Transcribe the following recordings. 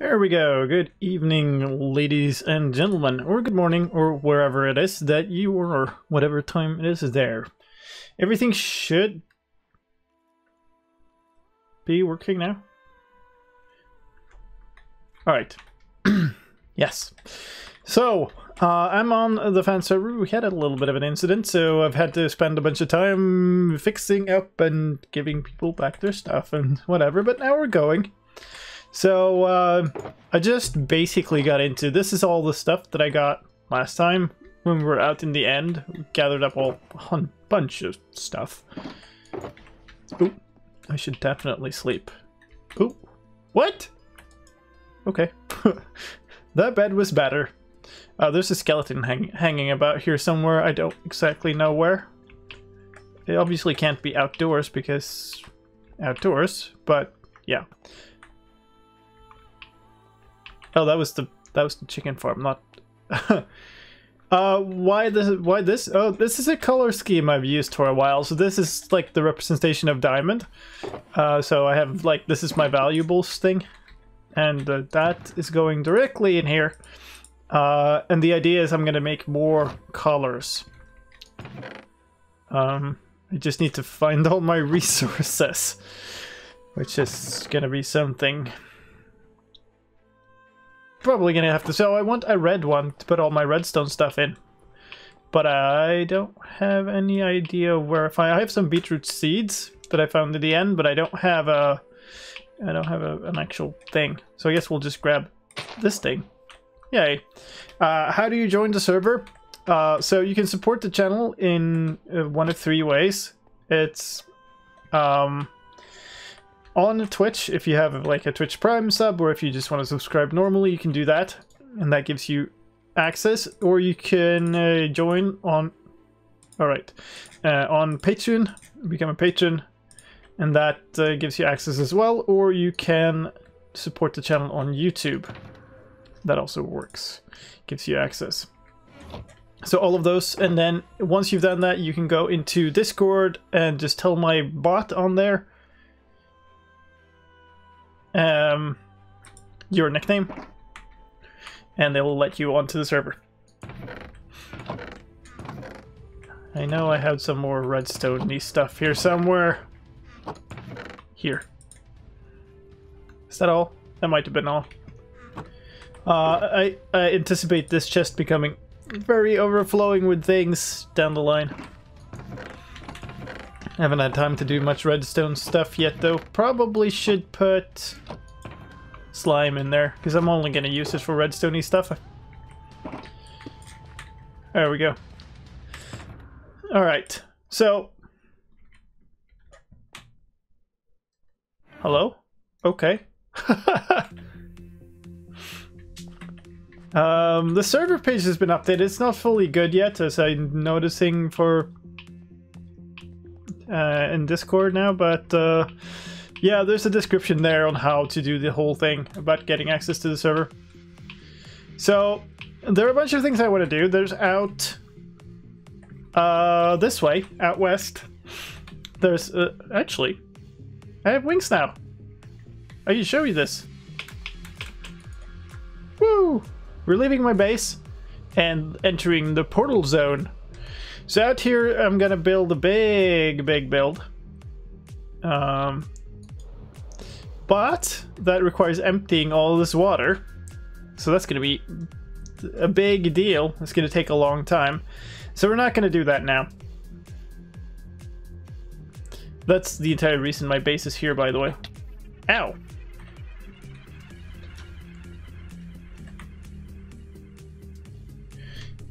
There we go. Good evening, ladies and gentlemen, or good morning, or wherever it is that you are, or whatever time it is there. Everything should be working now. Alright. Yes. So, I'm on the fan server. We had a little bit of an incident, so I've had to spend a bunch of time fixing up and giving people back their stuff and whatever, but now we're going. So, I just basically got into, this is all the stuff that I got last time when we were out in the end. We gathered up a bunch of stuff. Ooh, I should definitely sleep. Ooh, what? Okay. That bed was better. There's a skeleton hanging about here somewhere. I don't exactly know where. It obviously can't be outdoors because outdoors, but yeah. Oh, that was the chicken farm, not. Why this? Oh, this is a color scheme I've used for a while. So this is like the representation of diamond. So I have like, this is my valuables thing, and that is going directly in here. And the idea is I'm gonna make more colors. I just need to find all my resources, which is gonna be something. Probably gonna have to. So I want a red one to put all my redstone stuff in, but I don't have any idea where. I have some beetroot seeds that I found at the end, but I don't have an actual thing. So I guess we'll just grab this thing. Yay! How do you join the server? So you can support the channel in one of three ways. It's on Twitch, if you have like a Twitch Prime sub, or if you just want to subscribe normally, you can do that, and that gives you access. Or you can join on, on Patreon, become a patron, and that gives you access as well. Or you can support the channel on YouTube. That also works, gives you access. So all of those, and then once you've done that, you can go into Discord and just tell my bot on there your nickname, and they will let you onto the server. I know I have some more redstone-y stuff here somewhere. Here. Is that all? That might have been all. I anticipate this chest becoming very overflowing with things down the line. I haven't had time to do much redstone stuff yet, though. Probably should put slime in there, because I'm only going to use it for redstone-y stuff. There we go. Alright, so... Hello? Okay. The server page has been updated. It's not fully good yet, as I'm noticing for... in Discord now, but yeah, there's a description there on how to do the whole thing about getting access to the server. So there are a bunch of things I want to do. There's out this way, out west. There's actually, I have wings now. I can show you this. Woo! We're leaving my base and entering the portal zone. So out here, I'm gonna build a big build. But that requires emptying all this water. So that's gonna be a big deal. It's gonna take a long time. So we're not gonna do that now. That's the entire reason my base is here, by the way. Ow!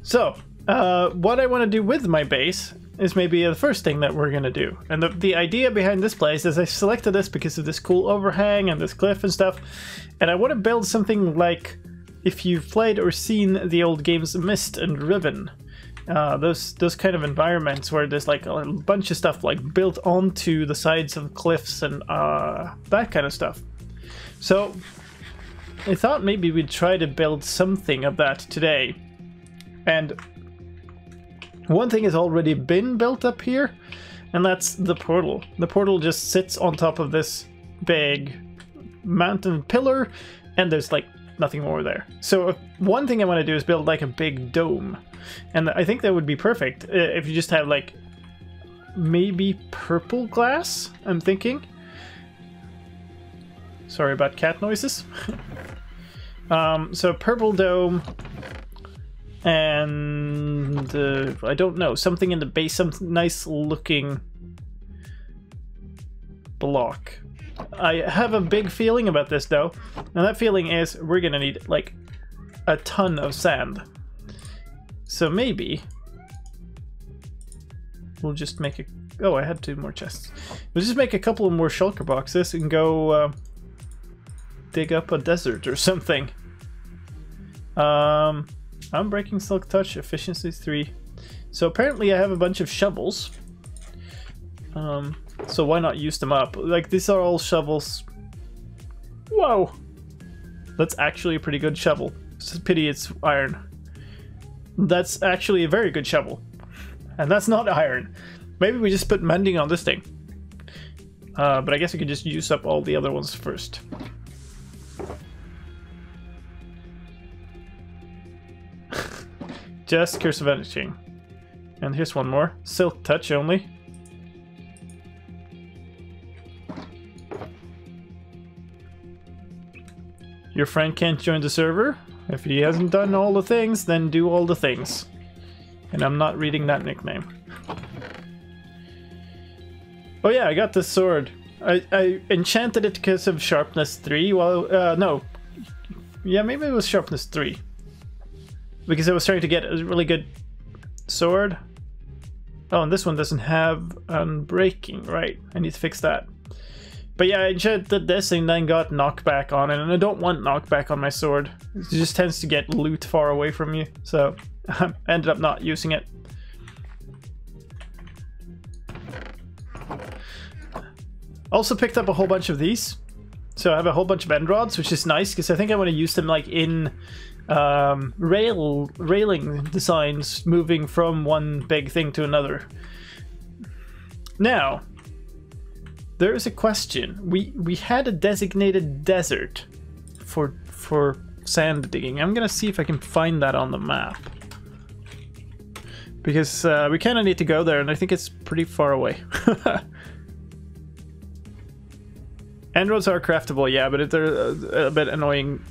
So, what I want to do with my base is maybe the first thing that we're going to do. And the idea behind this place is I selected this because of this cool overhang and this cliff and stuff. And I want to build something like, if you've played or seen the old games Myst and Riven, those kind of environments where there's like a bunch of stuff like built onto the sides of cliffs and that kind of stuff. So I thought maybe we'd try to build something of that today. And one thing has already been built up here, and that's the portal. The portal just sits on top of this big mountain pillar, and there's like nothing more there. So one thing I want to do is build like a big dome, and I think that would be perfect if you just have like maybe purple glass, I'm thinking. Sorry about cat noises. So purple dome, and I don't know, something in the base, some nice looking block. I have a big feeling about this though, and that feeling is we're gonna need like a ton of sand. So maybe we'll just make a... Oh, I had 2 more chests. We'll just make a couple of more shulker boxes and go dig up a desert or something. Unbreaking silk touch, efficiency 3. So apparently I have a bunch of shovels. So why not use them up? Like, these are all shovels. Whoa! That's actually a pretty good shovel. It's a pity it's iron. That's actually a very good shovel. And that's not iron. Maybe we just put mending on this thing. But I guess we could just use up all the other ones first. Just Curse of Vanishing. And here's one more. Silk touch only. Your friend can't join the server. If he hasn't done all the things, then do all the things. And I'm not reading that nickname. Oh yeah, I got this sword. I enchanted it because of sharpness 3. Well, no. Yeah, maybe it was sharpness 3. Because I was trying to get a really good sword. Oh, and this one doesn't have unbreaking, right? I need to fix that. But yeah, I enchanted this and then got knockback on it, and I don't want knockback on my sword. It just tends to get loot far away from you, so I ended up not using it. Also picked up a whole bunch of these. So I have a whole bunch of end rods, which is nice, because I think I want to use them like in railing designs, moving from one big thing to another. Now, there is a question. We had a designated desert for sand digging. I'm gonna see if I can find that on the map, because we kind of need to go there, and I think it's pretty far away. End rods are craftable, yeah, but they're a bit annoying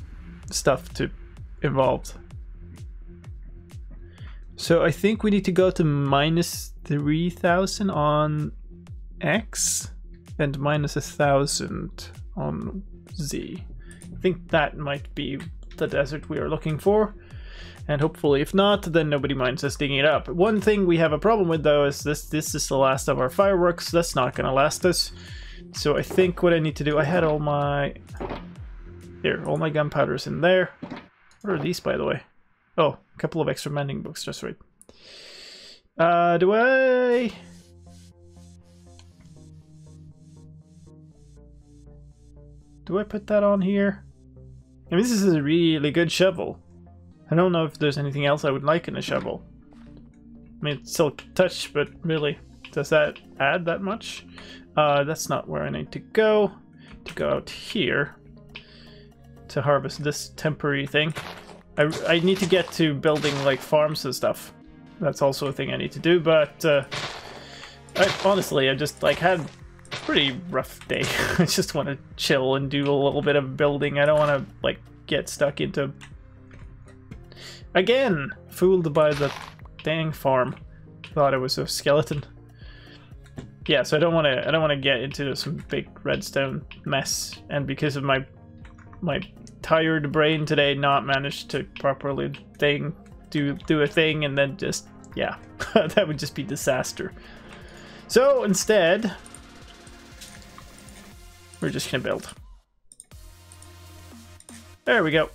stuff to involved. So I think we need to go to -3,000 on X and -1,000 on Z. I think that might be the desert we are looking for, and hopefully if not, then nobody minds us digging it up. One thing we have a problem with though is this is the last of our fireworks. That's not gonna last us. So I think what I need to do, I had all my gunpowder's in there. What are these, by the way? Oh, a couple of extra mending books, just right. Do I put that on here? I mean, this is a really good shovel. I don't know if there's anything else I would like in a shovel. I mean, it's silk touch, but really, does that add that much? That's not where I need to go. To go out here to harvest this temporary thing. I need to get to building like farms and stuff. That's also a thing I need to do, but honestly, I just like had a pretty rough day. I just want to chill and do a little bit of building. I don't want to like get stuck into... Again, fooled by the dang farm. Thought it was a skeleton. Yeah, so I don't want to get into some big redstone mess, and because of my tired brain today, not managed to properly do a thing, and then just, yeah, that would just be disaster. So instead, we're just gonna build. There we go.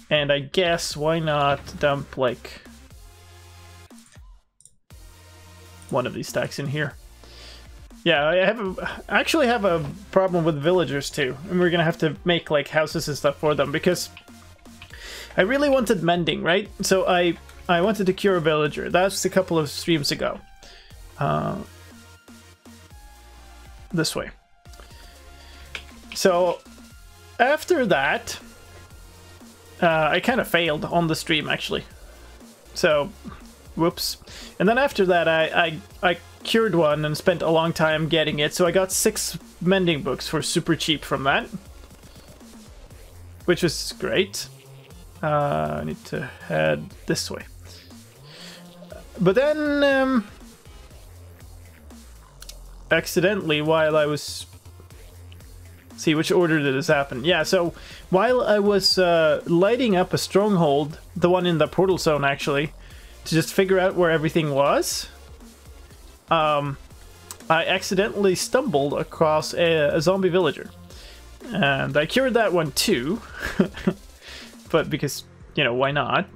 And I guess why not dump like one of these stacks in here. Yeah, I actually have a problem with villagers too, and we're gonna have to make like houses and stuff for them, because I really wanted mending, right? So I wanted to cure a villager. That's a couple of streams ago. This way. So after that, I kind of failed on the stream, actually. So, whoops. And then after that, I cured one and spent a long time getting it, so I got 6 mending books for super cheap from that. Which was great. I need to head this way. But then, accidentally, while I was... See, which order did this happen? Yeah, so while I was lighting up a stronghold, the one in the portal zone actually, to just figure out where everything was, I accidentally stumbled across a zombie villager. And I cured that one too, but because, you know, why not?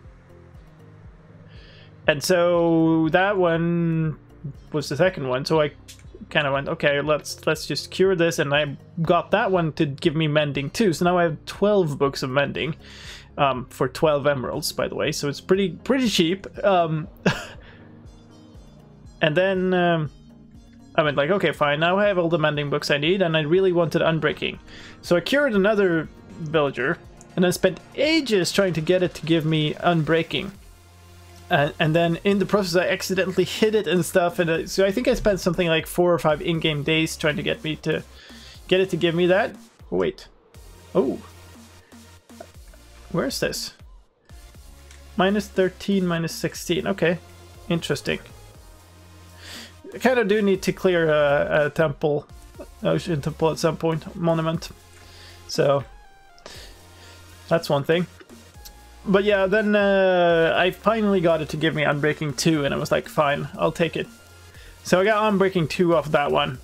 And so that one was the second one, so I kind of went, okay, let's just cure this, and I got that one to give me mending too. So now I have 12 books of mending for 12 emeralds, by the way. So it's pretty cheap. And then I went like, okay, fine. Now I have all the mending books I need, and I really wanted unbreaking. So I cured another villager, and I spent ages trying to get it to give me unbreaking. And then in the process, I accidentally hit it and stuff, and so I think I spent something like 4 or 5 in-game days trying to get it to give me that. Oh, wait. Oh. Where's this? -13, -16. Okay. Interesting. I kind of do need to clear a temple, ocean temple at some point, monument. So that's one thing. But yeah, then I finally got it to give me Unbreaking 2, and I was like, fine, I'll take it. So I got Unbreaking 2 off that one.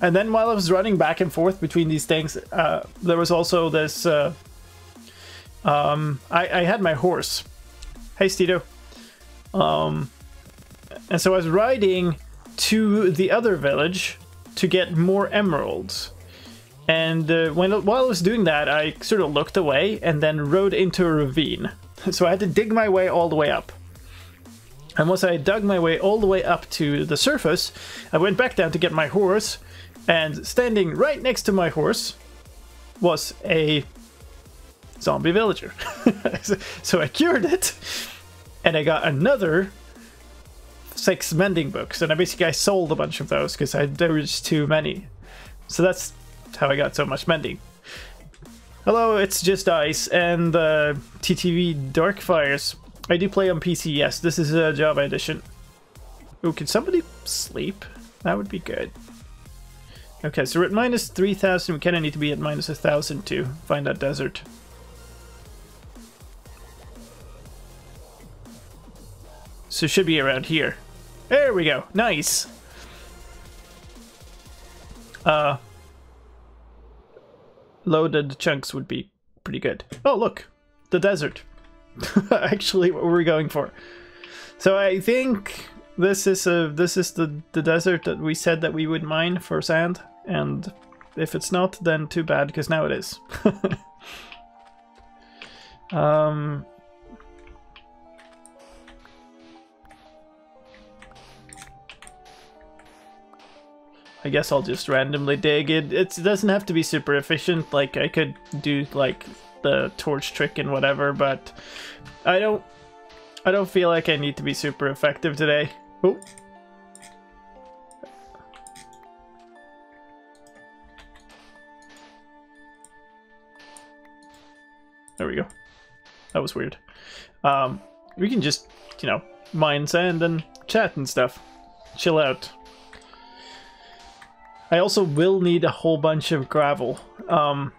And then while I was running back and forth between these things, there was also this... I had my horse. Hey, Steedo. And so I was riding to the other village to get more emeralds. And while I was doing that, I sort of looked away and then rode into a ravine. So I had to dig my way all the way up. And once I dug my way all the way up to the surface, I went back down to get my horse, and standing right next to my horse was a zombie villager. So I cured it, and I got another 6 mending books, and I sold a bunch of those because there were just too many. So that's how I got so much mending. Hello, it's Just Ice and TTV Darkfires. I do play on PC, yes. This is a Java edition. Oh, can somebody sleep? That would be good. Okay, so we're at -3,000. We kind of need to be at -1,000 to find that desert. So it should be around here. There we go. Nice. Loaded chunks would be pretty good. Oh, look. The desert. Actually what we're going for. So I think this is the desert that we said that we would mine for sand, and if it's not, then too bad, because now it is. I guess I'll just randomly dig it. It doesn't have to be super efficient. Like, I could do like the torch trick and whatever, but I don't feel like I need to be super effective today. Oh. There we go. That was weird. We can just, you know, mine sand and chat and stuff. Chill out. I also will need a whole bunch of gravel. I'm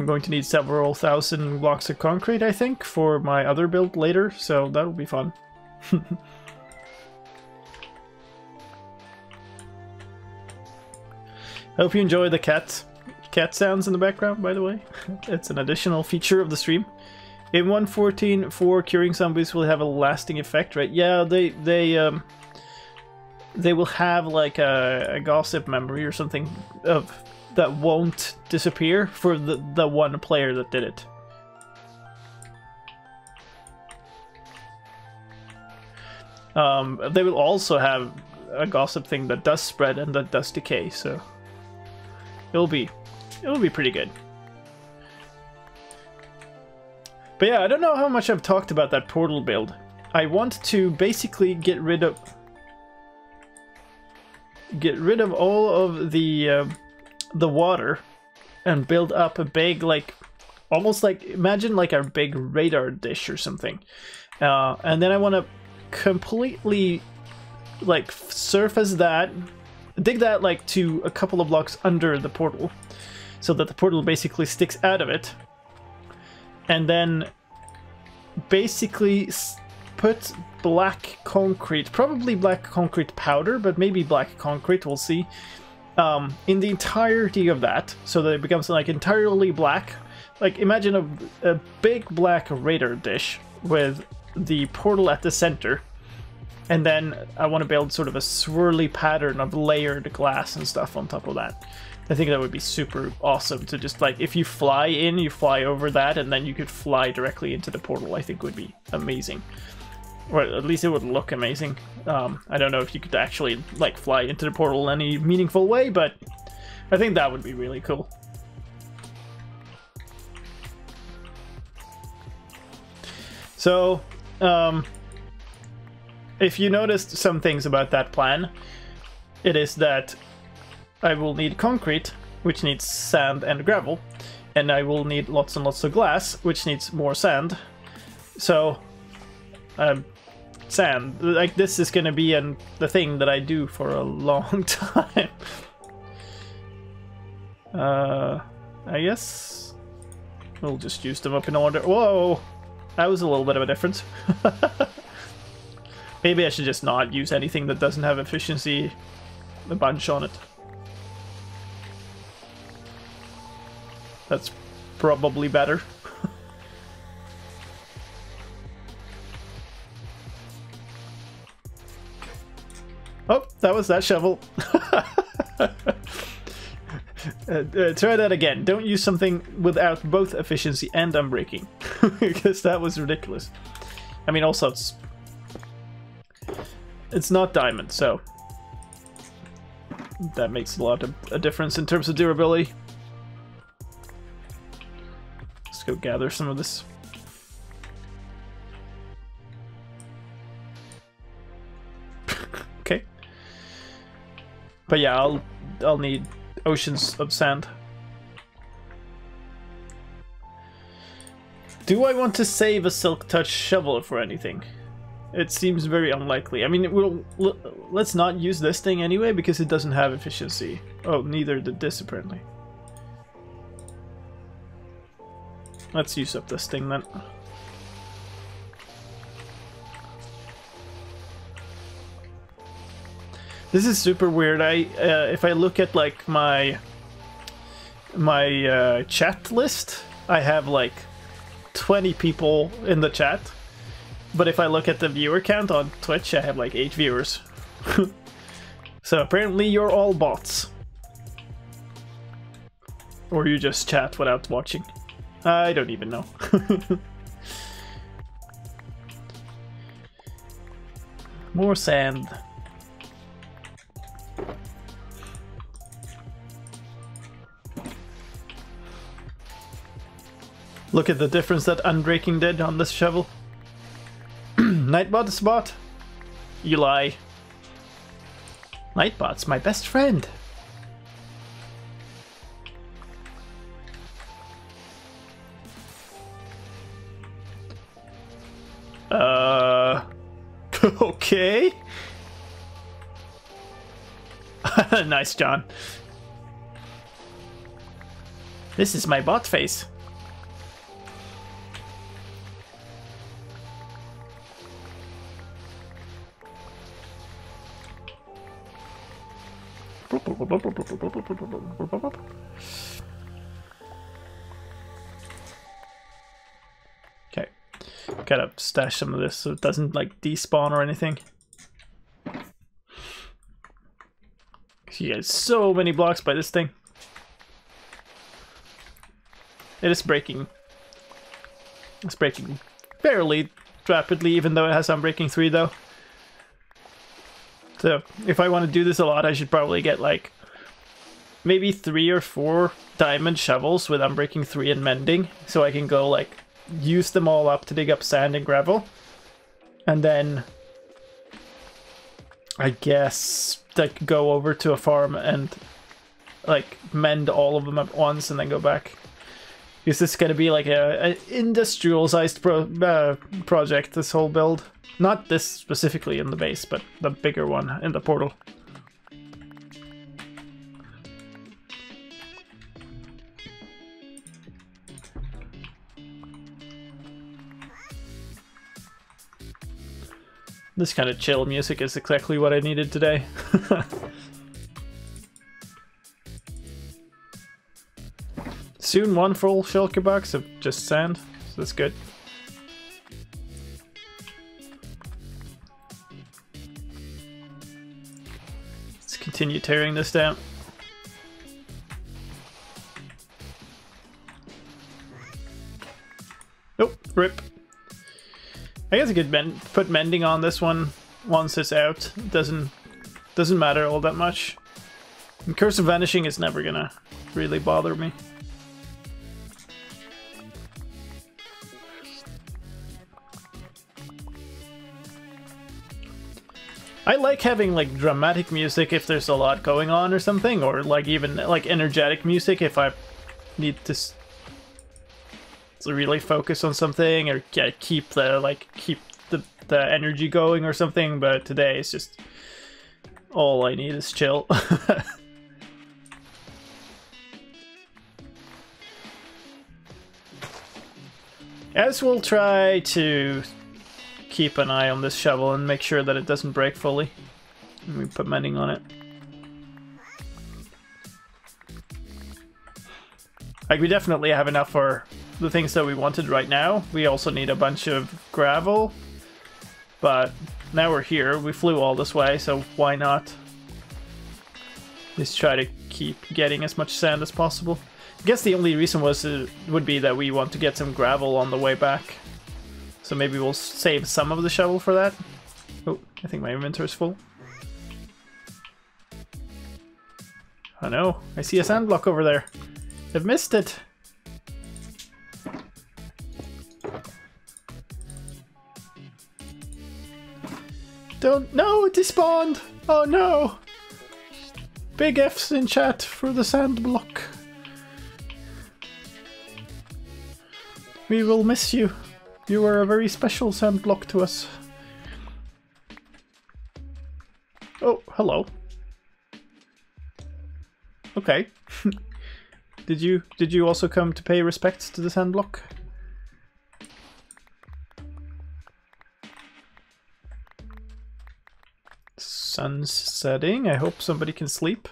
going to need several thousand blocks of concrete, I think, for my other build later, so that'll be fun. Hope you enjoy the cat sounds in the background, by the way. It's an additional feature of the stream. In 1.14.4, curing zombies will have a lasting effect, right? Yeah, they will have like a gossip memory or something of that won't disappear for the one player that did it. They will also have a gossip thing that does spread and that does decay, so it'll be pretty good. But yeah, I don't know how much I've talked about that portal build. I want to basically get rid of all of the water and build up a big, like, almost like, imagine like a big radar dish or something. And then I want to completely like surface that, dig that like to a couple of blocks under the portal, so that the portal basically sticks out of it, and then basically put black concrete, probably black concrete powder, but maybe black concrete, we'll see, in the entirety of that, so that it becomes like entirely black. Like imagine a big black radar dish with the portal at the center. And then I want to build sort of a swirly pattern of layered glass and stuff on top of that. I think that would be super awesome to just like, if you fly in, you fly over that, and then you could fly directly into the portal. I think would be amazing. Or at least it would look amazing. I don't know if you could actually like fly into the portal in any meaningful way, but I think that would be really cool. So, if you noticed some things about that plan, it is that I will need concrete, which needs sand and gravel, and I will need lots and lots of glass, which needs more sand. So, sand, like this is gonna be the thing that I do for a long time. I guess we'll just use them up in order. Whoa, that was a little bit of a difference. Maybe I should just not use anything that doesn't have efficiency a bunch on it. That's probably better. Oh, that was that shovel. Try that again. Don't use something without both efficiency and unbreaking. Because that was ridiculous. I mean, also it's not diamond, so that makes a lot of a difference in terms of durability. Let's go gather some of this. Okay. But yeah, I'll need oceans of sand. Do I want to save a silk touch shovel for anything? It seems very unlikely. I mean, let's not use this thing anyway because it doesn't have efficiency. Oh, neither did this apparently. Let's use up this thing then. This is super weird. If I look at like my chat list, I have like 20 people in the chat. But if I look at the viewer count on Twitch, I have like 8 viewers. So apparently you're all bots. Or you just chat without watching. I don't even know. More sand. Look at the difference that unbreaking did on this shovel. Nightbot's bot? You lie. Nightbot's my best friend. Okay. Nice, John. This is my bot face. Okay, gotta stash some of this so it doesn't like despawn or anything. You get so many blocks by this thing. It is breaking. It's breaking fairly rapidly, even though it has Unbreaking 3 though. So if I want to do this a lot, I should probably get like maybe 3 or 4 diamond shovels with Unbreaking 3 and Mending, so I can go like use them all up to dig up sand and gravel. And then I guess like go over to a farm and like mend all of them at once and then go back. Is this going to be like an industrial-sized project, this whole build? Not this specifically in the base, but the bigger one in the portal. This kind of chill music is exactly what I needed today. Soon one full shulker box of just sand, so that's good. Let's continue tearing this down. Oh, rip. I guess I could put mending on this one once it's out. It doesn't matter all that much. And Curse of Vanishing is never gonna really bother me. I like having like dramatic music if there's a lot going on or something, or like even like energetic music if I need to really focus on something or keep the energy going or something. But today it's just all I need is chill. As we'll try to keep an eye on this shovel and make sure that it doesn't break fully. And we put mending on it. Like, we definitely have enough for the things that we wanted right now. We also need a bunch of gravel, but now we're here. We flew all this way, so why not just try to keep getting as much sand as possible. I guess the only reason would be that we want to get some gravel on the way back. So maybe we'll save some of the shovel for that. Oh, I think my inventory's full. Oh no, I see a sand block over there. I've missed it. No, it despawned. Oh no. Big F's in chat for the sand block. We will miss you. You were a very special sand block to us. Oh, hello. Okay. Did you also come to pay respects to the sand block? Sun's setting. I hope somebody can sleep.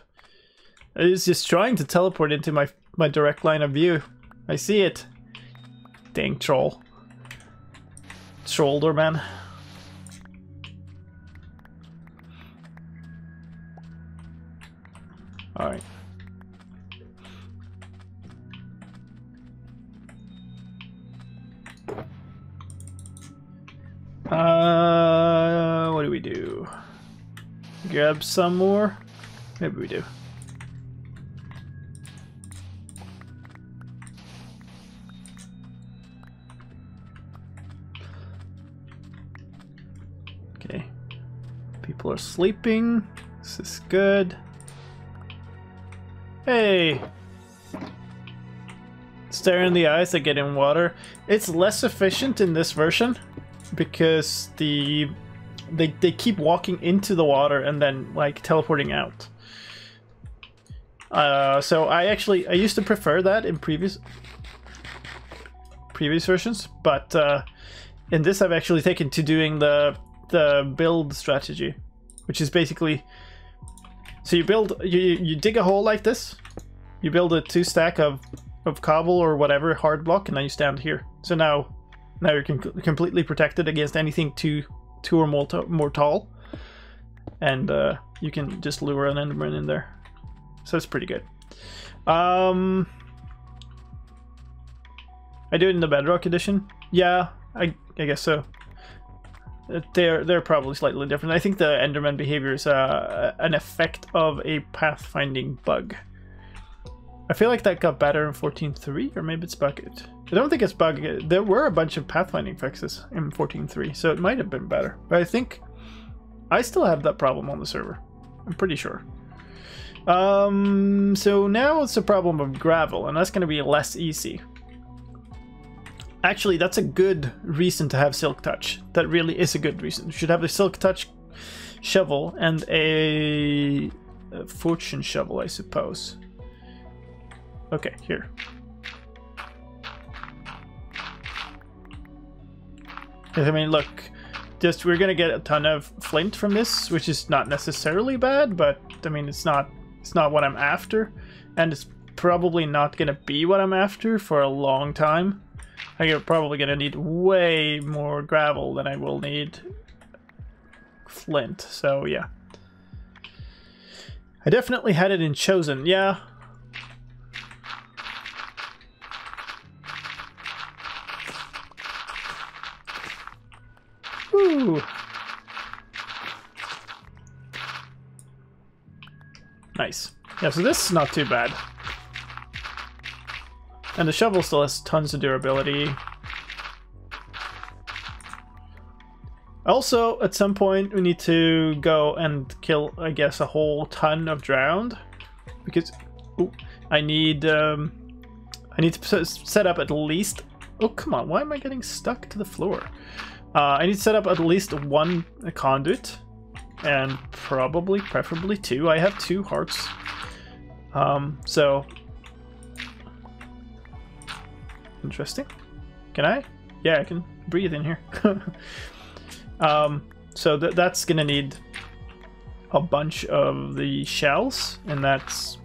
It's just trying to teleport into my direct line of view. I see it. Dang troll. Shoulder man. All right. What do we do? Grab some more? Maybe we do. Okay. People are sleeping. This is good. Hey! Stare in the eyes that get in water. It's less efficient in this version because they keep walking into the water and then like teleporting out. So I used to prefer that in previous versions, but in this I've actually taken to doing the build strategy, which is basically, so you dig a hole like this, you build a 2 stack of cobble or whatever hard block, and then you stand here. So now you're completely protected against anything two or more tall, and you can just lure an enderman in there. So it's pretty good. I do it in the Bedrock edition. Yeah, I guess so. They're probably slightly different. I think the enderman behavior is an effect of a pathfinding bug. I feel like that got better in 14.3, or maybe it's bugged. I don't think it's bugged. There were a bunch of pathfinding fixes in 14.3, so it might have been better. But I think I still have that problem on the server. I'm pretty sure. So now it's a problem of gravel, and that's going to be less easy. Actually, that's a good reason to have Silk Touch. That really is a good reason. You should have the Silk Touch shovel and a fortune shovel, I suppose. Okay, here. I mean, look, just we're gonna get a ton of flint from this, which is not necessarily bad, but I mean, it's not what I'm after, and it's probably not gonna be what I'm after for a long time. I'm probably gonna need way more gravel than I will need flint, so yeah. I definitely had it in Chosen, yeah. Woo! Nice. Yeah, so this is not too bad. And the shovel still has tons of durability. Also, at some point, we need to go and kill, I guess, a whole ton of drowned. Because I need to set up at least... Oh, come on, why am I getting stuck to the floor? I need to set up at least one conduit, and preferably two. I have 2 hearts, so interesting. Can I? Yeah, I can breathe in here. So that's gonna need a bunch of the shells, and that's,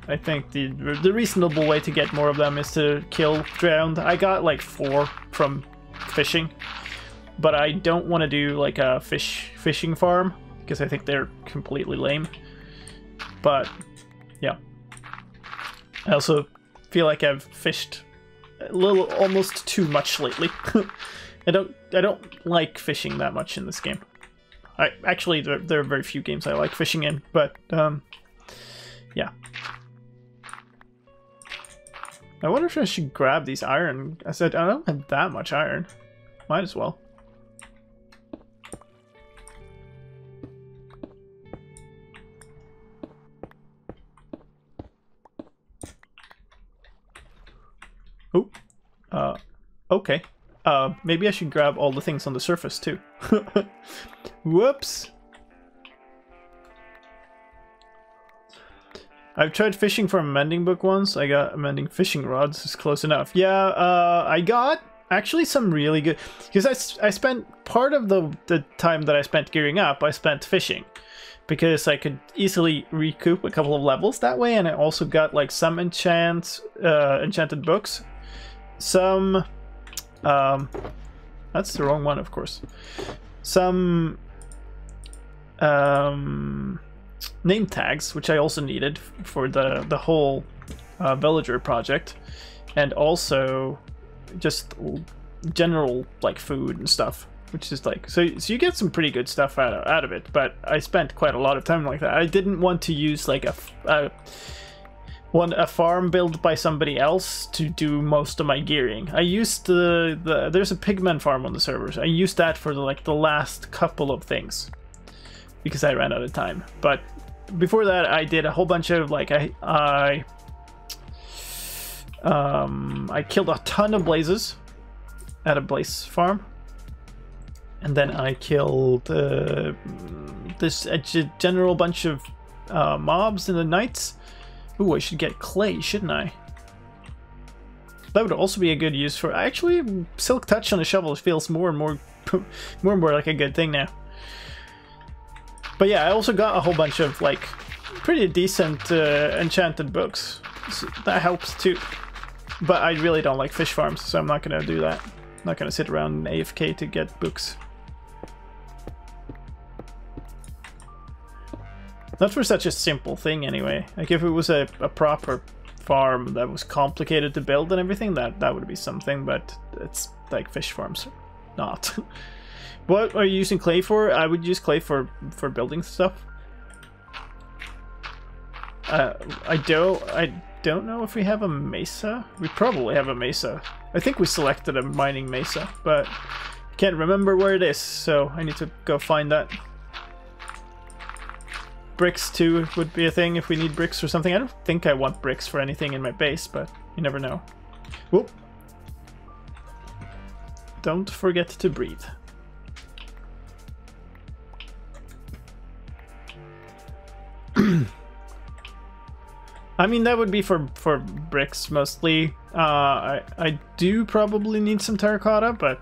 I think, the reasonable way to get more of them is to kill drowned. I got like 4 from fishing. But I don't want to do like a fishing farm because I think they're completely lame. But yeah, I also feel like I've fished a little, almost too much lately. I don't like fishing that much in this game. Actually there are very few games I like fishing in, but yeah. I wonder if I should grab these iron. I said I don't have that much iron. Might as well. Oh, okay. Maybe I should grab all the things on the surface too. Whoops. I've tried fishing for a mending book once. I got a mending fishing rods. It's close enough. Yeah, I got actually some really good... Because I spent part of the time that I spent gearing up, I spent fishing. Because I could easily recoup a couple of levels that way, and I also got like some enchanted books. Some... that's the wrong one, of course. Some... name tags, which I also needed for the whole villager project, and also just general like food and stuff, which is like so you get some pretty good stuff out of it. But I spent quite a lot of time like that. I didn't want to use like a farm built by somebody else to do most of my gearing. I used there's a pigman farm on the servers. I used that for the last couple of things because I ran out of time. But before that, I did a whole bunch of like I killed a ton of blazes at a blaze farm, and then I killed this general bunch of mobs in the nights. Ooh, I should get clay, shouldn't I? That would also be a good use for... Actually, Silk Touch on a shovel feels more and more like a good thing now. But yeah, I also got a whole bunch of like pretty decent enchanted books. So that helps too. But I really don't like fish farms, so I'm not going to do that. I'm not going to sit around AFK to get books. Not for such a simple thing anyway. Like if it was a proper farm that was complicated to build and everything, that would be something, but it's like fish farms not. What are you using clay for? I would use clay for building stuff. I don't know if we have a mesa. We probably have a mesa. I think we selected a mining mesa, but can't remember where it is, so I need to go find that. Bricks too would be a thing if we need bricks or something. I don't think I want bricks for anything in my base, but you never know. Whoop. Don't forget to breathe. I mean, that would be for bricks mostly. I do probably need some terracotta, but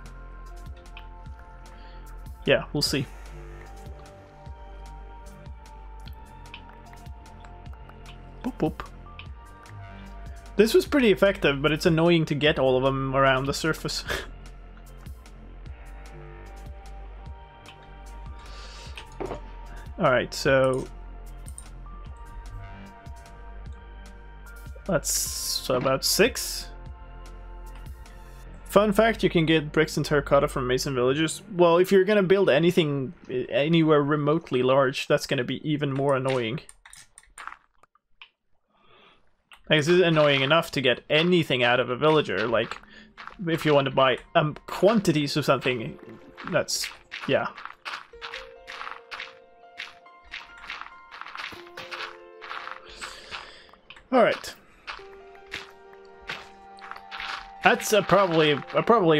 yeah, we'll see. Boop boop. This was pretty effective, but it's annoying to get all of them around the surface. Alright, so that's about 6. Fun fact, you can get bricks and terracotta from mason villagers. Well, if you're gonna build anything anywhere remotely large, that's gonna be even more annoying. Like, this is annoying enough to get anything out of a villager. Like, if you want to buy quantities of something, that's, yeah. Alright. That's I probably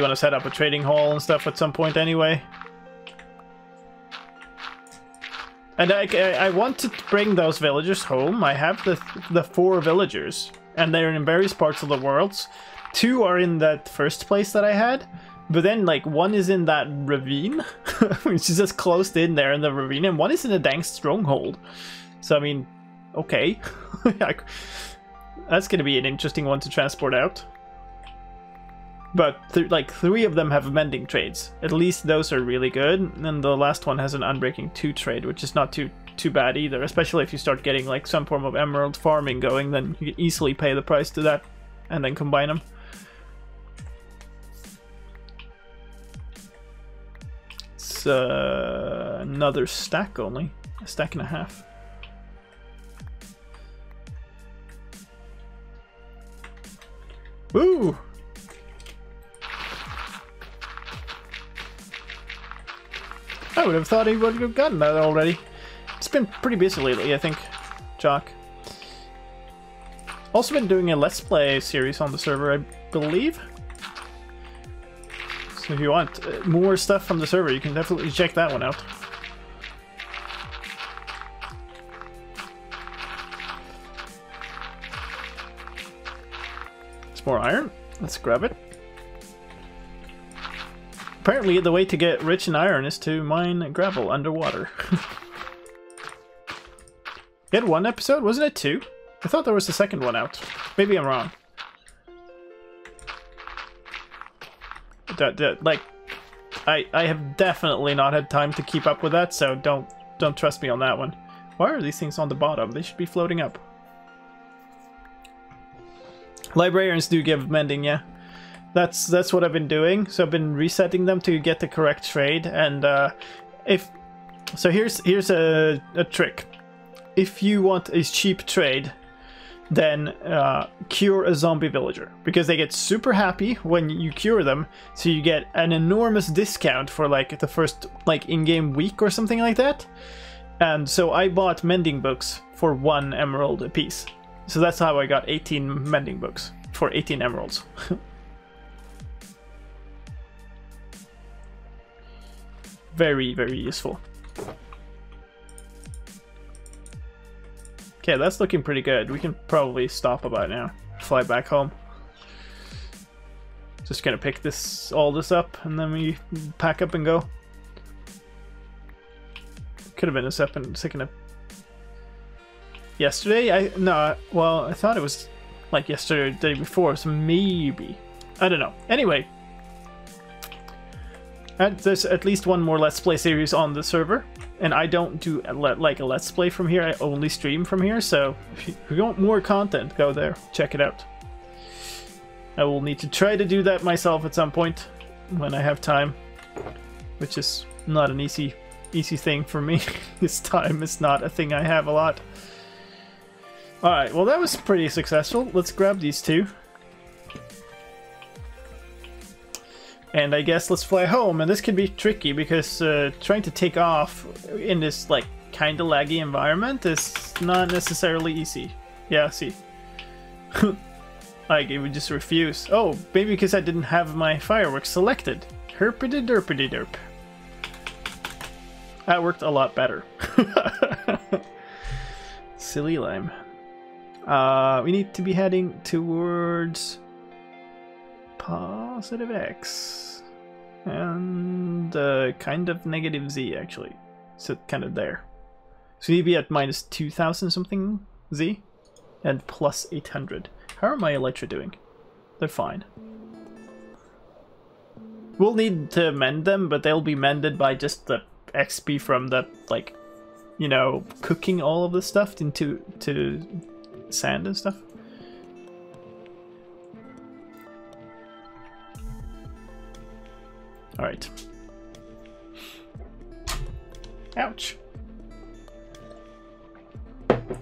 want to set up a trading hall and stuff at some point anyway. And I want to bring those villagers home. I have the 4 villagers, and they're in various parts of the world. 2 are in that first place that I had, but then like 1 is in that ravine, which is just closed in there in the ravine, and 1 is in a dang stronghold. So I mean, okay, that's gonna be an interesting one to transport out. But like 3 of them have mending trades. At least those are really good. And the last one has an unbreaking 2 trade, which is not too bad either. Especially if you start getting like some form of emerald farming going, then you can easily pay the price to that and then combine them. It's another stack only, a stack and a half. Woo! I would have thought he would have gotten that already. It's been pretty busy lately, I think, Jock. Also been doing a Let's Play series on the server, I believe. So if you want more stuff from the server, you can definitely check that one out. It's more iron. Let's grab it. Apparently, the way to get rich in iron is to mine gravel underwater. You had 1 episode? Wasn't it 2? I thought there was the second one out. Maybe I'm wrong. Like, I have definitely not had time to keep up with that, so don't trust me on that one. Why are these things on the bottom? They should be floating up. Librarians do give mending, yeah. That's what I've been doing. So I've been resetting them to get the correct trade, and here's a trick. If you want a cheap trade, then cure a zombie villager, because they get super happy when you cure them. So you get an enormous discount for like the first like in-game week or something like that. And so I bought mending books for 1 emerald a piece. So that's how I got 18 mending books for 18 emeralds. Very, very useful. Okay, that's looking pretty good. We can probably stop about now. Fly back home. Just gonna pick all this up, and then we pack up and go. Could have been a second. Yesterday? Well, I thought it was like yesterday or the day before, so maybe. I don't know. Anyway. There's at least 1 more Let's Play series on the server, and I don't do like a Let's Play from here, I only stream from here, so if you want more content, go there, check it out. I will need to try to do that myself at some point, when I have time, which is not an easy thing for me. This time is not a thing I have a lot. Alright, well that was pretty successful. Let's grab these two. And I guess let's fly home. And this could be tricky because trying to take off in this like kind of laggy environment is not necessarily easy. Yeah, see. Like, it would just refuse. Oh, maybe because I didn't have my fireworks selected. Herpity derpity derp. That worked a lot better. Silly lime. We need to be heading towards positive X. And kind of negative Z, actually. So kind of there. So you'd be at minus 2,000 something Z. And plus 800. How are my Elytra doing? They're fine. We'll need to mend them, but they'll be mended by just the XP from the, like, you know, cooking all of the stuff into sand and stuff. Alright. Ouch.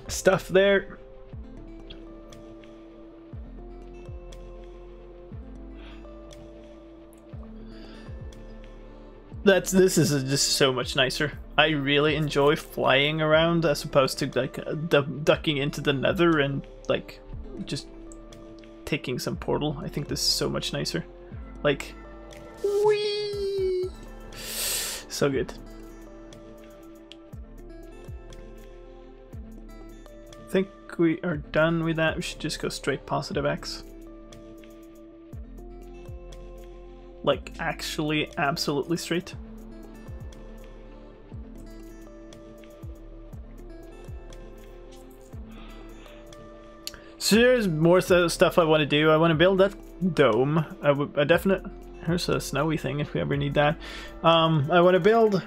Stuff there. This is just so much nicer. I really enjoy flying around as opposed to like ducking into the nether and like just taking some portal. I think this is so much nicer. Like, whee! So good. I think we are done with that. We should just go straight positive X. Like, actually, absolutely straight. So there's more stuff I want to do. I want to build that dome. A definite... Here's a snowy thing if we ever need that. I want to build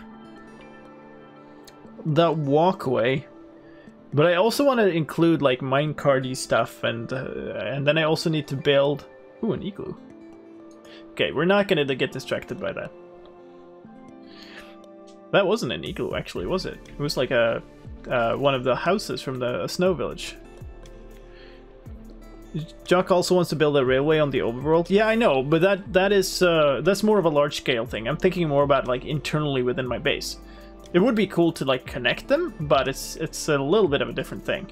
that walkway. But I also want to include, like, minecarty stuff. And then I also need to build... Ooh, an igloo. Okay, we're not going to get distracted by that. That wasn't an igloo, actually, was it? It was like a one of the houses from the snow village. Jock also wants to build a railway on the overworld. Yeah, I know, but that's more of a large-scale thing. I'm thinking more about like internally within my base. It would be cool to like connect them, but it's a little bit of a different thing.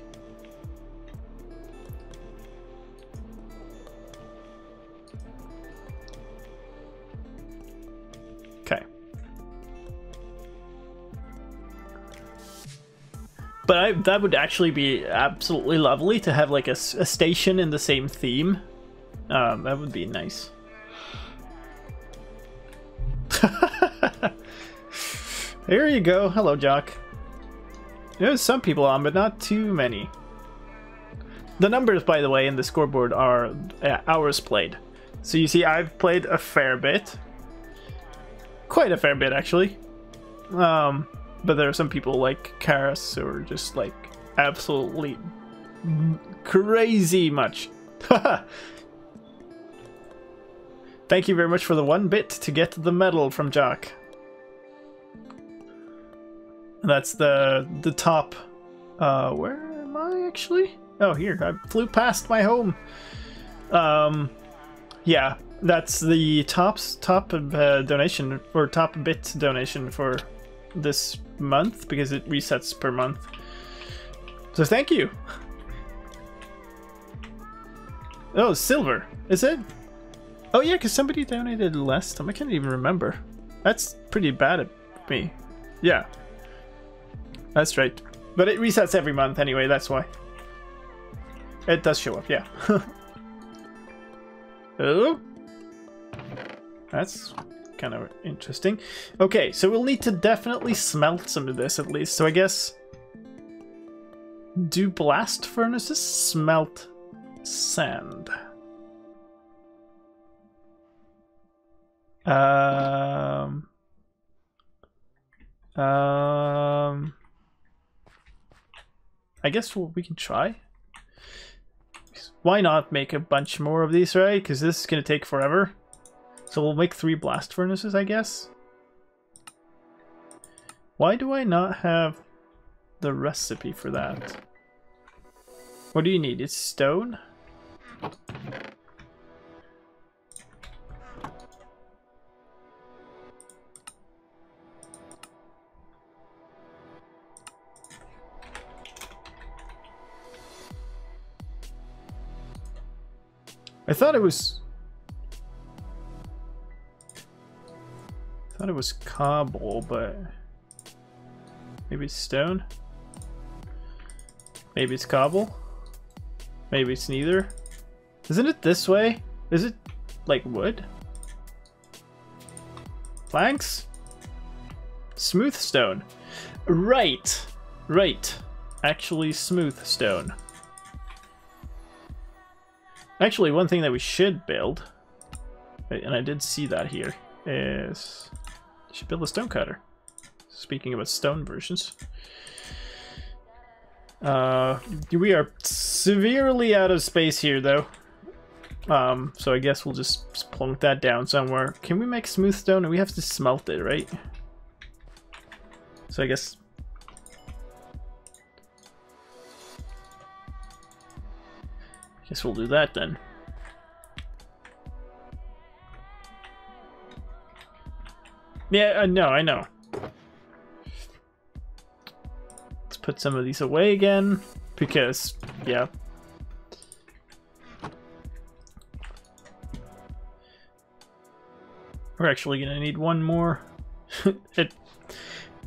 But that would actually be absolutely lovely to have like a station in the same theme. That would be nice. There you go. Hello, Jock. There's some people on, but not too many. The numbers, by the way, in the scoreboard are hours played. So you see, I've played a fair bit. Quite a fair bit, actually. But there are some people like Karas who are just like absolutely crazy much. Thank you very much for the 1 bit to get the medal from Jock. That's the top. Where am I actually? Oh, here. I flew past my home. Yeah, that's the top donation or top bit donation for this month because it resets per month. So thank you. Oh, silver. Is it? Oh yeah, because somebody donated last time. I can't even remember. That's pretty bad at me. Yeah. That's right. But it resets every month anyway, that's why. It does show up, yeah. Oh. That's kind of interesting. Okay, so we'll need to definitely smelt some of this at least. So I guess do blast furnaces, smelt sand. I guess we can try. Why not make a bunch more of these, right? Because this is going to take forever. So we'll make 3 blast furnaces, I guess. Why do I not have the recipe for that? What do you need? It's stone? I thought it was cobble, but maybe it's stone. Maybe it's cobble. Maybe it's neither. Isn't it this way? Is it like wood? Planks? Smooth stone. Right. Right. Actually smooth stone. Actually, one thing that we should build, and I did see that here, is we should build a stone cutter. Speaking about stone versions. We are severely out of space here, though. So I guess we'll just plunk that down somewhere. Can we make smooth stone? We have to smelt it, right? So I guess... guess we'll do that then. Yeah, no, I know. Let's put some of these away again, because, yeah. We're actually gonna need one more. It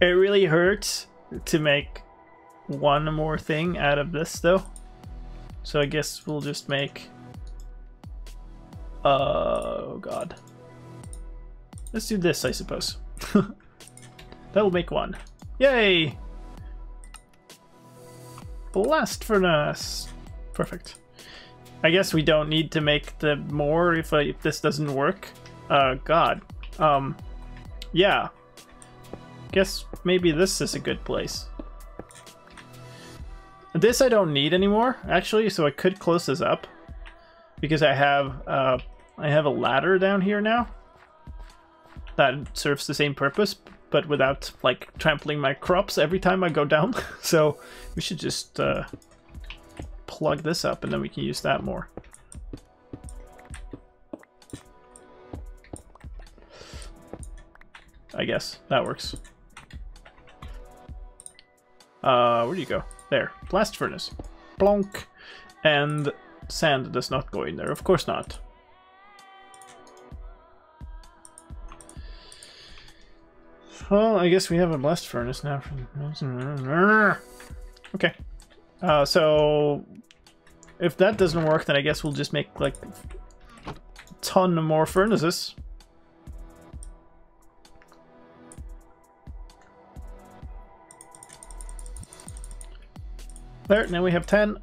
really hurts to make one more thing out of this, though. So I guess we'll just make... oh god. Let's do this, I suppose. That'll make one. Yay! Blast furnace! Perfect. I guess we don't need to make the more if this doesn't work. God. Yeah. Guess maybe this is a good place. This I don't need anymore, actually, so I could close this up because I have a ladder down here now that serves the same purpose, but without like trampling my crops every time I go down. So we should just plug this up, and then we can use that more. I guess that works. Where do you go? There, blast furnace. Plonk. And sand does not go in there, of course not. Well, I guess we have a blast furnace now. Okay. So if that doesn't work, then I guess we'll just make like a ton more furnaces. There, now we have 10.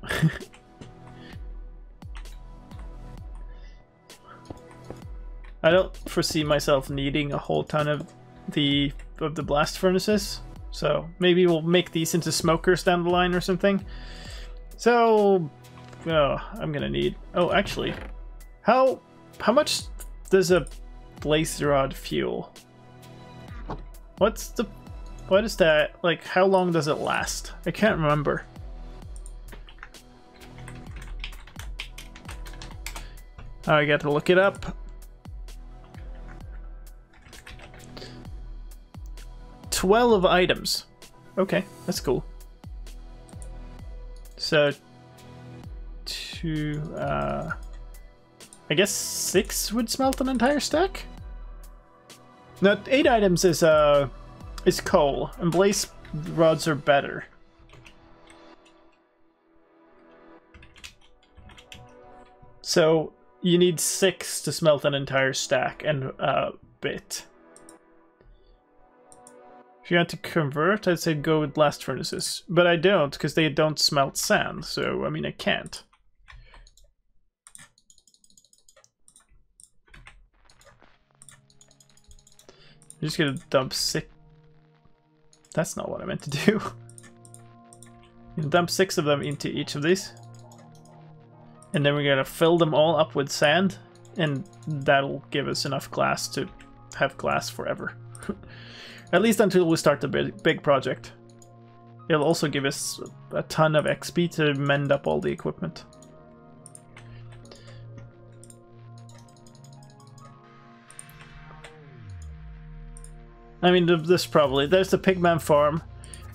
I don't foresee myself needing a whole ton of the blast furnaces, so maybe we'll make these into smokers down the line or something. So, I'm gonna need... oh, actually, how much does a blaze rod fuel? What is that? Like, how long does it last? I can't remember. I got to look it up. 12 items. Okay, that's cool. So, I guess 6 would smelt an entire stack? No, 8 items is coal, and blaze rods are better. So you need 6 to smelt an entire stack and a bit. If you want to convert, I'd say go with blast furnaces. But I don't, because they don't smelt sand, so I mean I can't. I'm just gonna dump 6. That's not what I meant to do. You dump 6 of them into each of these. And then we're gonna fill them all up with sand, and that'll give us enough glass to have glass forever. At least until we start the big project. it'll also give us a ton of XP to mend up all the equipment. I mean, there's the pigman farm,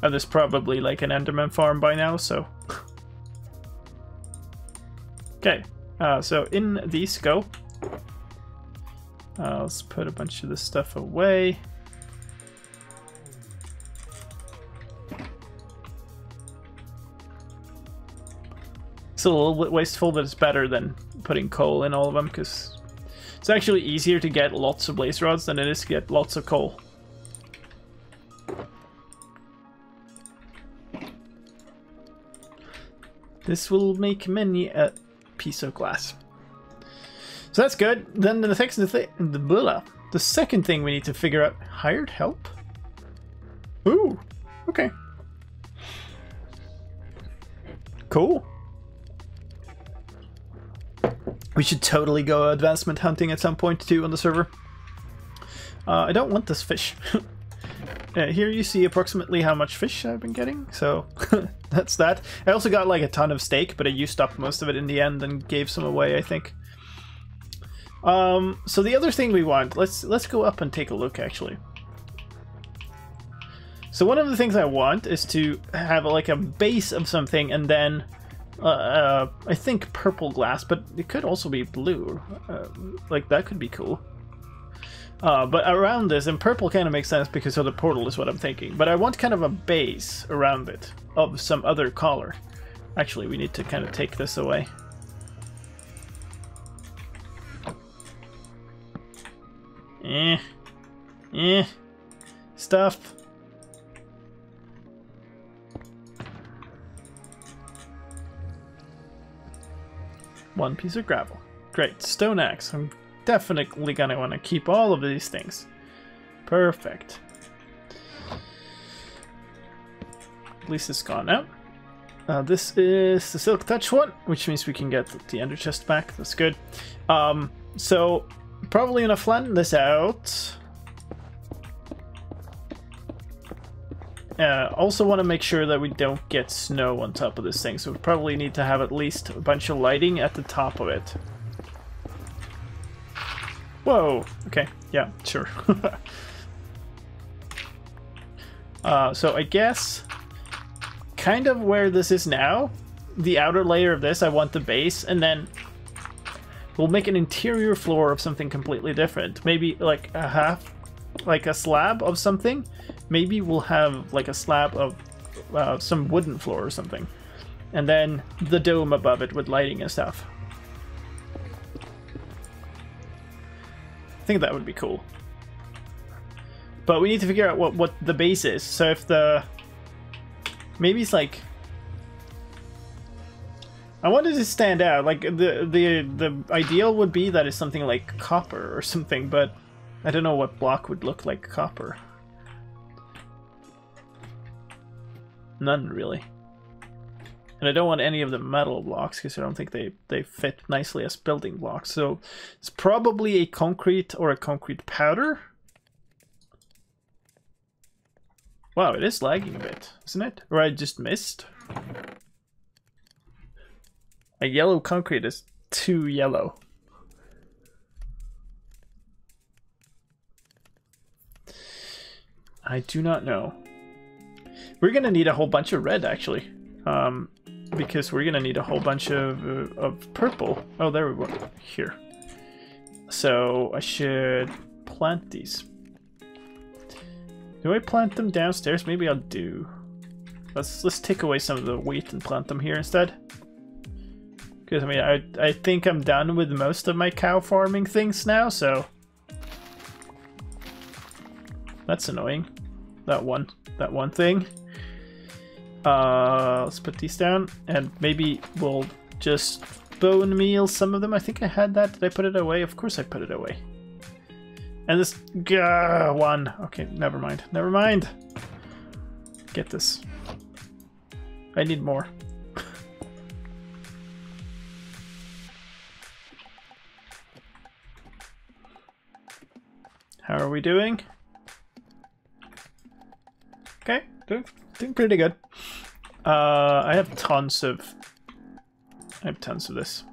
and there's probably like an enderman farm by now, so. Okay, so in these go. Let's put a bunch of this stuff away. It's a little bit wasteful, but it's better than putting coal in all of them, because it's actually easier to get lots of blaze rods than it is to get lots of coal. This will make many a piece of glass. So that's good. Then the second thing we need to figure out: hired help. Ooh, okay, cool. We should totally go advancement hunting at some point too on the server. I don't want this fish. Here you see approximately how much fish I've been getting, so that's that. I also got like a ton of steak, but I used up most of it in the end and gave some away, I think. So the other thing we want, let's go up and take a look actually. So one of the things I want is to have like a base of something, and then I think purple glass, but it could also be blue. Like that could be cool. But around this, and purple kind of makes sense because of the portal is what I'm thinking. But I want kind of a base around it of some other color. Actually, we need to kind of take this away. Stuff. One piece of gravel. Great. Stone axe. I'm definitely gonna want to keep all of these things. Perfect. At least it's gone now. This is the silk touch one, which means we can get the ender chest back. That's good. So probably gonna flatten this out. Also want to make sure that we don't get snow on top of this thing, so we probably need to have at least a bunch of lighting at the top of it. Whoa, okay, yeah, sure. So I guess kind of where this is now, the outer layer of this, I want the base, and then we'll make an interior floor of something completely different. Maybe like a slab of something. Maybe we'll have like a slab of some wooden floor or something. And then the dome above it with lighting and stuff. I think that would be cool. But we need to figure out what the base is. So if the... Maybe it's like... I wanted to stand out. Like the ideal would be that it's something like copper or something, but I don't know what block would look like copper. None, really. And I don't want any of the metal blocks because I don't think they fit nicely as building blocks. So it's probably a concrete or a concrete powder. Wow, it is lagging a bit, isn't it? Or I just missed. A yellow concrete is too yellow. I do not know. We're gonna need a whole bunch of red, actually, because we're gonna need a whole bunch of purple. Oh, there we go. Here. So I should plant these. Do I plant them downstairs? Maybe I'll do. Let's take away some of the wheat and plant them here instead. Because I mean, I think I'm done with most of my cow farming things now. So that's annoying. That one thing. Let's put these down, and maybe we'll just bone meal some of them. I think I had that. Did I put it away? Of course I put it away. And this one. Okay, never mind. Never mind. Get this. I need more. How are we doing? Okay, doing pretty good. I have tons of this.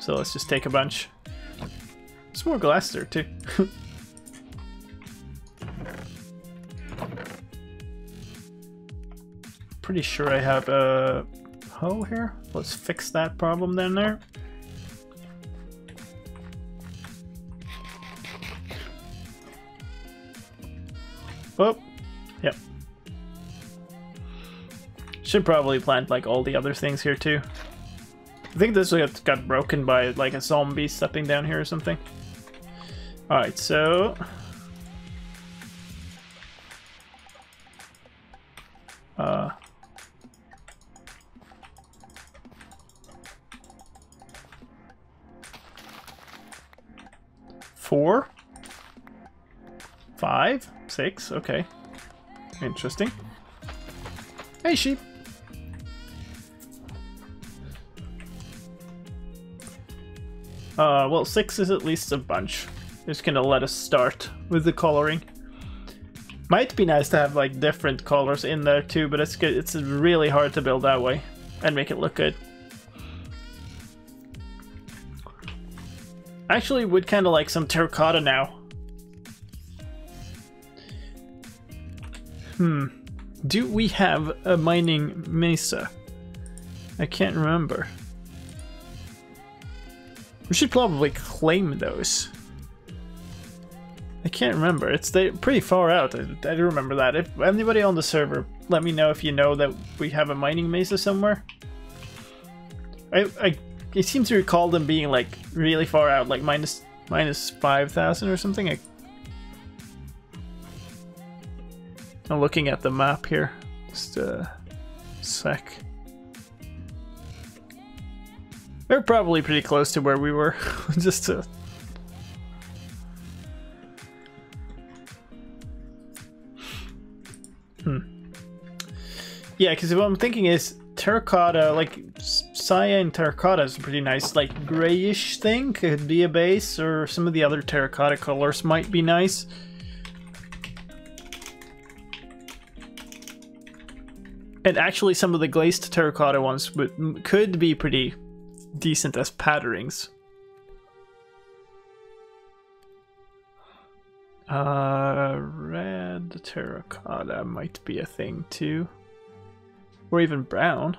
So let's just take a bunch. There's more glass there too. Pretty sure I have a hoe here. Let's fix that problem then there. Oh, yep. Should probably plant like all the other things here too. I think this got broken by like a zombie stepping down here or something. Alright, so... Four? 5? 6? Okay. Interesting. Hey, sheep! Well, 6 is at least a bunch. Just gonna let us start with the coloring. Might be nice to have like different colors in there too, but it's good. It's really hard to build that way and make it look good. Actually, would kind of like some terracotta now. Do we have a mining mesa? I can't remember. We should probably claim those. I can't remember. They're pretty far out. I do remember that. If anybody on the server, let me know if you know that we have a mining mesa somewhere. I seem to recall them being like really far out, like minus 5,000 or something. I'm looking at the map here. Just a sec. They're probably pretty close to where we were. Just to... Yeah, because what I'm thinking is terracotta, like cyan terracotta is a pretty nice, like grayish thing. Could be a base, or some of the other terracotta colors might be nice. And actually, some of the glazed terracotta ones could be pretty decent as patterns. Red terracotta might be a thing too. Or even brown.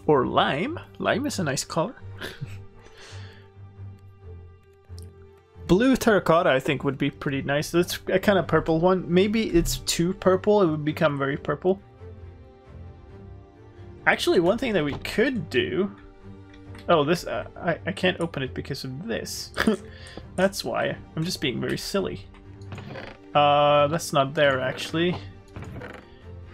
Or lime. Lime is a nice color. Blue terracotta, I think, would be pretty nice. That's a kind of purple one. Maybe it's too purple, it would become very purple. Actually, one thing that we could do... Oh, this... I can't open it because of this. That's why. I'm just being very silly. That's not there, actually.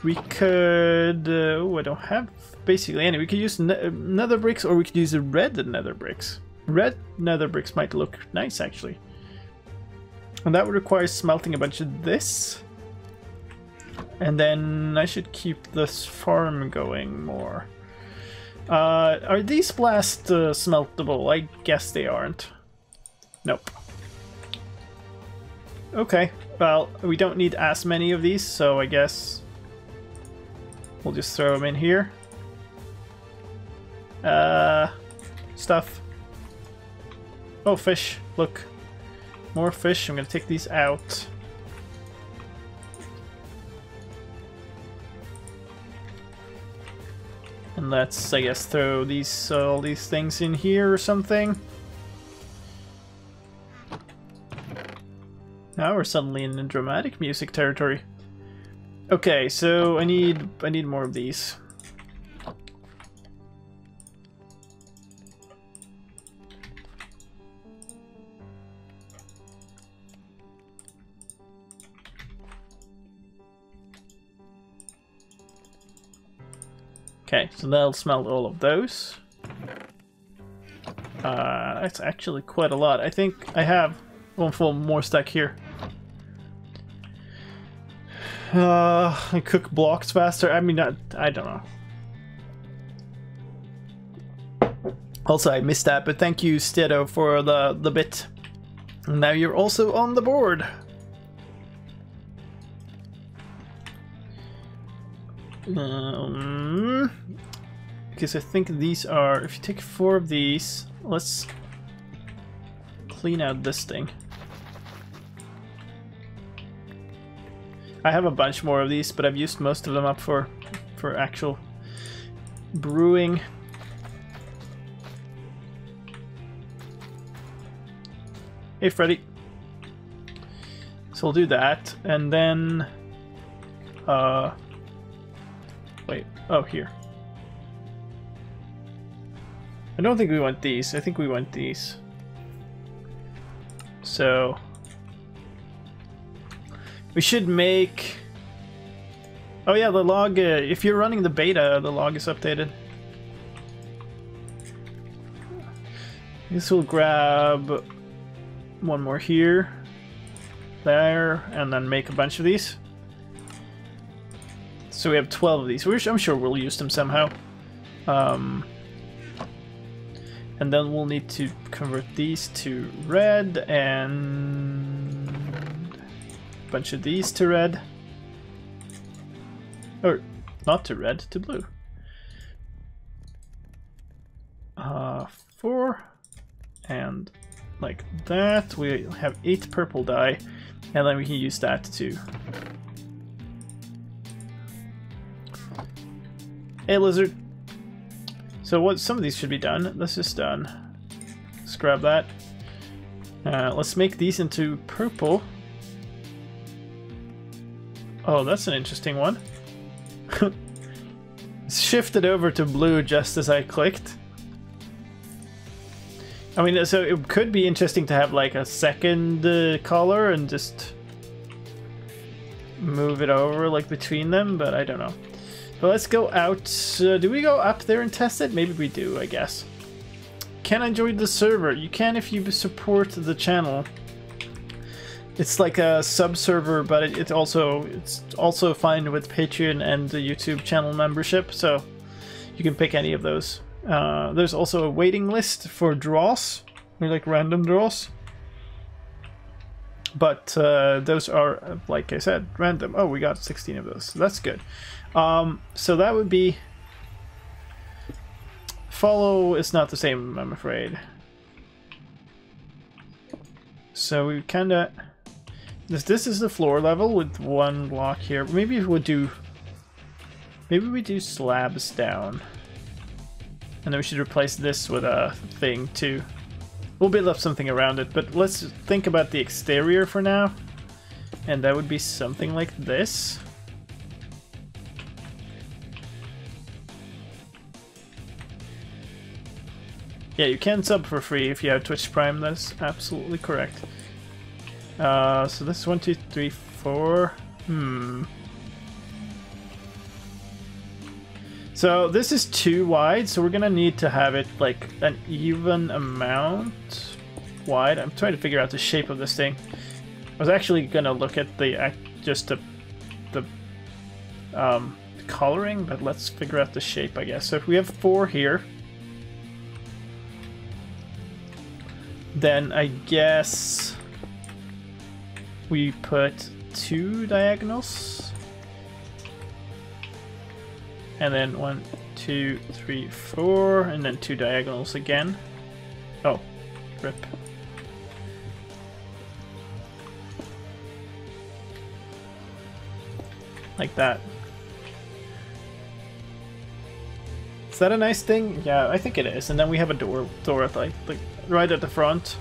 We could... oh, I don't have basically any. We could use nether bricks, or we could use the red nether bricks. Red nether bricks might look nice, actually. And that would require smelting a bunch of this. And then I should keep this farm going more. Are these blast smeltable? I guess they aren't. Nope. Okay, well, we don't need as many of these, so I guess we'll just throw them in here. Stuff. Oh, fish. Look. More fish. I'm gonna take these out. And let's, I guess, throw these all these things in here or something. Now we're suddenly in the dramatic music territory. Okay, so I need more of these. Okay, so that'll smelt all of those. That's actually quite a lot. I think I have one full more stack here. I cook blocks faster. I mean, I don't know. Also, I missed that, but thank you, Stedo, for the bit. Now you're also on the board. Because I think these are, if you take 4 of these, let's clean out this thing. I have a bunch more of these, but I've used most of them up for actual brewing. Hey, Freddy. So we'll do that, and then wait, oh, here. I don't think we want these. I think we want these. So we should make... Oh yeah, the log, if you're running the beta, the log is updated. This will grab one more here, there, and then make a bunch of these. So we have 12 of these, which I'm sure we'll use them somehow. And then we'll need to convert these to red and a bunch of these to red. Or not to red, to blue. 4 and like that. We have 8 purple dye, and then we can use that too. Hey, lizard. So what? Some of these should be done. This is done. Let's grab that. Let's make these into purple. Oh, that's an interesting one. Shifted over to blue just as I clicked. I mean, so it could be interesting to have like a second color and just move it over like between them, but I don't know. But let's go out. Do we go up there and test it? Maybe we do, I guess. Can I join the server? You can if you support the channel. It's like a sub-server, but it's also fine with Patreon and the YouTube channel membership, so you can pick any of those. There's also a waiting list for draws, like random draws. But those are, like I said, random. Oh, we got 16 of those. That's good. So that would be... Follow is not the same, I'm afraid. So we kind of... This is the floor level with 1 block here. Maybe we do slabs down. And then we should replace this with a thing too. We'll build up something around it, but let's think about the exterior for now. And that would be something like this. Yeah, you can sub for free if you have Twitch Prime, that's absolutely correct. So this is 1, 2, 3, 4. So this is too wide, so we're gonna need to have it like an even amount wide. I'm trying to figure out the shape of this thing. I was actually gonna look at the coloring, but let's figure out the shape, I guess. So if we have 4 here, then I guess we put 2 diagonals, and then 1, 2, 3, 4, and then 2 diagonals again. Oh, rip. Like that. Is that a nice thing? Yeah, I think it is. And then we have a door at like right at the front.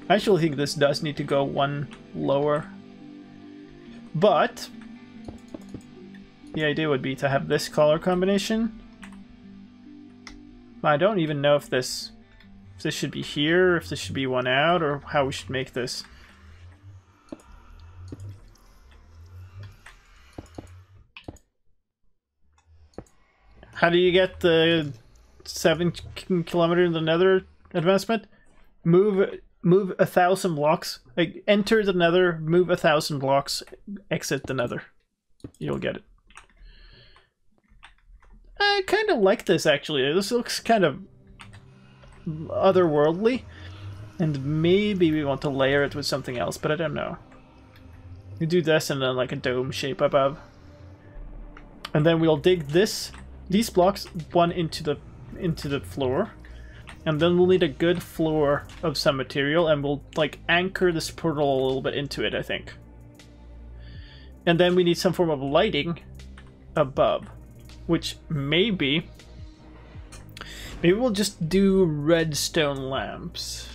I actually think this does need to go 1 lower, but the idea would be to have this color combination. I don't even know if this should be here, if this should be 1 out, or how we should make this. How do you get the 7 kilometer in the nether advancement? Move 1,000 blocks. Like, enter the nether, move 1,000 blocks, exit the nether. You'll get it. I kind of like this, actually. This looks kind of otherworldly. And maybe we want to layer it with something else, but I don't know. We do this and then like a dome shape above. And then we'll dig these blocks one into the floor. And then we'll need a good floor of some material, and we'll like anchor this portal a little bit into it, I think. And then we need some form of lighting above, which maybe we'll just do redstone lamps.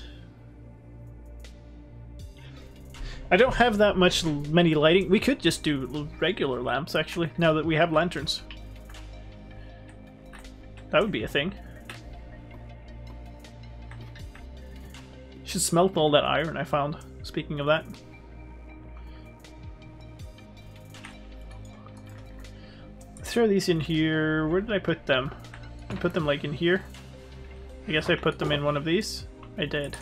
I don't have that many lighting. We could just do regular lamps, actually, now that we have lanterns. That would be a thing. Should smelt all that iron I found, speaking of that. Throw these in here. Where did I put them? I put them like in here. I guess I put them in one of these. I did.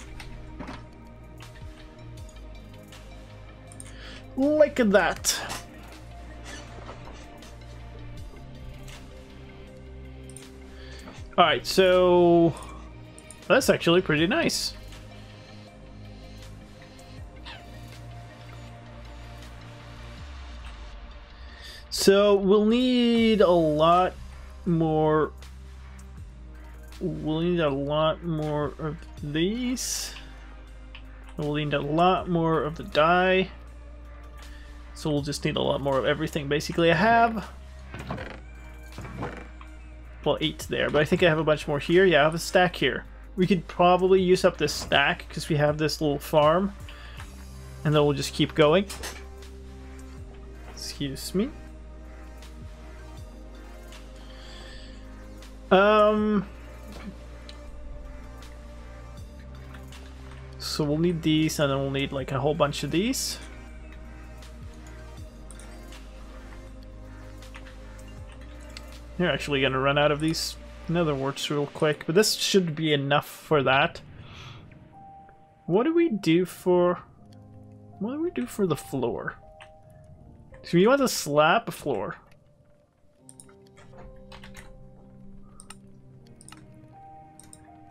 Like that. Alright, so that's actually pretty nice. So we'll need a lot more. We'll need a lot more of these. We'll need a lot more of the dye. So we'll just need a lot more of everything. Basically, I have, well, 8 there, but I think I have a bunch more here. Yeah, I have a stack here. We could probably use up this stack because we have this little farm, and then we'll just keep going. Excuse me. So we'll need these, and then we'll need like a whole bunch of these. You're actually gonna run out of these nether warts real quick, but this should be enough for that. What do we do for the floor? So we want a slab floor.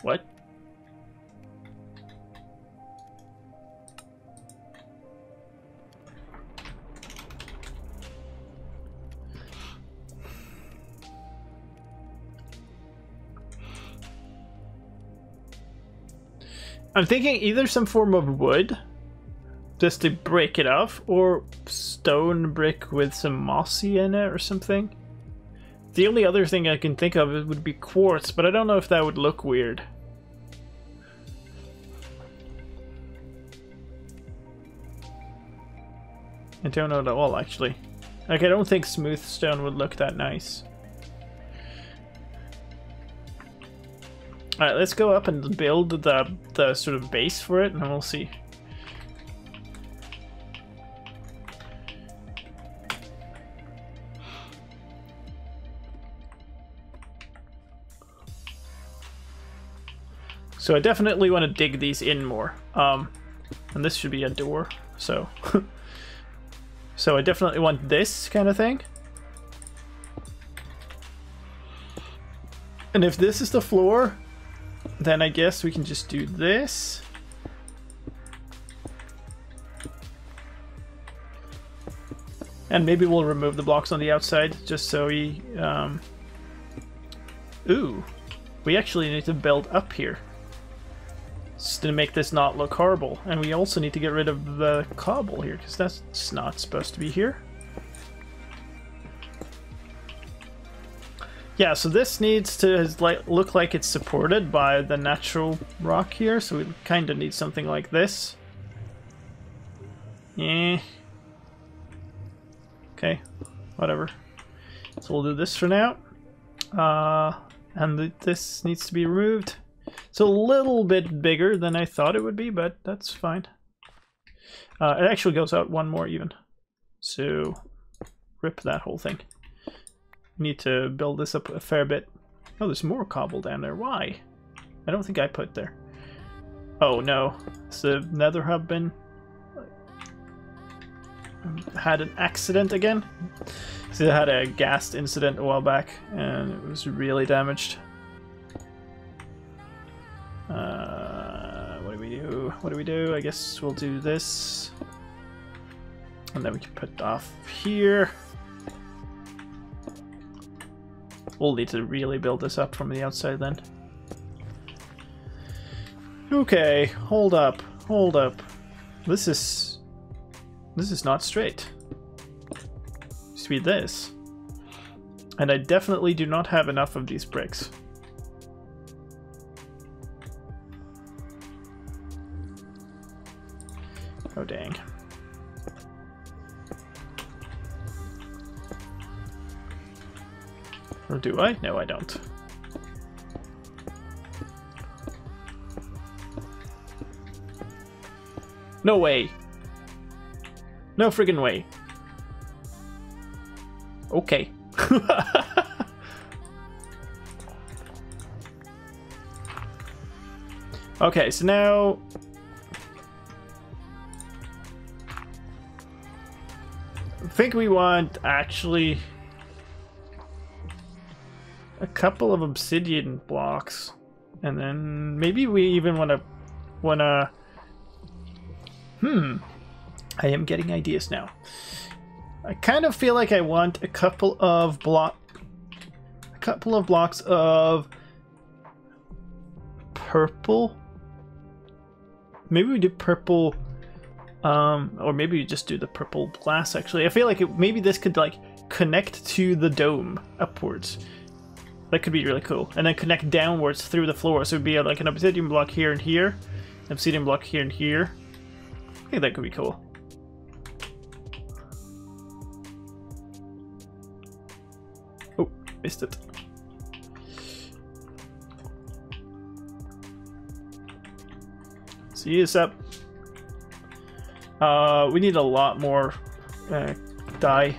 What? I'm thinking either some form of wood, just to break it off, or stone brick with some mossy in it or something. The only other thing I can think of would be quartz, but I don't know if that would look weird. I don't know at all, actually. Like, I don't think smooth stone would look that nice. Alright, let's go up and build the sort of base for it, and then we'll see. So I definitely want to dig these in more. And this should be a door, so... So I definitely want this kind of thing. And if this is the floor, then I guess we can just do this. And maybe we'll remove the blocks on the outside, just so we... Ooh, we actually need to build up here, just to make this not look horrible. And we also need to get rid of the cobble here, because that's not supposed to be here. Yeah, so this needs to look like it's supported by the natural rock here, so we kind of need something like this. Yeah. Okay, whatever. So we'll do this for now. And this needs to be removed. It's a little bit bigger than I thought it would be, but that's fine. It actually goes out one more even. So rip that whole thing. Need to build this up a fair bit. Oh, there's more cobble down there. Why? I don't think I put there. Oh no. Has the nether hub been... had an accident again? So I had a gas incident a while back, and it was really damaged. What do we do? What do we do? I guess we'll do this. And then we can put it off here. We'll need to really build this up from the outside then. Okay, hold up, hold up. This is not straight. It used to be this. And I definitely do not have enough of these bricks. Oh dang. Or do I? No, I don't. No way. No friggin' way. Okay. Okay, so now... I think we want actually a couple of obsidian blocks, and then maybe we even wanna I am getting ideas now. I kind of feel like I want a couple of blocks of purple. Maybe we do purple, or maybe we just do the purple glass. Actually, I feel like maybe this could like connect to the dome upwards. That could be really cool, and then connect downwards through the floor. So it'd be like an obsidian block here and here, an obsidian block here and here. I think that could be cool. Oh, missed it. See this up. We need a lot more dye.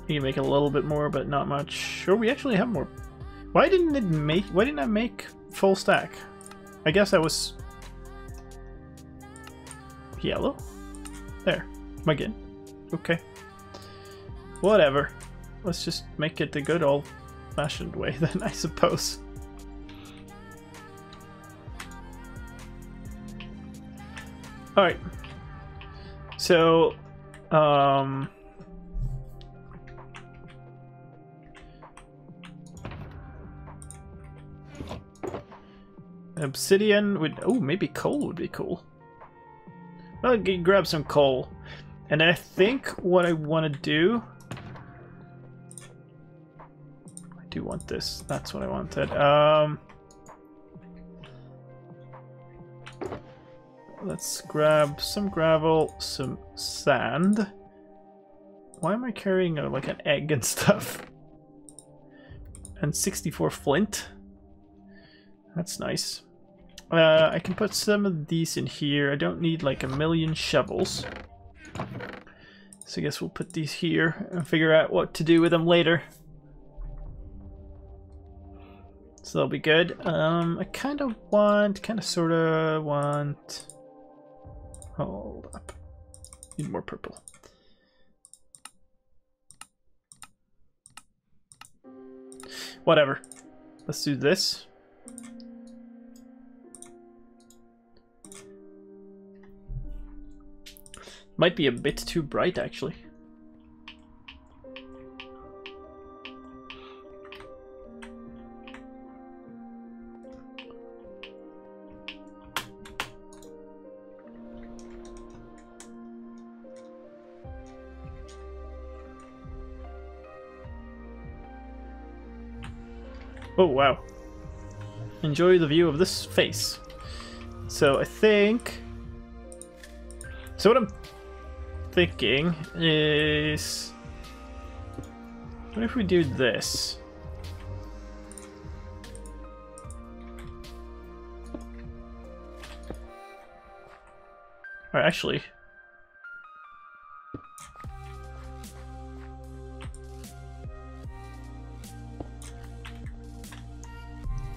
You can make a little bit more, but not much. Sure, we actually have more. Why didn't I make full stack? I guess I was yellow. There, again. Okay. Whatever. Let's just make it the good old-fashioned way then, I suppose. All right. So, obsidian would... Oh, maybe coal would be cool. I'll grab some coal. And I think what I want to do... I do want this. That's what I wanted. Let's grab some gravel, some sand. Why am I carrying like an egg and stuff? And 64 flint. That's nice. I can put some of these in here. I don't need like a million shovels. So I guess we'll put these here and figure out what to do with them later. So that'll be good. I kind of sort of want... Hold up. Need more purple. Whatever. Let's do this. Might be a bit too bright, actually. Oh, wow. Enjoy the view of this face. So I think... So what I'm thinking is... What if we do this? Or actually...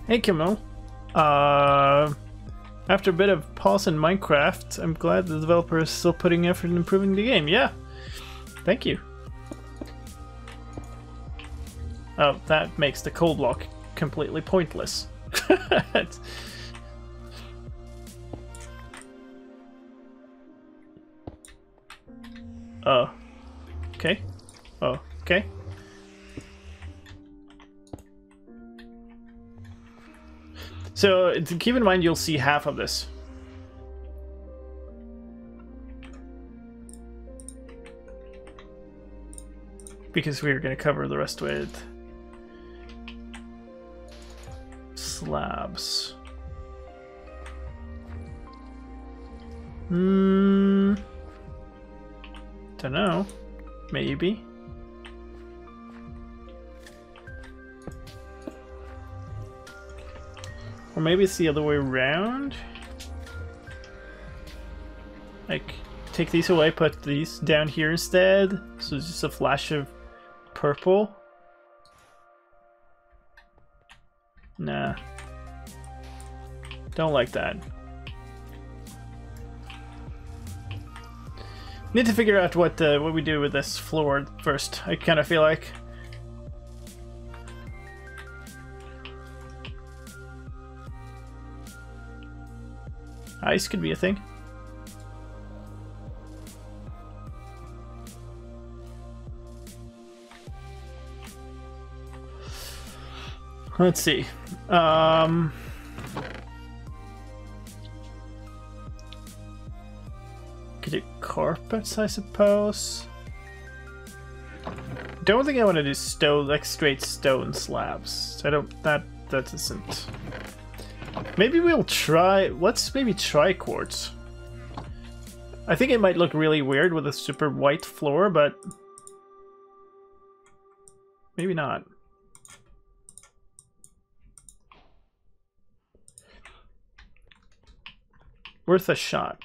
Hey Kimo, after a bit of pause in Minecraft, I'm glad the developer is still putting effort in improving the game. Yeah, Thank you. Oh, that makes the coal block completely pointless. Oh. Okay. Oh, okay. So, keep in mind you'll see half of this. Because we're going to cover the rest with slabs. Don't know. Maybe. Or maybe it's the other way around. Like, take these away, put these down here instead. So it's just a flash of purple. Nah. Don't like that. Need to figure out what we do with this floor first. I kind of feel like. Ice could be a thing. Let's see. Could do carpets, I suppose. Don't think I want to do stone, like straight stone slabs. I don't. That isn't. Maybe we'll try. Let's maybe try quartz. I think it might look really weird with a super white floor, but maybe not. Worth a shot.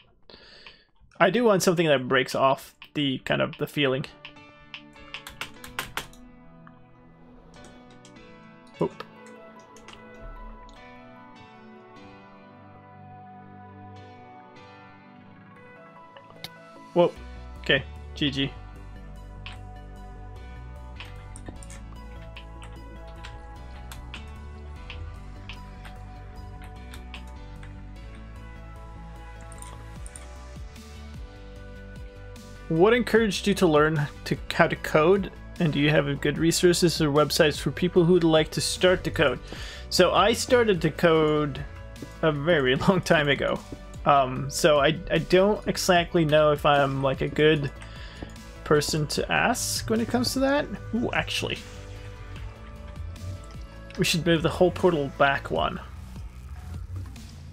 I do want something that breaks off the kind of the feeling. Oop. Whoa. Okay. GG. What encouraged you to learn how to code? And do you have good resources or websites for people who'd like to start to code? So I started to code a very long time ago. So I don't exactly know if I'm like a good person to ask when it comes to that. Ooh, actually. We should move the whole portal back one.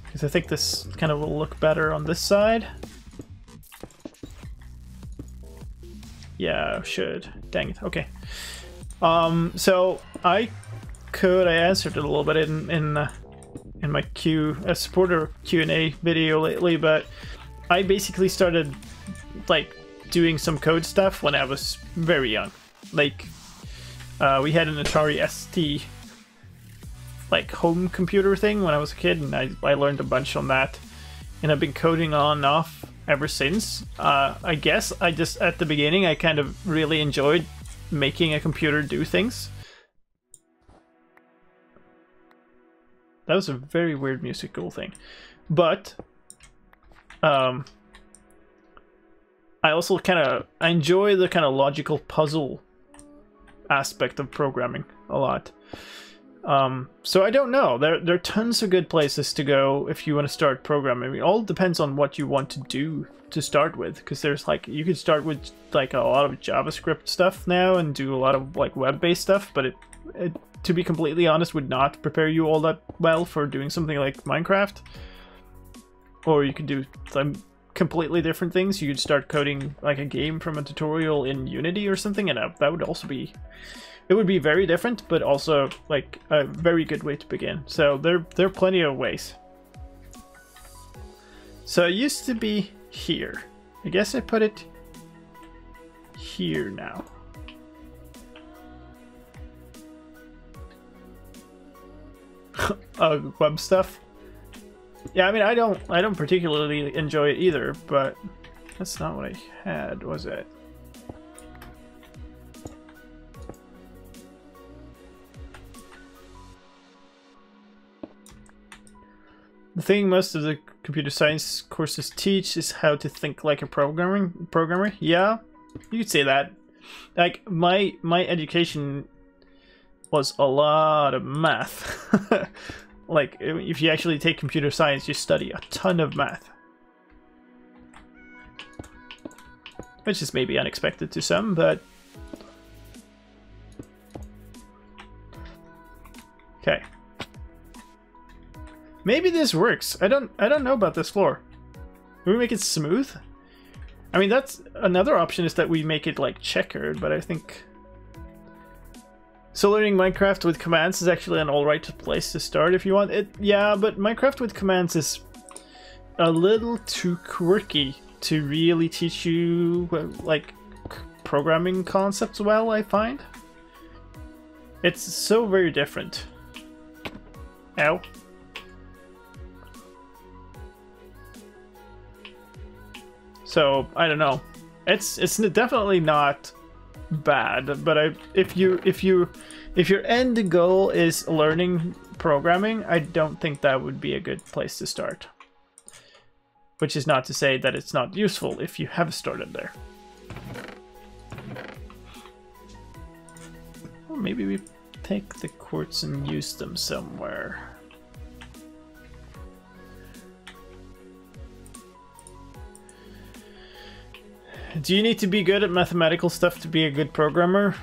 Because I think this kind of will look better on this side. Yeah, should. Dang it. Okay. So I answered it a little bit in my supporter Q&A video lately, but I basically started like doing some code stuff when I was very young. Like we had an Atari ST like home computer thing when I was a kid, and I learned a bunch on that, and I've been coding on and off ever since. I guess I just, at the beginning, I kind of really enjoyed making a computer do things. That was a very weird musical thing. But I also I enjoy the kind of logical puzzle aspect of programming a lot. So I don't know. There are tons of good places to go if you want to start programming. It all depends on what you want to do to start with, because there's like, you could start with like a lot of JavaScript stuff now and do a lot of like web-based stuff, but it to be completely honest would not prepare you all that well for doing something like Minecraft. Or you could do some completely different things. You could start coding like a game from a tutorial in Unity or something, and that would also be, it would be very different, but also like a very good way to begin. So there are plenty of ways. So it used to be here. I guess I put it here now. Web stuff. Yeah, I mean, I don't particularly enjoy it either, but that's not what I had, was it? The thing most of the computer science courses teach is how to think like a programmer. Yeah, you could say that. Like my education was a lot of math. Like if you actually take computer science, you study a ton of math. Which is maybe unexpected to some, but okay. Maybe this works. I don't know about this floor. Can we make it smooth? I mean, that's another option, is that we make it like checkered, but I think so learning Minecraft with commands is actually an alright place to start if you want it. Yeah, but Minecraft with commands is a little too quirky to really teach you like programming concepts well, I find. It's so very different. Ow. So I don't know. It's definitely not bad, but if your end goal is learning programming, I don't think that would be a good place to start. Which is not to say that it's not useful if you have started there. Or maybe we take the quartz and use them somewhere. Do you need to be good at mathematical stuff to be a good programmer?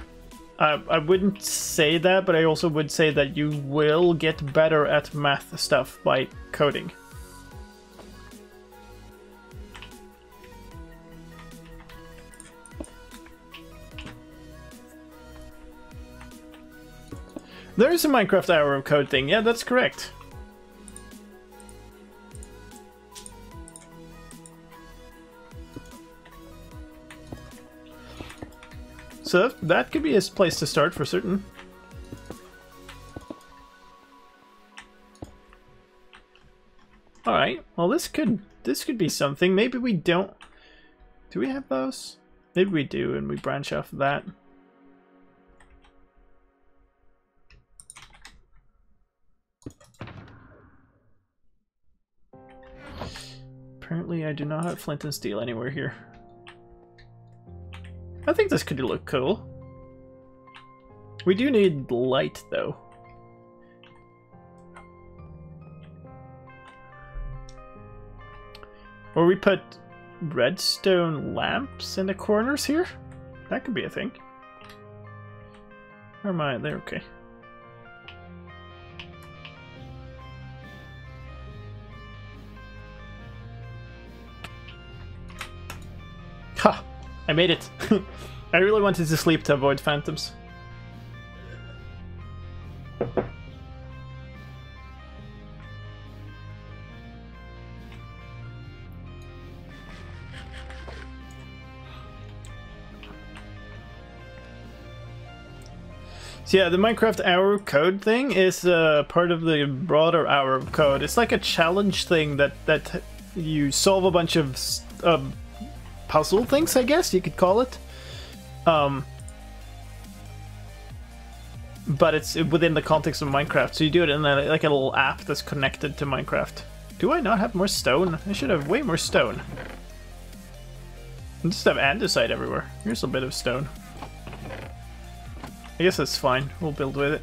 I wouldn't say that, but I also would say that you will get better at math stuff by coding. There is a Minecraft hour of code thing. Yeah, that's correct. So that could be a place to start for certain. All right. Well, this could be something. Maybe we don't. Do we have those? Maybe we do, and we branch off of that. Apparently, I do not have flint and steel anywhere here. I think this could look cool. We do need light, though. Or we put redstone lamps in the corners here? That could be a thing. Where am I? There, okay. Ha! I made it! I really wanted to sleep to avoid phantoms. So yeah, the Minecraft Hour of Code thing is part of the broader Hour of Code. It's like a challenge thing that you solve a bunch of puzzle things, I guess you could call it. But it's within the context of Minecraft, so you do it in like a little app that's connected to Minecraft. Do I not have more stone? I should have way more stone. I just have andesite everywhere. Here's a bit of stone. I guess that's fine. We'll build with it.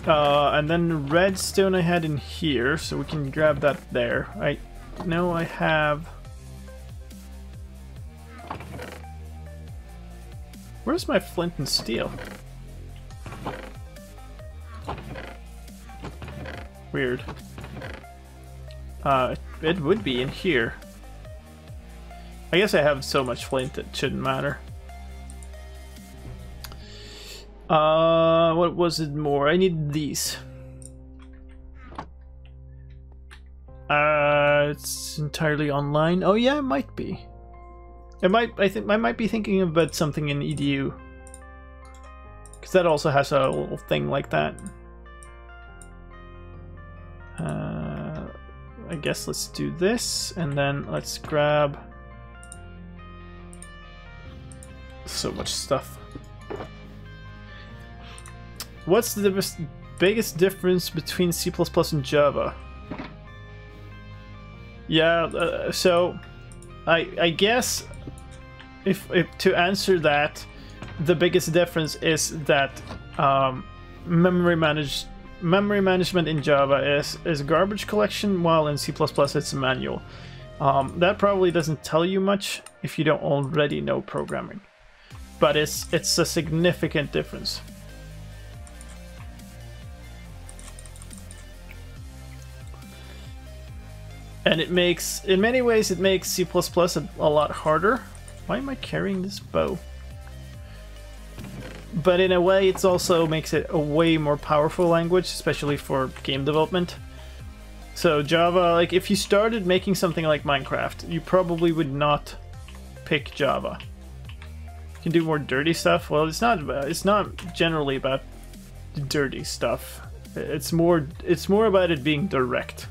And then redstone I had in here, so we can grab that there. I know I have... Where's my flint and steel? Weird. It would be in here. I guess I have so much flint it shouldn't matter. What was it more? I need these. It's entirely online. Oh yeah, it might be. I think I might be thinking about something in EDU. Because that also has a little thing like that. I guess let's do this, and then let's grab so much stuff. What's the biggest difference between C++ and Java? Yeah, so I guess if to answer that, the biggest difference is that memory management in Java is garbage collection, while in C++ it's manual. That probably doesn't tell you much if you don't already know programming, but it's a significant difference. And it makes, in many ways, it makes C++ a lot harder. Why am I carrying this bow? But in a way, it also makes it a way more powerful language, especially for game development. So Java, like if you started making something like Minecraft, you probably would not pick Java. You can do more dirty stuff. Well, it's not generally about dirty stuff. It's more about it being direct.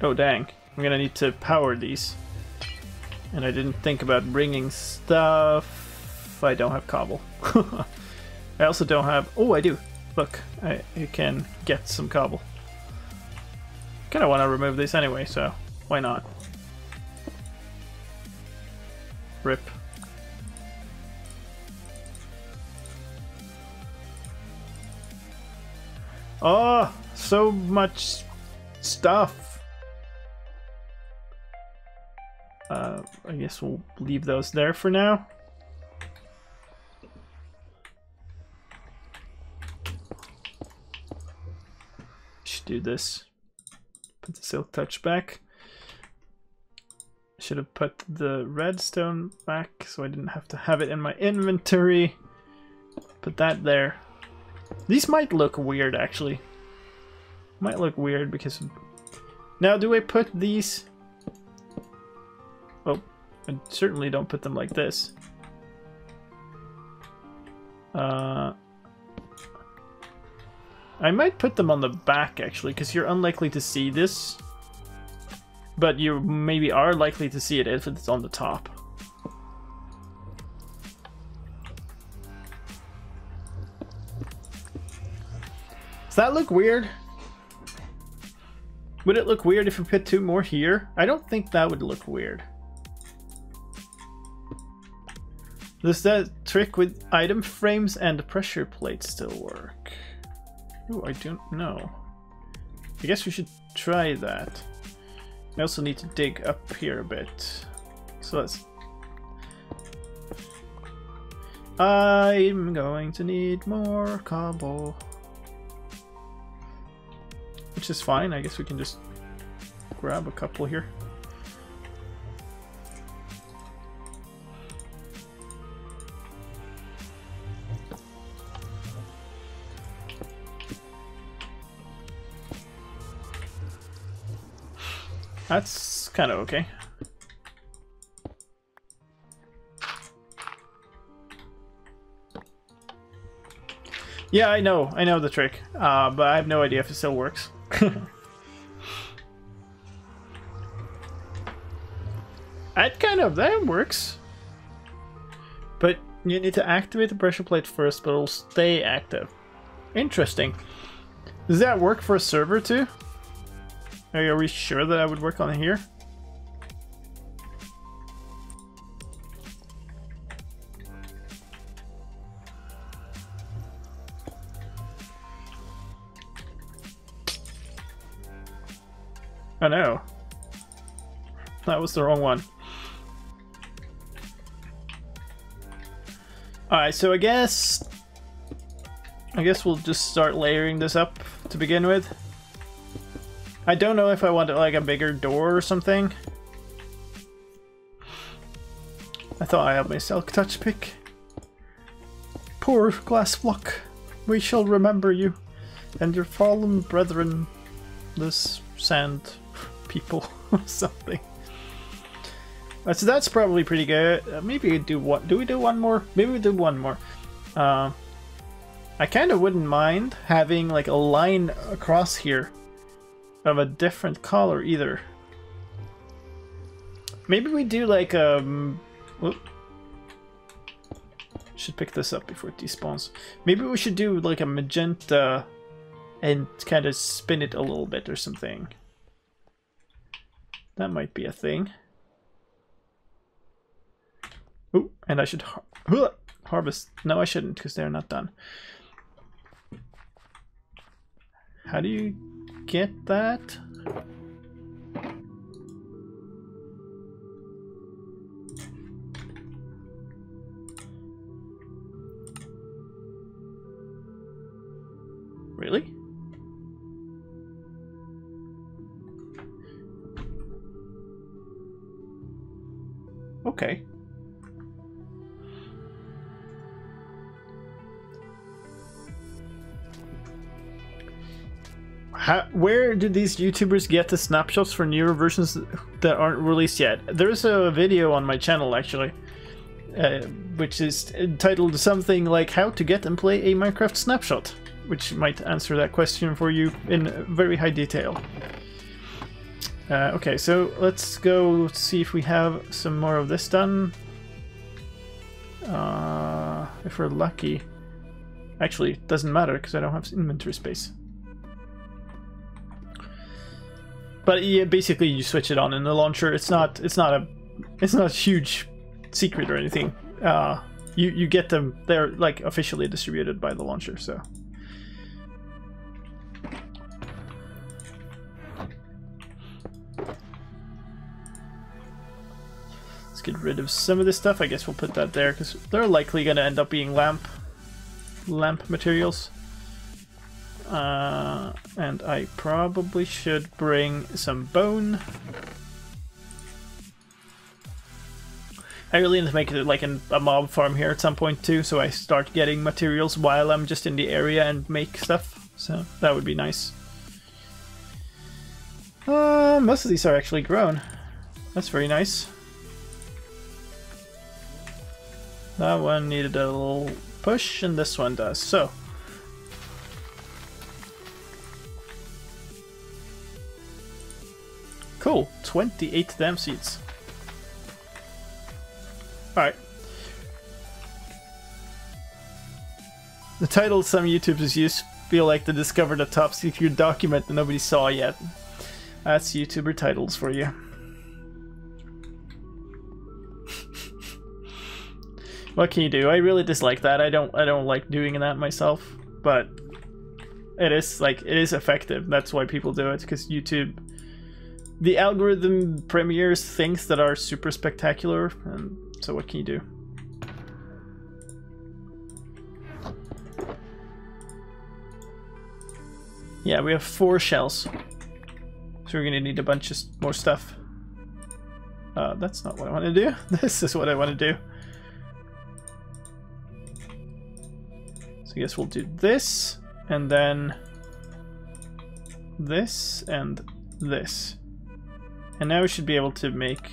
Oh dang, I'm gonna need to power these. And I didn't think about bringing stuff. I don't have cobble. I also don't have... Oh, I do. Look, I can get some cobble. Kinda wanna remove this anyway, so why not? Rip. Oh, so much stuff. I guess we'll leave those there for now. Should do this. Put the silk touch back. Should have put the redstone back so I didn't have to have it in my inventory. Put that there. These might look weird actually. Might look weird because... Now do I put these... Oh, I certainly don't put them like this. I might put them on the back actually, because you're unlikely to see this. But you maybe are likely to see it if it's on the top. Does that look weird? Would it look weird if we put two more here? I don't think that would look weird. Does that trick with item frames and pressure plates still work? Oh, I don't know. I guess we should try that. I also need to dig up here a bit. So let's... I'm going to need more cobble. Which is fine, I guess we can just grab a couple here. That's kind of okay. Yeah, I know the trick, but I have no idea if it still works. That works. But you need to activate the pressure plate first, but it'll stay active. Interesting. Does that work for a server too? Are we sure that I would work on here? Oh no. That was the wrong one. Alright, so I guess we'll just start layering this up to begin with. I don't know if I want like a bigger door or something. I thought I had my silk touch pick. Poor glass block, we shall remember you and your fallen brethren, this sand people or something. So that's probably pretty good. Maybe we do one. Do we do one more? Maybe we do one more. I kind of wouldn't mind having like a line across here of a different color either. Maybe we do like whoop. Should pick this up before it despawns. Maybe we should do like a magenta and kind of spin it a little bit or something. That might be a thing. Ooh, and I should harvest. No, I shouldn't, because they're not done. How do you get that? Really? Okay. Where did these YouTubers get the snapshots for newer versions that aren't released yet? There's a video on my channel, actually, which is entitled something like How to Get and Play a Minecraft Snapshot, which might answer that question for you in very high detail. Okay, so let's go see if we have some more of this done. If we're lucky. Actually, it doesn't matter because I don't have inventory space. But yeah, basically you switch it on in the launcher. It's not a huge secret or anything. You get them. They're like officially distributed by the launcher. So. Let's get rid of some of this stuff. I guess we'll put that there because they're likely going to end up being lamp materials. And I probably should bring some bone. I really need to make it like a mob farm here at some point too, so I start getting materials while I'm just in the area and make stuff. So that would be nice. Most of these are actually grown. That's very nice. That one needed a little push, and this one does. So. Cool, 28 damn seeds. Alright. The title some YouTubers use feel like they discovered a top secret document that nobody saw yet. That's YouTuber titles for you. What can you do? I really dislike that. I don't like doing that myself, but it is effective. That's why people do it, because YouTube, the algorithm premieres things that are super spectacular, and so what can you do? Yeah, we have 4 shells, so we're gonna need a bunch of more stuff. That's not what I want to do. This is what I want to do. So I guess we'll do this, and then this, and this. And now we should be able to make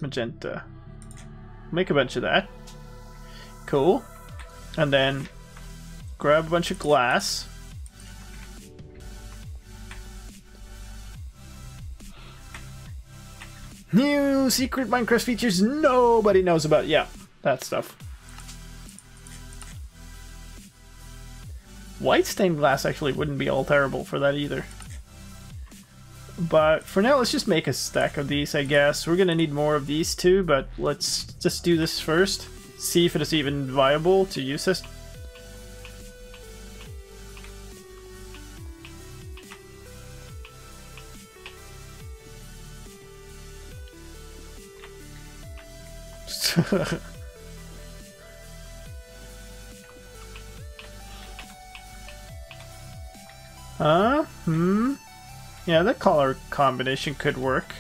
magenta. Make a bunch of that. Cool. And then grab a bunch of glass. New secret Minecraft features nobody knows about. Yeah, that stuff. White stained glass actually wouldn't be all terrible for that either. But for now, let's just make a stack of these, I guess. We're gonna need more of these too, but let's just do this first. See if it is even viable to use this. Yeah, the color combination could work.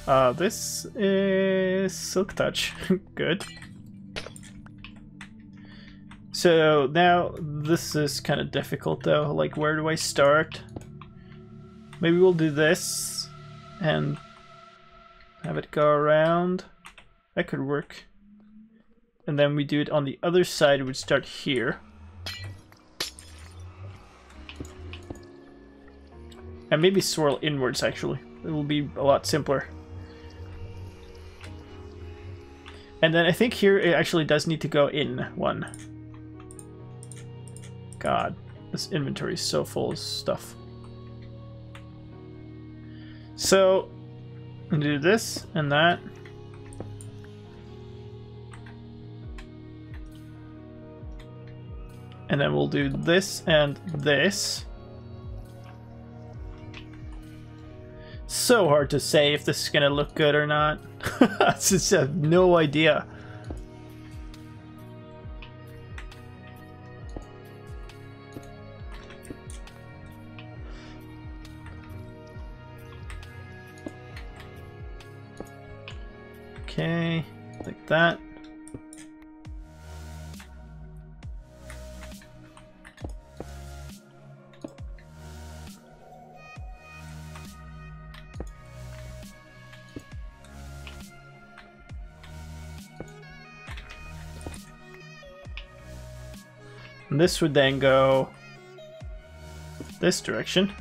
This is Silk Touch. Good. So now this is kind of difficult though. Like, where do I start? Maybe we'll do this and have it go around. That could work. And then we do it on the other side. It would start here. And maybe swirl inwards, actually. It will be a lot simpler. And then I think here it actually does need to go in one. God, this inventory is so full of stuff. So, I'm gonna do this and that. And then we'll do this and this. So hard to say if this is gonna look good or not. I just have no idea. Okay, like that. And this would then go this direction.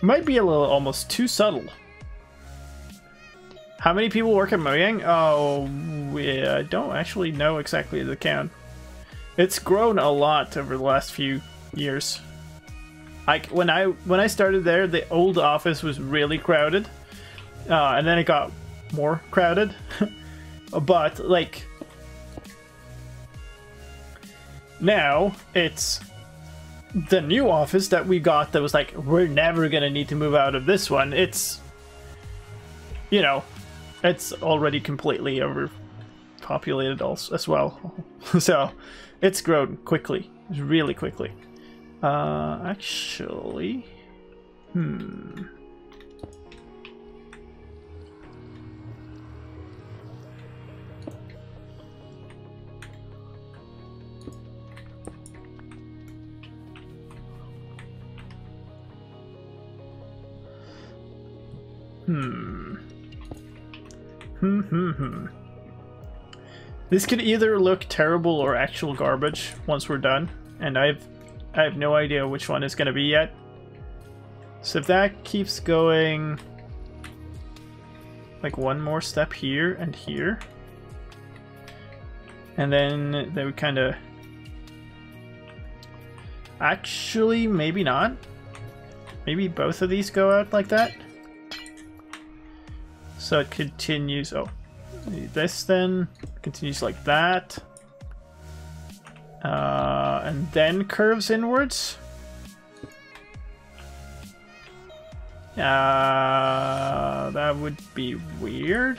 Might be a little almost too subtle. How many people work at Mojang? Oh, I don't actually know exactly the count. It's grown a lot over the last few years. Like when I started there, the old office was really crowded, and then it got more crowded. But like now, it's the new office that we got that was like, we're never gonna need to move out of this one. It's, you know, it's already completely overpopulated also as well. So it's grown quickly, really quickly. Actually, This could either look terrible or actual garbage once we're done, and I have no idea which one is going to be yet. So if that keeps going like one more step here and here, and then they would kind of actually maybe not. Maybe both of these go out like that. So it continues, oh, this then continues like that. And then curves inwards. That would be weird.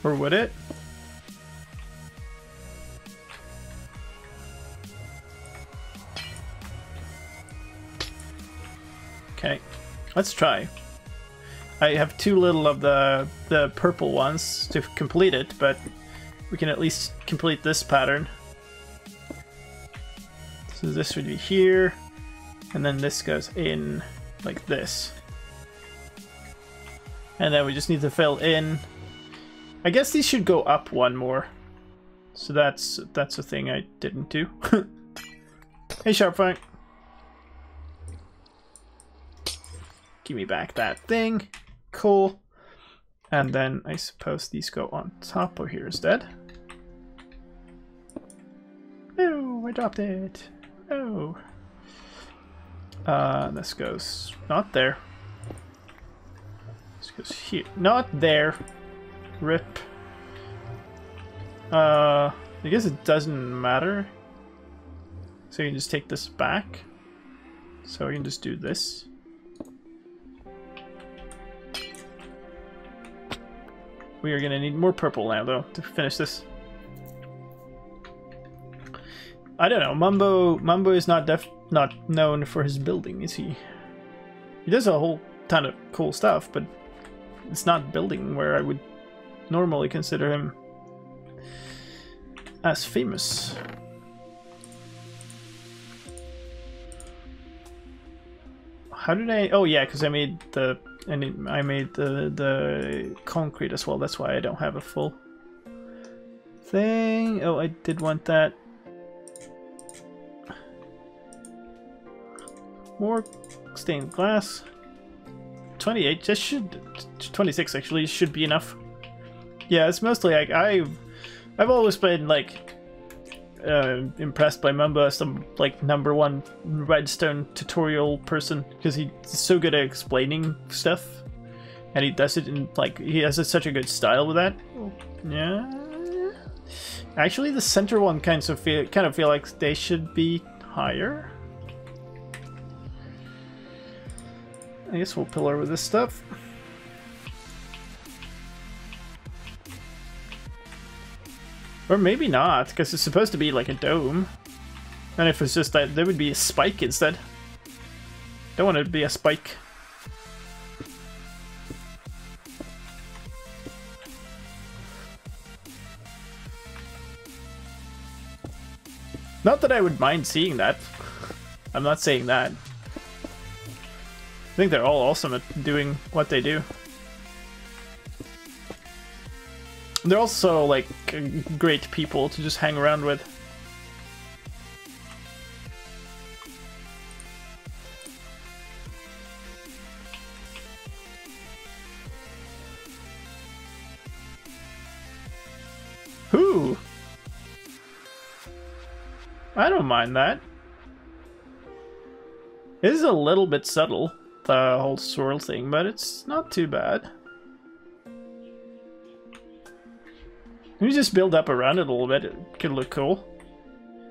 Or would it? Okay, let's try. I have too little of the purple ones to complete it, but we can at least complete this pattern. So this would be here, and then this goes in like this. And then we just need to fill in. I guess these should go up one more. So that's a thing I didn't do. Hey, Sharpfang. Give me back that thing. Cool. And then I suppose these go on top of here instead. Oh, I dropped it. Oh. This goes not there. This goes here. Not there. Rip. I guess it doesn't matter. So you can just take this back. So we can just do this. We are going to need more purple now, though, to finish this. I don't know. Mumbo is not known for his building, is he? He does a whole ton of cool stuff, but it's not building where I would normally consider him as famous. How did I... Oh, yeah, because I made the And I made the concrete as well. That's why I don't have a full thing. Oh, I did want that. More stained glass. 28. Just should 26 actually should be enough. Yeah, it's mostly like I've always been like impressed by Mumba as some like #1 redstone tutorial person because he's so good at explaining stuff, and he does it in like he has such a good style with that. Yeah. Actually, the center one kind of feel like they should be higher. I guess we'll pillar with this stuff. Or maybe not, because it's supposed to be like a dome. And if it's just that, there would be a spike instead. Don't want it to be a spike. Not that I would mind seeing that. I'm not saying that. I think they're all awesome at doing what they do. They're also like great people to just hang around with. Who? I don't mind that. It is a little bit subtle, the whole swirl thing, but it's not too bad. Let me just build up around it a little bit. It could look cool.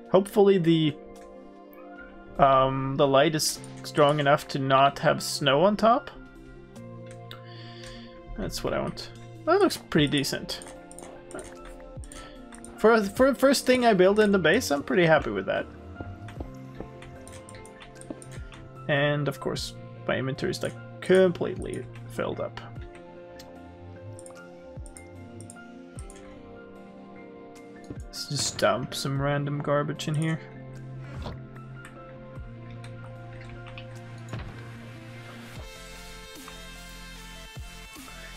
Hopefully the light is strong enough to not have snow on top. That's what I want. That looks pretty decent. For the first thing I built in the base, I'm pretty happy with that. And of course, my inventory is like completely filled up. Let's just dump some random garbage in here.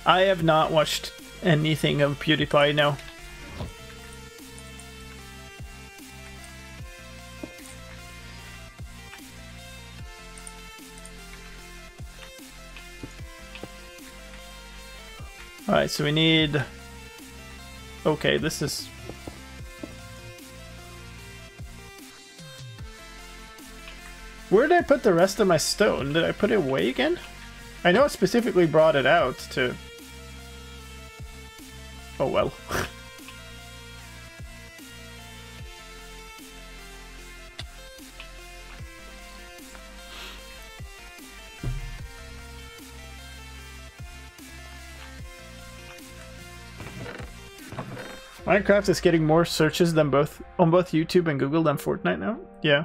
I have not watched anything of PewDiePie now. Alright, so we need... Okay, this is... Where did I put the rest of my stone? Did I put it away again? I know I specifically brought it out to... Oh well. Minecraft is getting more searches than on both YouTube and Google than Fortnite now? Yeah.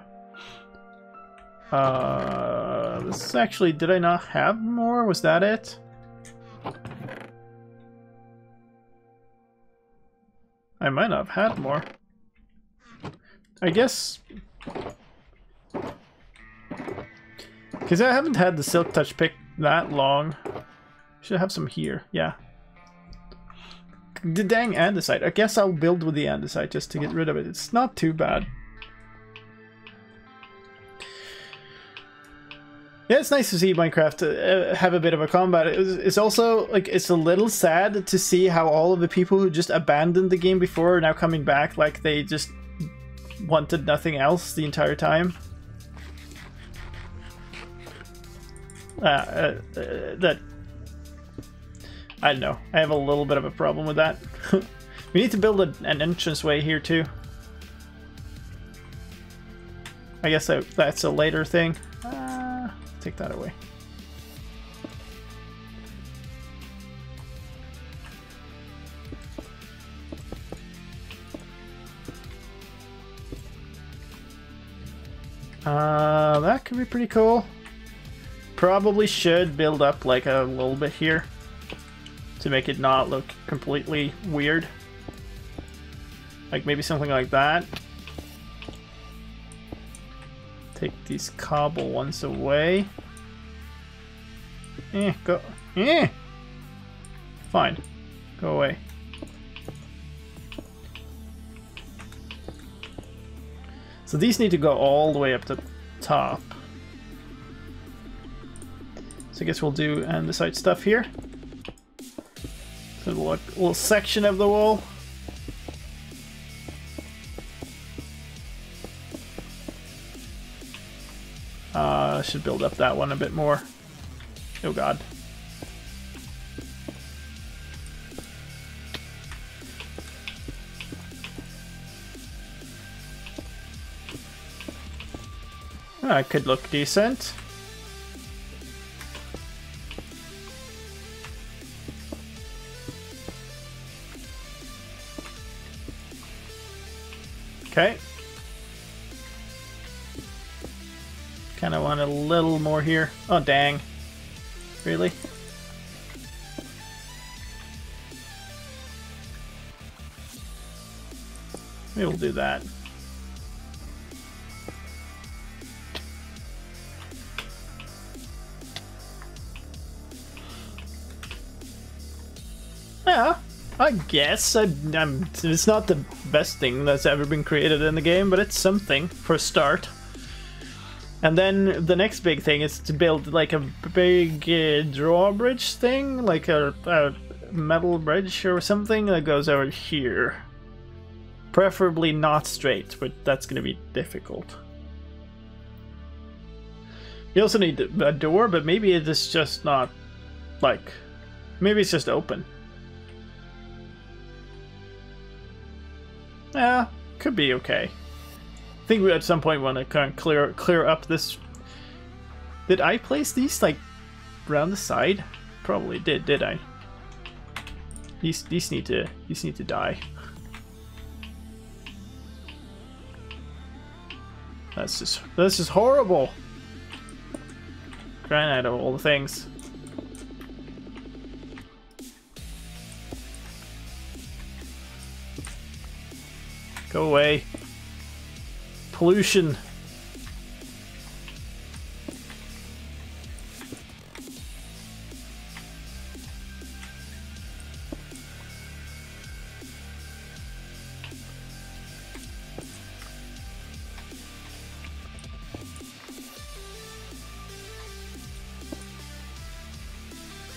This is actually, did I not have more? Was that it? I might not have had more. I guess... Because I haven't had the Silk Touch pick that long. Should have some here, yeah. The dang andesite. I guess I'll build with the andesite just to get rid of it. It's not too bad. Yeah, it's nice to see Minecraft have a bit of a combat. It's also, like, it's a little sad to see how all of the people who just abandoned the game before are now coming back like they just wanted nothing else the entire time. That... I don't know. I have a little bit of a problem with that. We need to build an entranceway here too. I guess that's a later thing. Take that away. That could be pretty cool. Probably should build up like a little bit here to make it not look completely weird. Like maybe something like that. Take these cobble ones away. Go. Fine. Go away. So these need to go all the way up the top. So I guess we'll do andesite stuff here. So a little section of the wall. I should build up that one a bit more. Oh god. That could look decent. Okay. Kind of want a little more here. Oh, dang. Really? Maybe we'll do that. Yeah, I guess. It's not the best thing that's ever been created in the game, but it's something for a start. And then the next big thing is to build like a big drawbridge thing, like a metal bridge or something that goes over here. Preferably not straight, but that's going to be difficult. You also need a door, but maybe it is just not, like, maybe it's just open. Yeah, could be okay. I think we at some point want to kind of clear up this. Did I place these like around the side? Probably did I? These need to die. That's just horrible. Crying out of all the things. Go away. Pollution.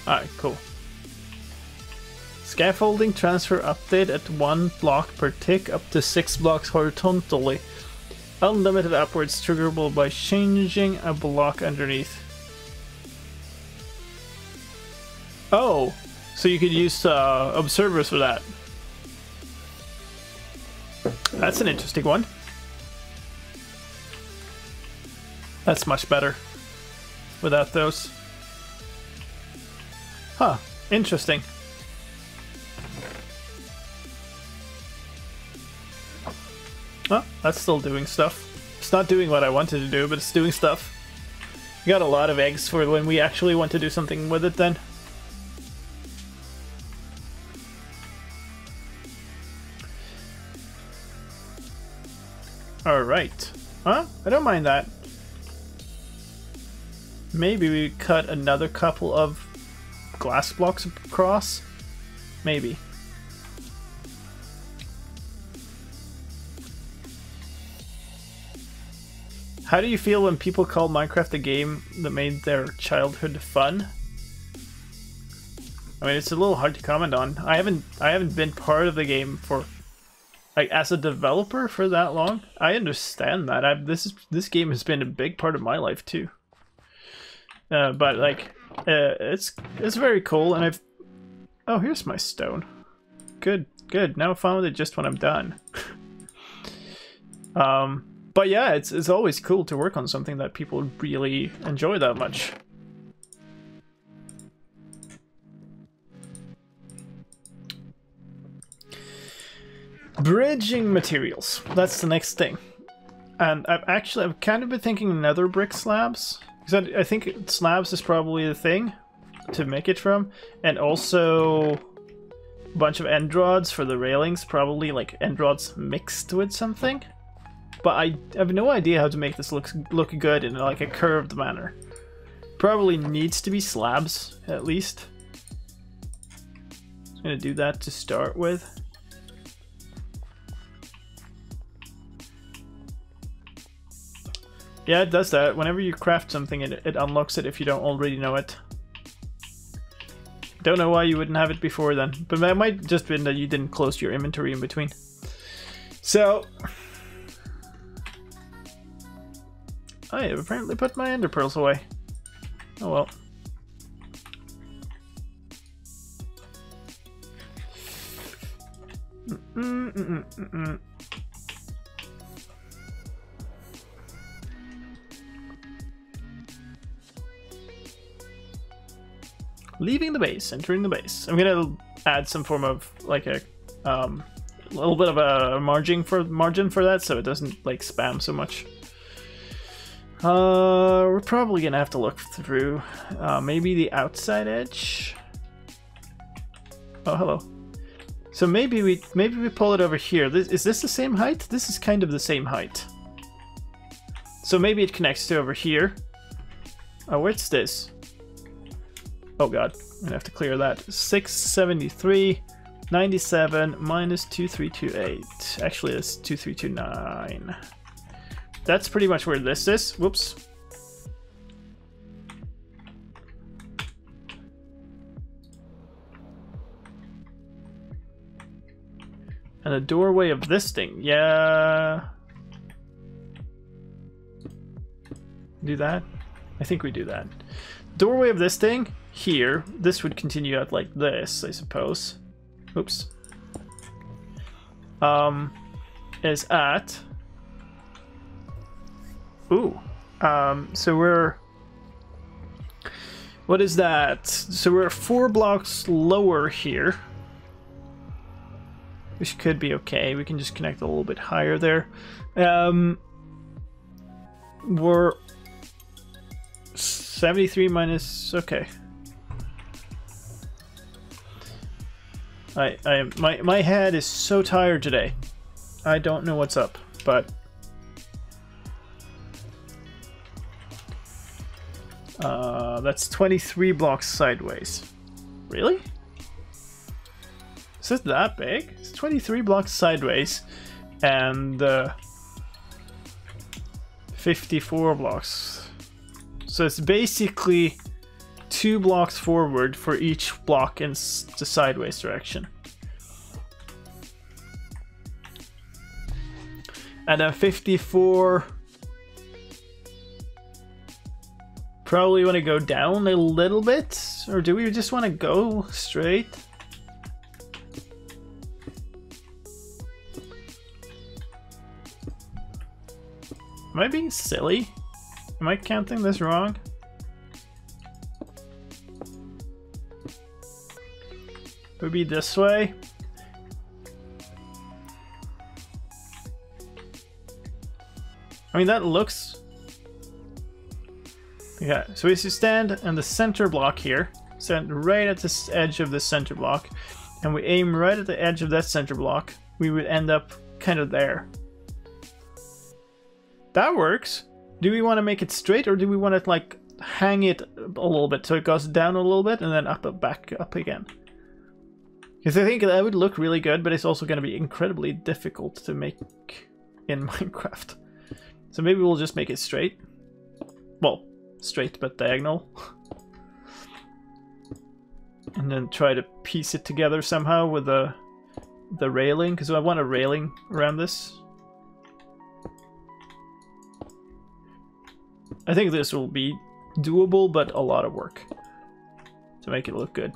Alright, cool. Scaffolding transfer update at 1 block per tick up to 6 blocks horizontally. Unlimited upwards triggerable by changing a block underneath. Oh, so you could use observers for that. That's an interesting one. That's much better without those. Huh, interesting. Well, that's still doing stuff. It's not doing what I wanted to do, but it's doing stuff. We got a lot of eggs for when we actually want to do something with it then. Alright. Huh? I don't mind that. Maybe we cut another couple of glass blocks across? Maybe. How do you feel when people call Minecraft a game that made their childhood fun? I mean, it's a little hard to comment on. I haven't been part of the game for, like, as a developer for that long. I understand that. This game has been a big part of my life too. But like, it's very cool, and oh, here's my stone. Good. Now I'll find it just when I'm done. But yeah, it's always cool to work on something that people really enjoy that much. Bridging materials. That's the next thing. And I've kind of been thinking nether brick slabs. Because I think slabs is probably the thing to make it from. And also a bunch of end rods for the railings. Probably like end rods mixed with something. But I have no idea how to make this look good in like a curved manner. Probably needs to be slabs, at least. I'm gonna do that to start with. Yeah, it does that. Whenever you craft something, it unlocks it if you don't already know it. Don't know why you wouldn't have it before then, but that might just been that you didn't close your inventory in between. So, I have apparently put my ender pearls away. Oh well. Leaving the base, entering the base. I'm gonna add some form of like a little bit of a margin for that, so it doesn't like spam so much. We're probably gonna have to look through maybe the outside edge. Oh, hello. So maybe we pull it over here. Is this the same height? This is kind of the same height. So maybe it connects to over here. Oh, what's this? Oh god, I'm gonna have to clear that. 673, 97 minus 2328. Actually, it's 2329. That's pretty much where this is. Whoops. And the doorway of this thing, yeah. Do that? I think we do that. Doorway of this thing, here. This would continue out like this, I suppose. Oops. Is at... Ooh. So we're... What is that? So we're 4 blocks lower here. Which could be okay. We can just connect a little bit higher there. We're 73 minus... Okay. My head is so tired today. I don't know what's up, but... that's 23 blocks sideways. Really? Is it that big? It's 23 blocks sideways and 54 blocks. So it's basically 2 blocks forward for each block in the sideways direction. And then 54... Probably want to go down a little bit? Or do we just want to go straight? Am I being silly? Am I counting this wrong? Maybe this way? I mean, that looks... Yeah, so we should stand on the center block here, stand right at the edge of the center block, and we aim right at the edge of that center block. We would end up kind of there. That works. Do we want to make it straight, or do we want to like hang it a little bit so it goes down a little bit and then back up again? Because I think that would look really good, but it's also going to be incredibly difficult to make in Minecraft. So maybe we'll just make it straight. Well, straight but diagonal. And then try to piece it together somehow with the railing, because I want a railing around this. I think this will be doable, but a lot of work to make it look good.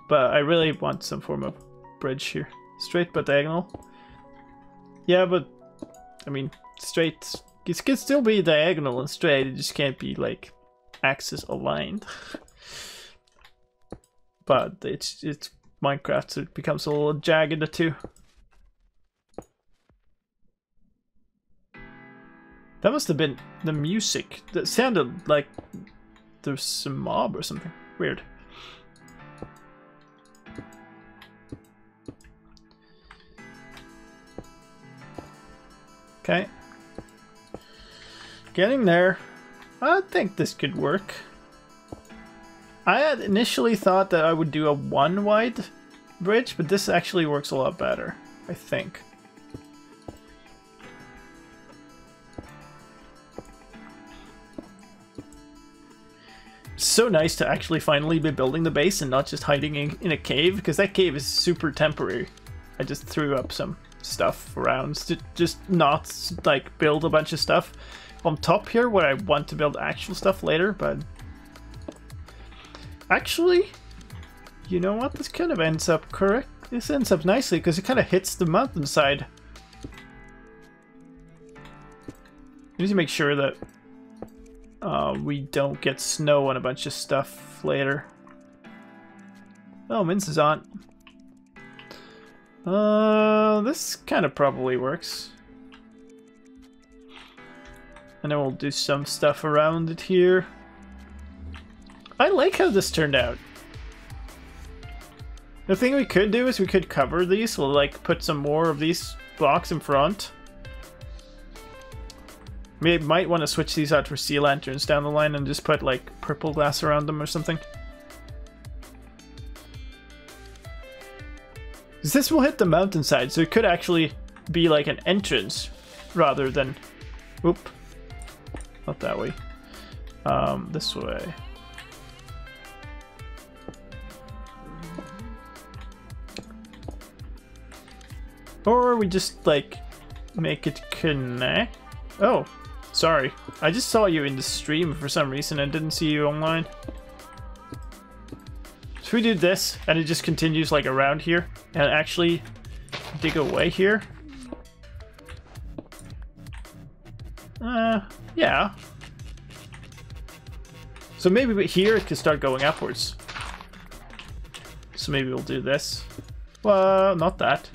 But I really want some form of bridge here. Straight but diagonal. Yeah, but I mean, straight, it can still be diagonal and straight, it just can't be like axis aligned. But it's Minecraft, so it becomes a little jagged too. That must have been the music. That sounded like there's some mob or something. Weird. Okay. Getting there. I think this could work. I had initially thought that I would do a one wide bridge, but this actually works a lot better, I think. It's so nice to actually finally be building the base and not just hiding in a cave, because that cave is super temporary. I just threw up some stuff around to just not like build a bunch of stuff on top here where I want to build actual stuff later, but actually, you know what? This kind of ends up correct. This ends up nicely because it kind of hits the mountainside. I need to make sure that we don't get snow on a bunch of stuff later. Oh, Mince is on. This kind of probably works. And then we'll do some stuff around it here. I like how this turned out. The thing we could do is we could cover these. We'll like put some more of these blocks in front. We might want to switch these out for sea lanterns down the line and just put like purple glass around them or something. Because this will hit the mountainside, so it could actually be like an entrance rather than... Oop. Not that way. This way. Or we just like make it connect. Oh, sorry. I just saw you in the stream for some reason and didn't see you online. So we do this and it just continues like around here and actually dig away here. Yeah. So maybe here it can start going upwards. So maybe we'll do this. Well, not that.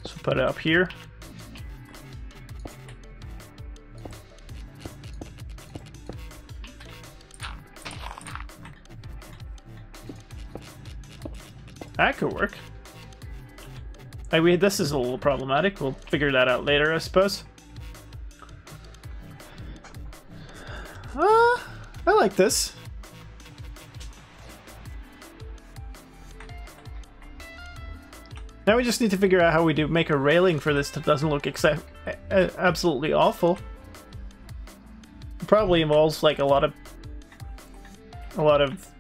So put it up here. That could work. This is a little problematic. We'll figure that out later, I suppose. I like this. Now we just need to figure out how we do make a railing for this that doesn't look absolutely awful. It probably involves like a lot of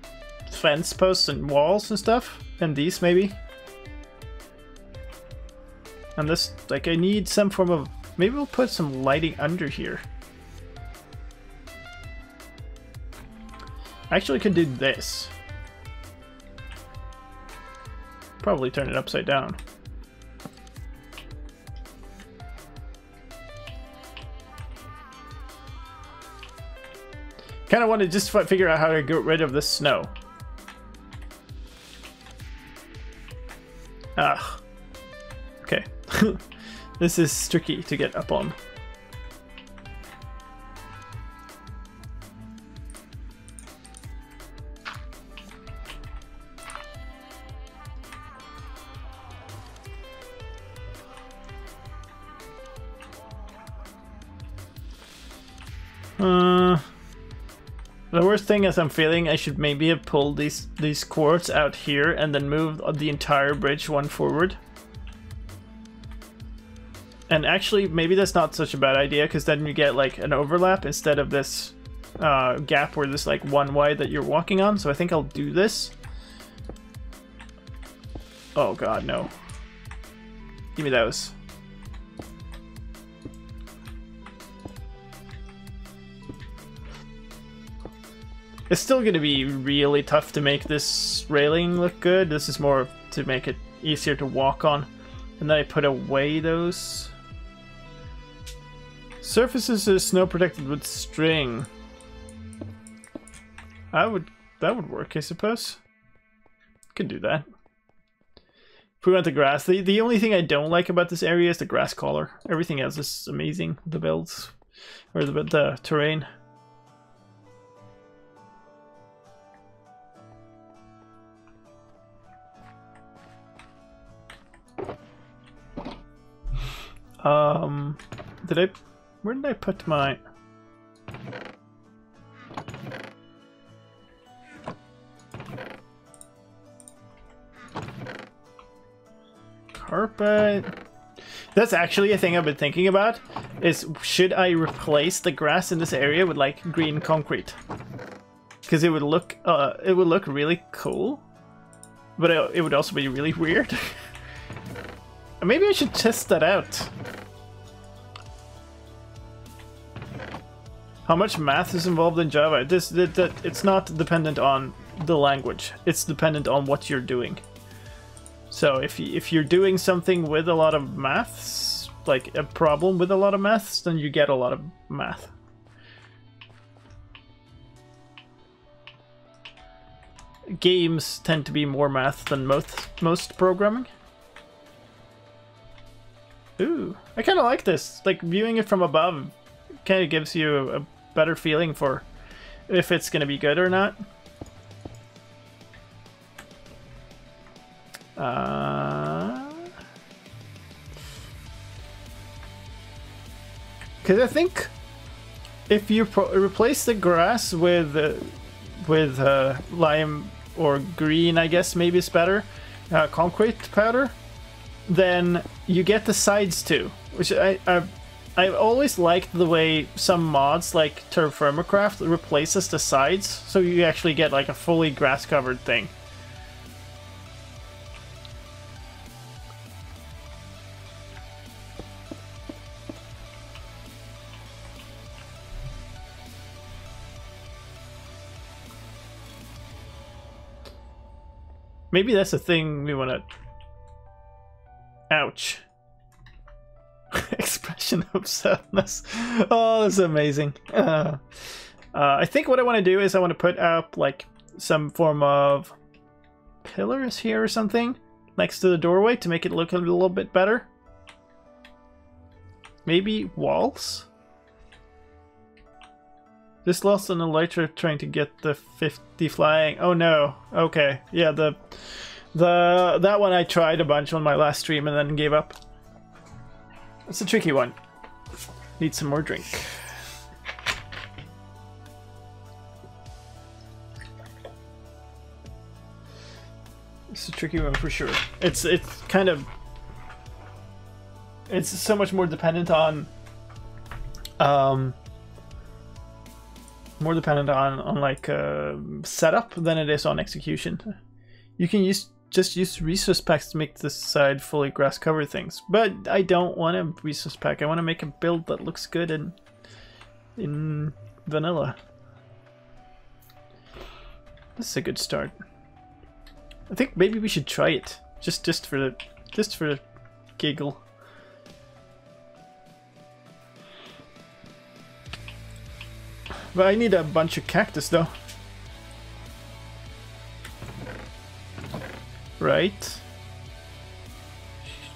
fence posts and walls and stuff, and these maybe. And this, like, I need some form of... Maybe we'll put some lighting under here. Actually, can do this. Probably turn it upside down. Kind of want to just figure out how to get rid of the snow. Ah. Okay. This is tricky to get up on. The worst thing is I'm feeling I should maybe have pulled these quartz out here and then moved the entire bridge one forward. And actually, maybe that's not such a bad idea, because then you get like an overlap instead of this gap where there's like one wide that you're walking on. So I think I'll do this. Oh god, no. Give me those. It's still going to be really tough to make this railing look good. This is more to make it easier to walk on. And then I put away those. Surfaces are snow protected with string. That would work, I suppose. Could do that. If we went to grass, the only thing I don't like about this area is the grass color. Everything else is amazing. The builds or the terrain. Did I Where did I put my... carpet? That's actually a thing I've been thinking about, is should I replace the grass in this area with like green concrete? Because it would look really cool, but it would also be really weird. Maybe I should test that out. How much math is involved in Java? It's not dependent on the language. It's dependent on what you're doing. So if you're doing something with a lot of maths, like a problem with a lot of maths, then you get a lot of math. Games tend to be more math than most programming. Ooh, I kind of like this. Like, viewing it from above kind of gives you a better feeling for if it's going to be good or not. Because I think if you replace the grass with lime or green, I guess maybe it's better, concrete powder, then you get the sides too, which I've always liked the way some mods like Terraformacraft replaces the sides, so you actually get like a fully grass covered thing. Maybe that's the thing we want to... Ouch. Expression of sadness. Oh, that's amazing. I think what I want to do is I want to put up like some form of pillars here or something next to the doorway to make it look a little bit better. Maybe walls? Just lost an elytra trying to get the 50 flying. Oh no. Okay. Yeah, that one I tried a bunch on my last stream and then gave up. It's a tricky one. Need some more drink. It's a tricky one for sure. It's kind of... It's so much more dependent on... more dependent on like setup than it is on execution. You can just use resource packs to make this side fully grass cover things, but I don't want a resource pack. I want to make a build that looks good in vanilla. This is a good start. I think maybe we should try it just for the giggle. But I need a bunch of cactus though. Right?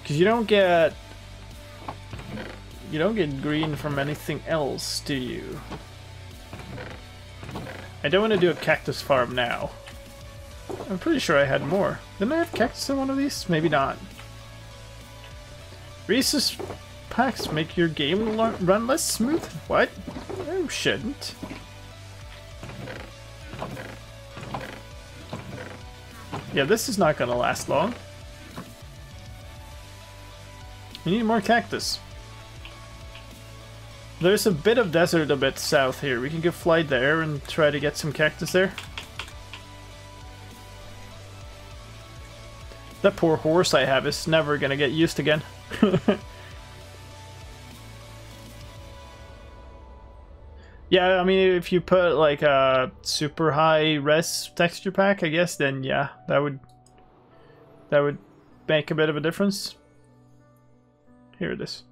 Because you don't get green from anything else, do you? I don't want to do a cactus farm now. I'm pretty sure I had more. Didn't I have cactus in one of these? Maybe not. Resource packs make your game run less smooth? What? No, shouldn't. Yeah, this is not gonna last long. We need more cactus. There's a bit of desert a bit south here. We can go fly there and try to get some cactus there. That poor horse I have is never gonna get used again. Yeah, I mean, if you put like a super high res texture pack, I guess, then yeah, that would make a bit of a difference. Here it is.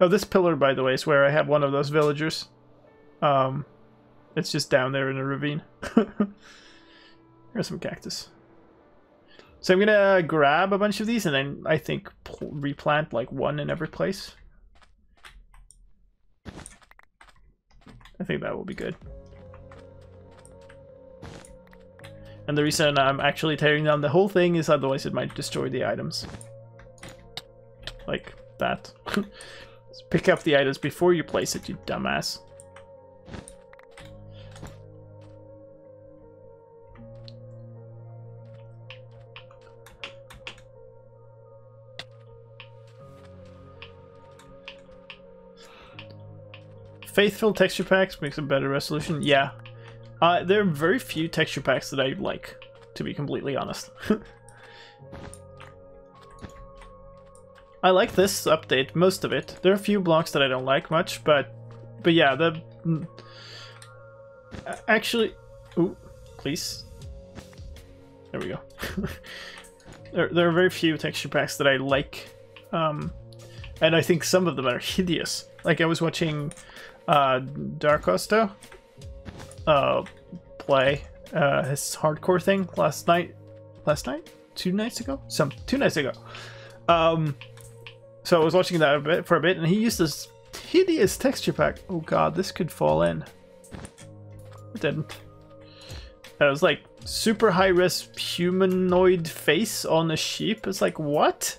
Oh, this pillar, by the way, is where I have one of those villagers. It's just down there in a ravine. Here's some cactus. So I'm gonna grab a bunch of these and then I think replant like one in every place. I think that will be good. And the reason I'm actually tearing down the whole thing is otherwise it might destroy the items. Like that. So pick up the items before you place it, you dumbass. Faithful texture packs makes a better resolution. Yeah. There are very few texture packs that I like, to be completely honest. I like this update, most of it. There are a few blocks that I don't like much, but yeah, actually, ooh, please. There we go. there are very few texture packs that I like, and I think some of them are hideous. Like I was watching Darkosto play his hardcore thing last night? 2 nights ago? 2 nights ago. So I was watching that for a bit, and he used this hideous texture pack. Oh god, this could fall in. It didn't. It was like super high-res humanoid face on a sheep. It's like, what?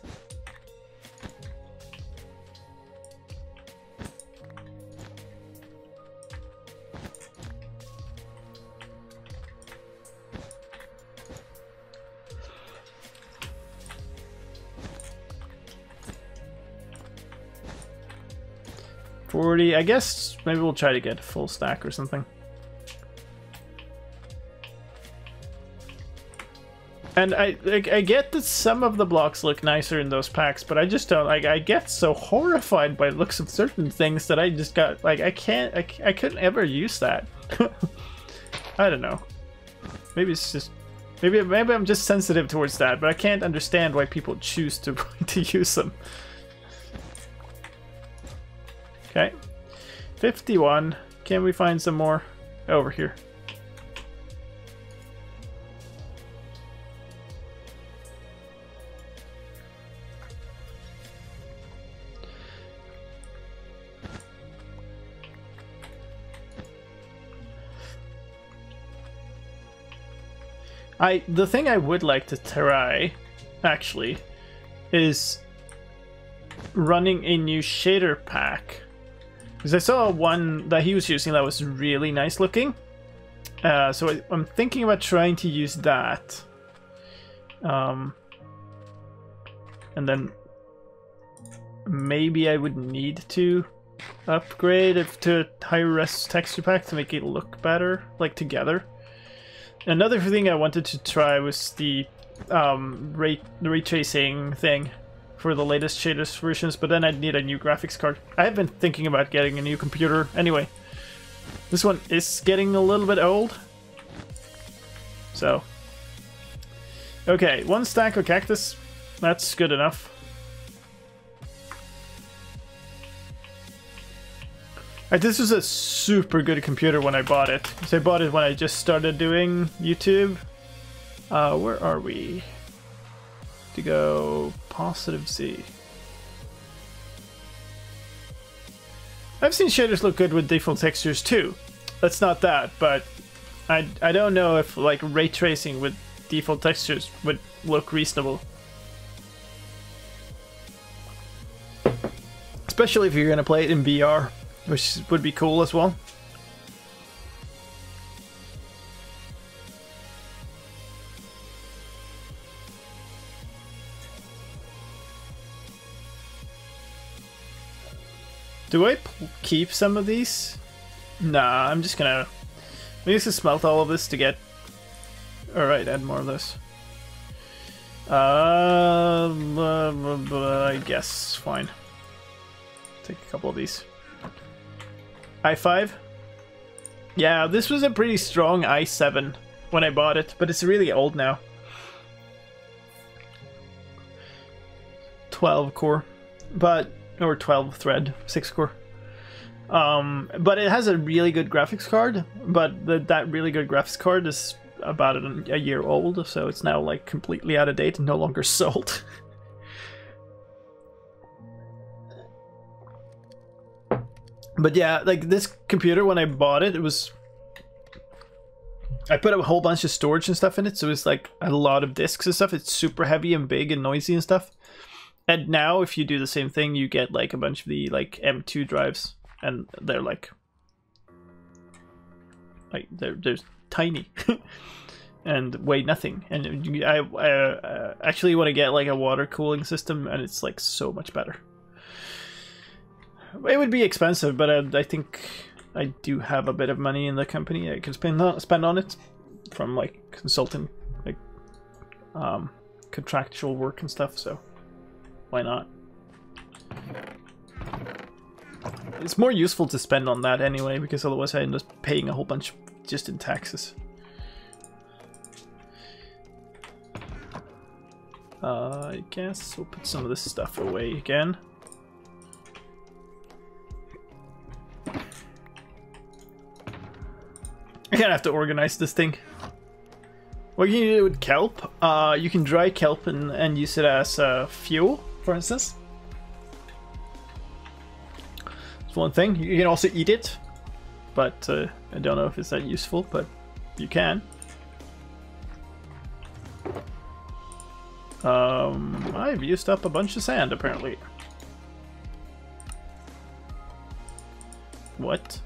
I guess maybe we'll try to get a full stack or something. And I get that some of the blocks look nicer in those packs, but I just don't like. I get so horrified by the looks of certain things that I just got like I couldn't ever use that. I don't know. Maybe it's just maybe I'm just sensitive towards that, but I can't understand why people choose to use them. Okay, 51. Can we find some more over here? The thing I would like to try, actually, is running a new shader pack. Because I saw one that he was using that was really nice looking. So I'm thinking about trying to use that. And then maybe I would need to upgrade it to higher res texture pack to make it look better, like together. Another thing I wanted to try was the ray tracing thing for the latest shaders versions, but then I'd need a new graphics card. I have been thinking about getting a new computer anyway. This one is getting a little bit old. So. Okay, 1 stack of cactus. That's good enough. This was a super good computer when I bought it. So I bought it when I just started doing YouTube. Where are we? To go positive Z. I've seen shaders look good with default textures too. That's not that, but I don't know if like ray tracing with default textures would look reasonable. Especially if you're gonna play it in VR, which would be cool as well. Do I keep some of these? Nah, I'm just gonna maybe just smelt all of this to get. Alright, add more of this. I guess fine. Take a couple of these. i5? Yeah, this was a pretty strong i7 when I bought it, but it's really old now. 12 core, but or 12 thread, 6 core. But it has a really good graphics card, but that really good graphics card is about a year old, so it's now like completely out of date and no longer sold. But yeah, like this computer, when I bought it, I put a whole bunch of storage and stuff in it, so it's like a lot of discs and stuff. It's super heavy and big and noisy and stuff. And now if you do the same thing, you get like a bunch of the like M2 drives, and they're they're tiny and weigh nothing. And I actually want to get like a water cooling system, and it's like so much better. It would be expensive, but I think I do have a bit of money in the company I can spend on it from like consulting, like contractual work and stuff. So why not? It's more useful to spend on that anyway, because otherwise I end up paying a whole bunch just in taxes. I guess we'll put some of this stuff away again. I kind of have to organize this thing. What can you do with kelp? You can dry kelp and use it as fuel, for instance. It's one thing. You can also eat it, but I don't know if it's that useful, but you can. I've used up a bunch of sand, apparently. What?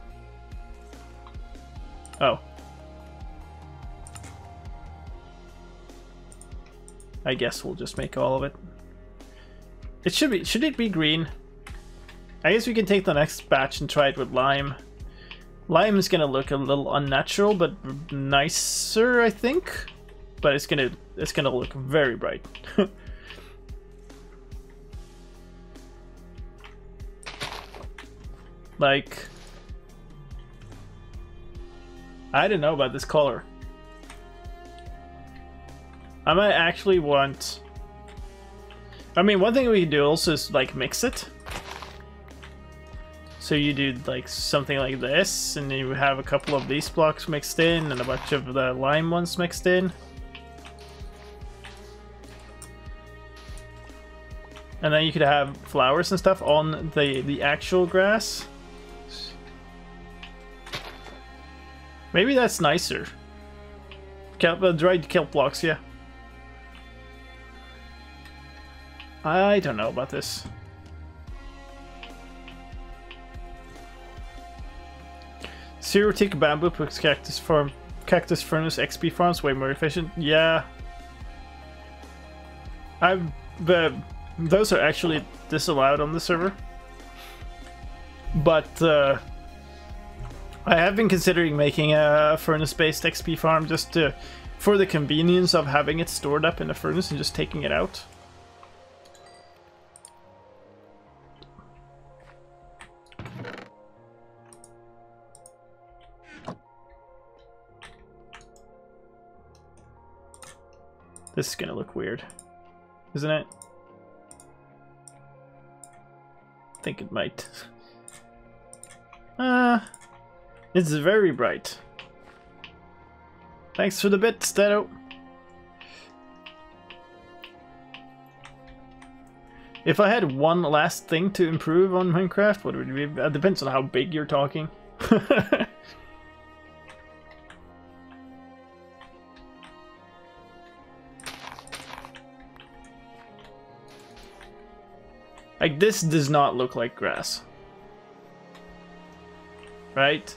Oh. I guess we'll just make all of it. It should be. Should it be green? I guess we can take the next batch and try it with lime. Lime is gonna look a little unnatural, but nicer, I think. But it's gonna look very bright. Like, I don't know about this color. I might actually want... I mean, one thing we can do also is like mix it. So you do like something like this, and you have a couple of these blocks mixed in and a bunch of the lime ones mixed in. And then you could have flowers and stuff on the actual grass. Maybe that's nicer. Kelp, dried kelp blocks, yeah. I don't know about this. Zero tick bamboo puts cactus furnace XP farms way more efficient. Yeah. Those are actually disallowed on the server. But I have been considering making a furnace-based XP farm just for the convenience of having it stored up in a furnace and just taking it out. This is gonna look weird, isn't it? I think it might. It's very bright. Thanks for the bit, Stedo. If I had one last thing to improve on Minecraft, what would it be? It depends on how big you're talking. Like, this does not look like grass. Right?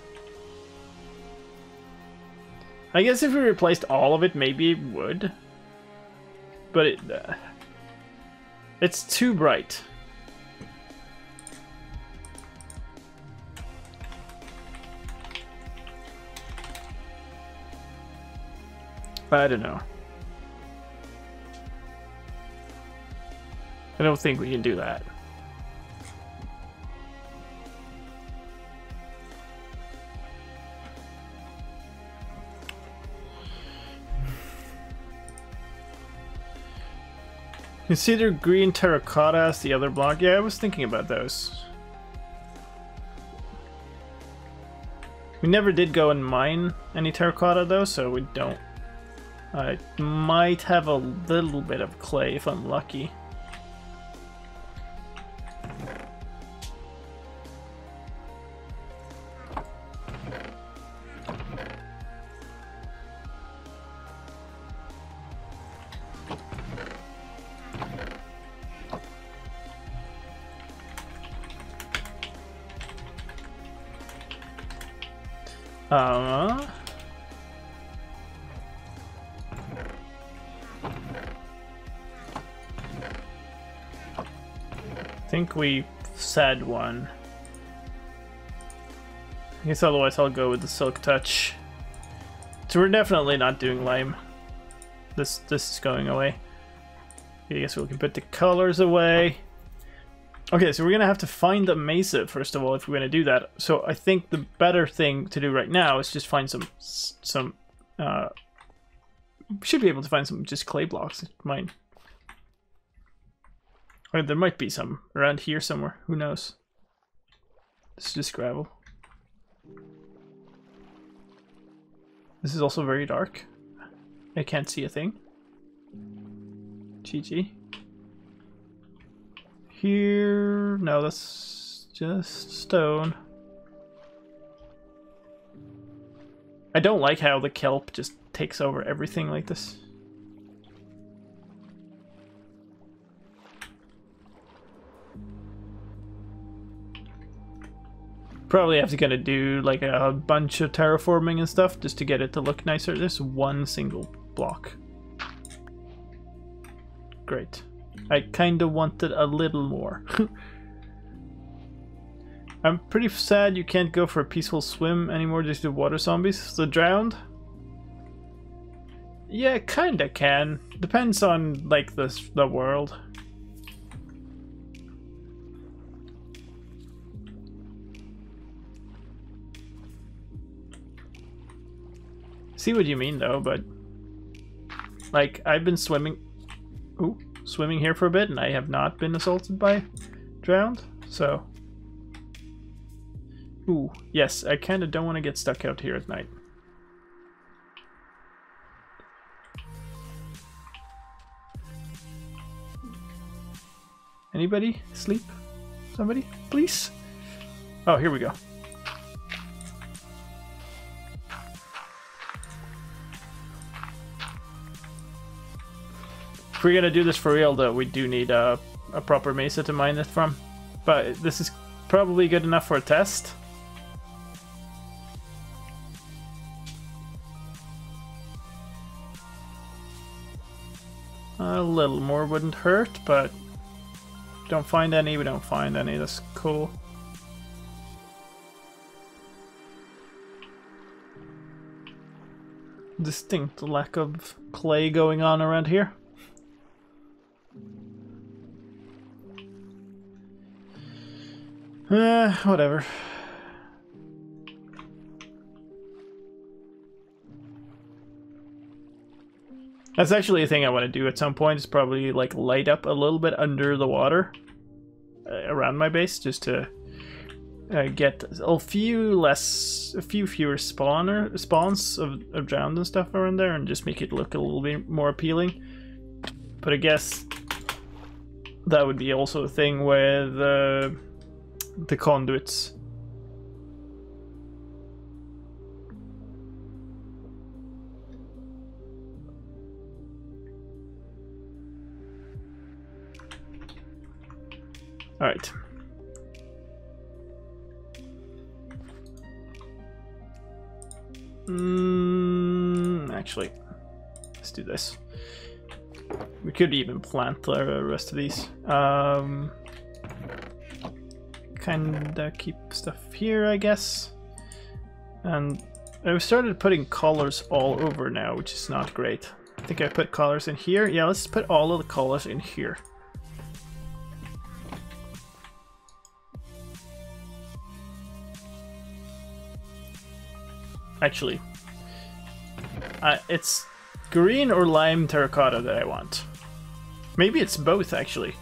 I guess if we replaced all of it, maybe it would. But it's too bright. I don't know. I don't think we can do that. Consider green terracotta as the other block. Yeah, I was thinking about those. We never did go and mine any terracotta though, so we don't. I might have a little bit of clay if I'm lucky. I think we said one. I guess otherwise I'll go with the Silk Touch. So we're definitely not doing lime. This is going away. I guess we can put the colors away. Okay, so we're gonna have to find the mesa first of all if we're gonna do that. So I think the better thing to do right now is just find some should be able to find some just clay blocks. Mine. Or there might be some around here somewhere. Who knows? This is just gravel. This is also very dark. I can't see a thing. GG. Here... no, that's just stone. I don't like how the kelp just takes over everything like this. Probably have to gonna do like a bunch of terraforming and stuff just to get it to look nicer. This one single block. Great. I kinda wanted a little more. I'm pretty sad you can't go for a peaceful swim anymore due to water zombies. The drowned? Yeah, kinda can. Depends on like the world. See what you mean though, but like I've been swimming here for a bit and I have not been assaulted by drowned, so ooh, yes, I kinda don't want to get stuck out here at night. Anybody? Sleep? Somebody? Please? Oh, here we go. If we're gonna do this for real though, we do need a proper mesa to mine it from. But this is probably good enough for a test. A little more wouldn't hurt, but don't find any, we don't find any, that's cool. Distinct lack of clay going on around here. Whatever. That's actually a thing I want to do at some point, is probably like light up a little bit under the water around my base, just to get a few fewer spawns of drowned and stuff around there, and just make it look a little bit more appealing. But I guess that would be also a thing with the conduits. All right. Actually, let's do this. We could even plant the rest of these. Kinda keep stuff here, I guess. And I've started putting colors all over now, which is not great. I think I put colors in here. Yeah, let's put all of the colors in here. Actually, it's green or lime terracotta that I want. Maybe it's both, actually.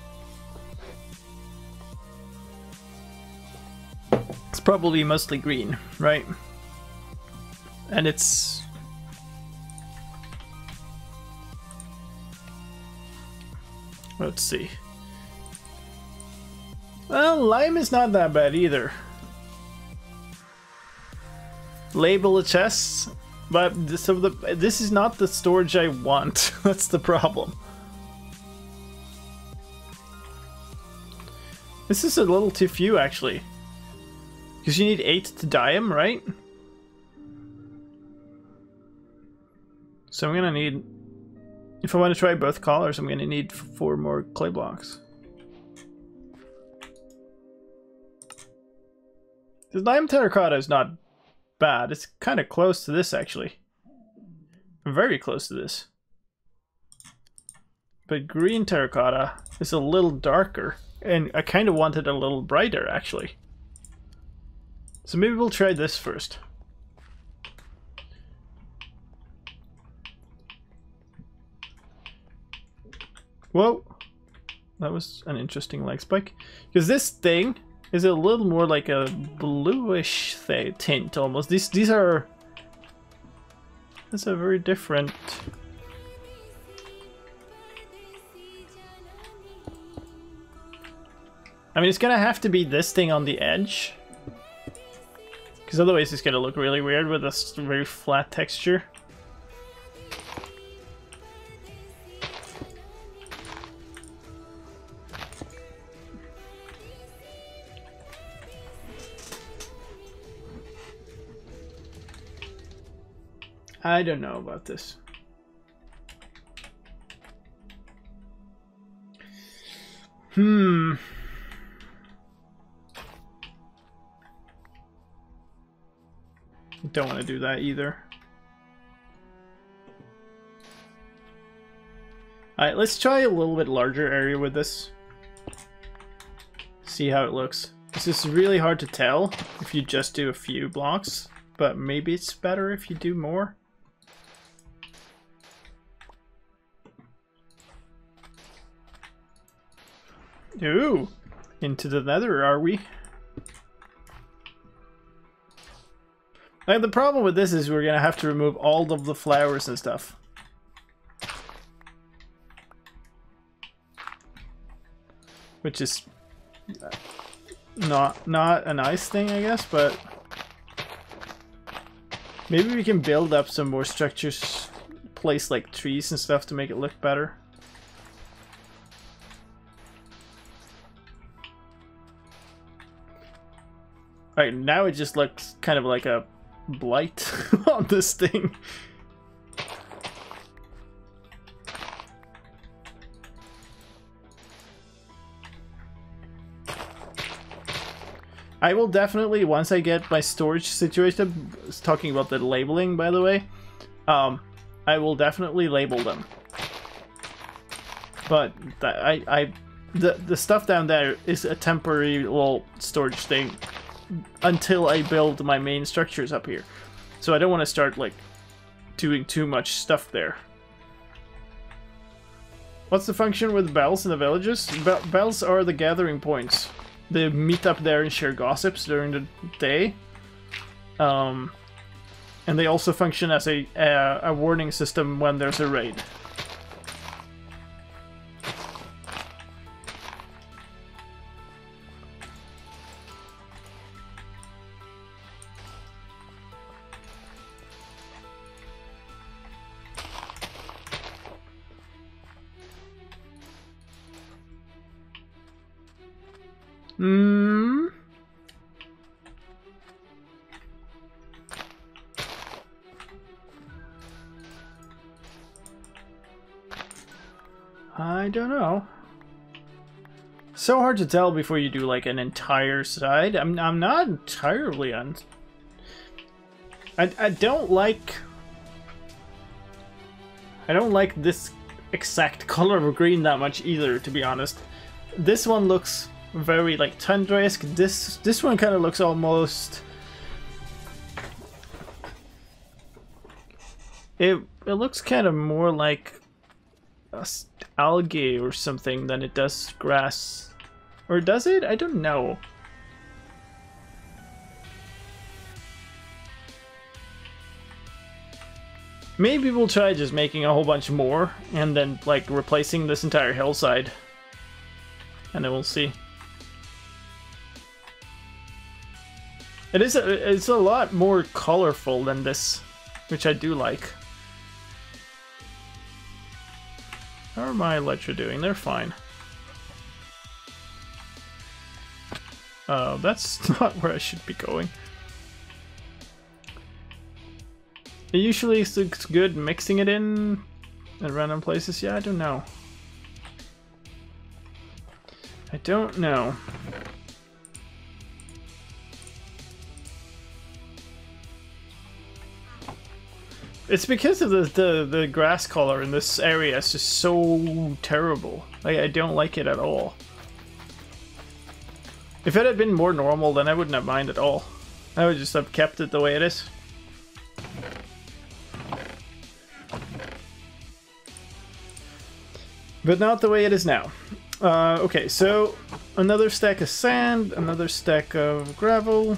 It's probably mostly green, right? And it's... let's see. Well, lime is not that bad either. Label the chests, but this is not the storage I want. That's the problem. This is a little too few, actually. Because you need 8 to dye them, right? So I'm gonna need, if I want to try both colors, I'm gonna need 4 more clay blocks. The lime terracotta is not bad. It's kind of close to this, actually. Very close to this. But green terracotta is a little darker, and I kind of want it a little brighter, actually. So maybe we'll try this first. Whoa! That was an interesting leg spike. Because this thing is a little more like a bluish tint, almost. These are... That's a very different... I mean, it's gonna have to be this thing on the edge. Because otherwise it's gonna look really weird with this very flat texture. I don't know about this. Don't want to do that either. Alright, let's try a little bit larger area with this. See how it looks. This is really hard to tell if you just do a few blocks, but maybe it's better if you do more. Ooh, into the nether, are we? Like, the problem with this is we're gonna have to remove all of the flowers and stuff. Which is not a nice thing, I guess, but maybe we can build up some more structures, place like trees and stuff to make it look better. Alright, now it just looks kind of like a blight on this thing. I will definitely, once I get my storage situation, talking about the labeling, by the way, I will definitely label them. But the stuff down there is a temporary little storage thing until I build my main structures up here. So I don't want to start like doing too much stuff there. What's the function with bells in the villages? Bells are the gathering points. They meet up there and share gossips during the day. And they also function as a warning system when there's a raid. I don't know. So hard to tell before you do like an entire side. I'm not entirely I don't like this exact color of green that much either, to be honest. This one looks very like tundra-esque. This one kind of looks almost... It looks kind of more like algae or something than it does grass. Or does it? I don't know. Maybe we'll try just making a whole bunch more and then like replacing this entire hillside. And then we'll see. It's a lot more colorful than this, which I do like. How are my elytra doing? They're fine. That's not where I should be going. It usually looks good mixing it in at random places. Yeah, I don't know. I don't know. It's because of the grass color in this area. It's just so terrible. I don't like it at all. If it had been more normal, then I wouldn't have minded at all. I would just have kept it the way it is. But not the way it is now. Okay, so another stack of sand, another stack of gravel.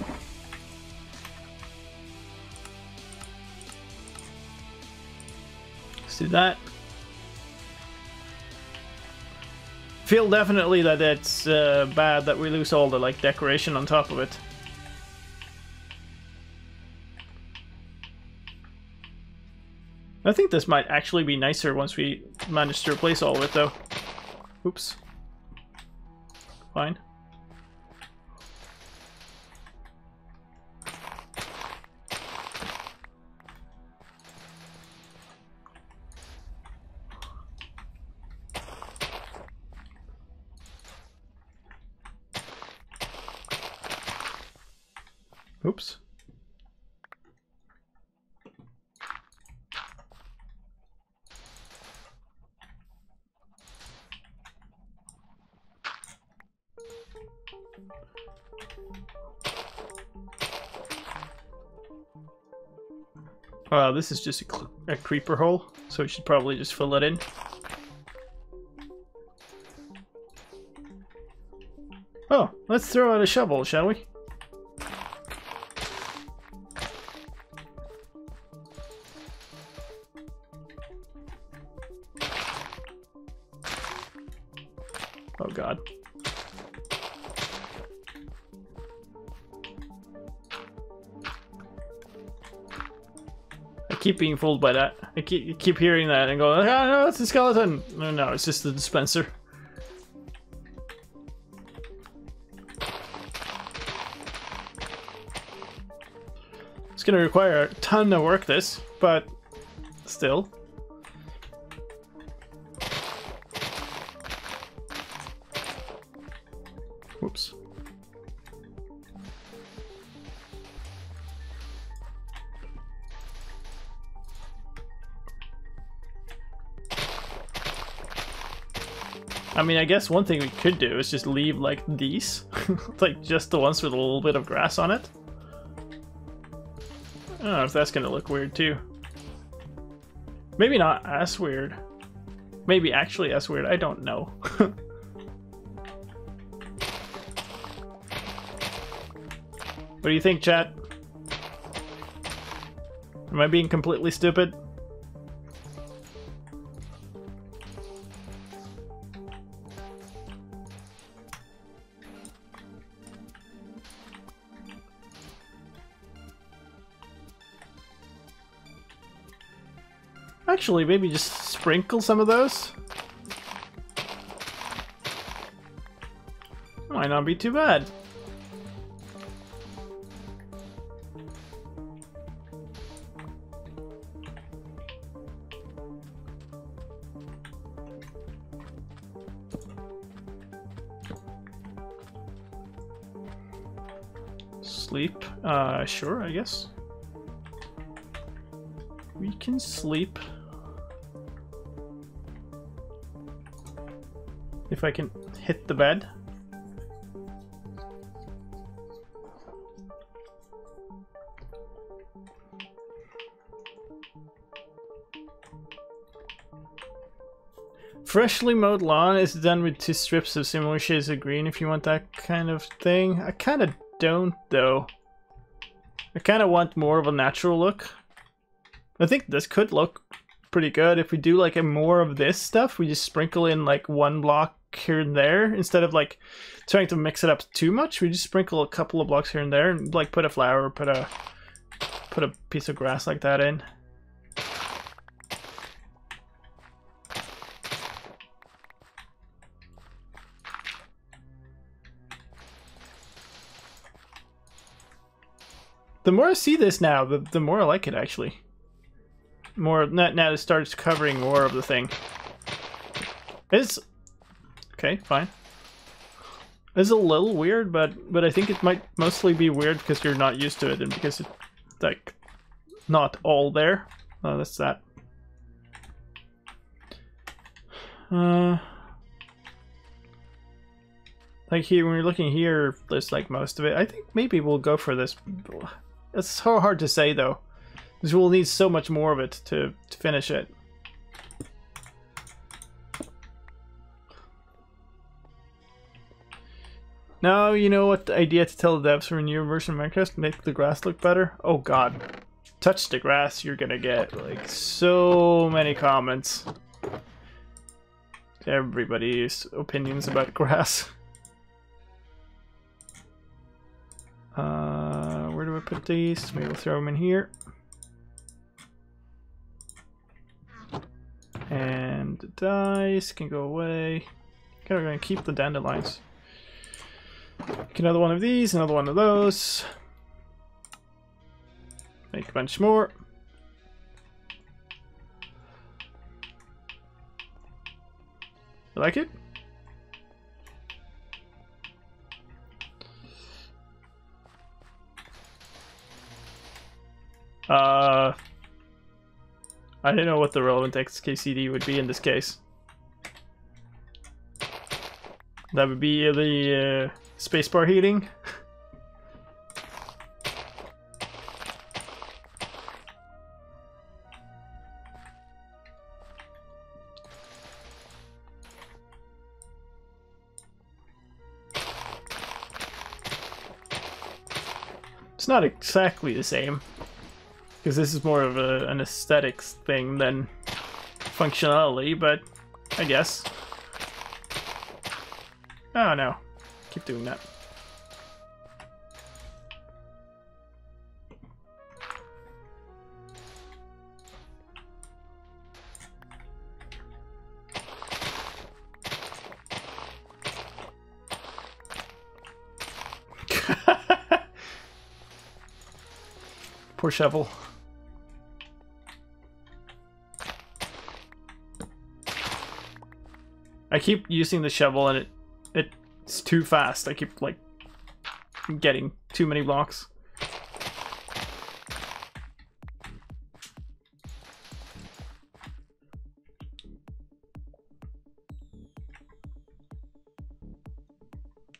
Let's do that. Feel definitely that it's bad that we lose all the like decoration on top of it. I think this might actually be nicer once we manage to replace all of it, though. Oops. Fine. Oops. This is just a creeper hole, so we should probably just fill it in. Oh, let's throw out a shovel, shall we? Oh god. I keep being fooled by that. I keep hearing that and going, oh no, it's a skeleton! No, it's just the dispenser. It's gonna require a ton of work, this, but still. Whoops. I mean, I guess one thing we could do is just leave, like, these. Like, just the ones with a little bit of grass on it. I don't know if that's gonna look weird, too. Maybe not as weird. Maybe actually as weird, I don't know. What do you think, chat? Am I being completely stupid? Actually, maybe just sprinkle some of those. Might not be too bad. Sleep? Sure, I guess. We can sleep. If I can hit the bed. Freshly mowed lawn is done with 2 strips of similar shades of green if you want that kind of thing. I kind of don't, though. I kind of want more of a natural look. I think this could look pretty good if we do like a more of this stuff. We just sprinkle in like 1 block here and there instead of like trying to mix it up too much. We just sprinkle a couple of blocks here and there and like put a flower, put a piece of grass like that in. The more I see this now, the more I like it, actually. more now it starts covering more of the thing. It's okay, fine. It's a little weird, but I think it might mostly be weird because you're not used to it and because it's like not all there. Oh, that's that. Like here, when you're looking here, there's like most of it. I think maybe we'll go for this. It's so hard to say though, because we'll need so much more of it to finish it. Now you know what the idea to tell the devs for a new version of Minecraft, make the grass look better. Oh god, touch the grass, you're gonna get like so many comments. Everybody's opinions about grass. Where do I put these? Maybe we'll throw them in here. And the dice can go away. Okay, we're gonna keep the dandelions. Make another one of these, another one of those. Make a bunch more. You like it? I don't know what the relevant XKCD would be in this case. That would be the spacebar heating. It's not exactly the same, because this is more of an aesthetics thing than functionality, but I guess. Oh no, keep doing that. Poor shovel. I keep using the shovel and it's too fast. I keep like getting too many blocks.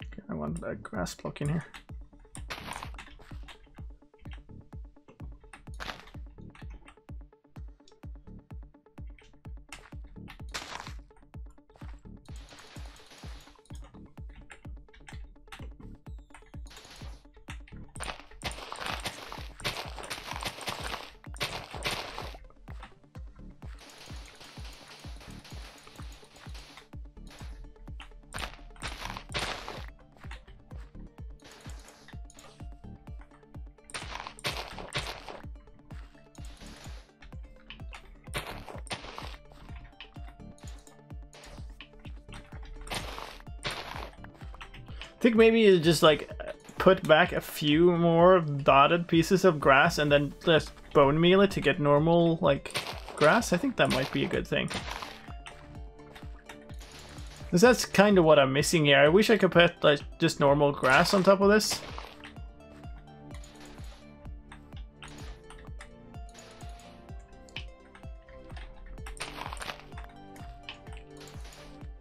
Okay, I want a grass block in here. I think maybe you just like put back a few more dotted pieces of grass and then just bone meal it to get normal like grass. I think that might be a good thing. Because that's kind of what I'm missing here. I wish I could put like just normal grass on top of this.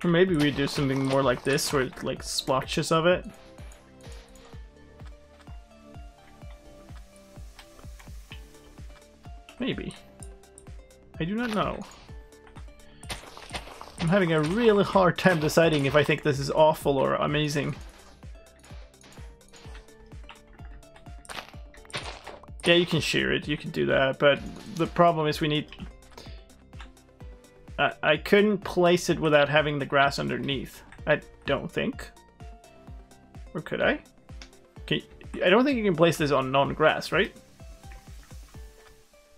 Or maybe we do something more like this, where it's like splotches of it. Maybe. I do not know. I'm having a really hard time deciding if I think this is awful or amazing. Yeah, you can shear it, you can do that, but the problem is we need... I couldn't place it without having the grass underneath. I don't think. Or could I? Okay, I don't think you can place this on non-grass, right?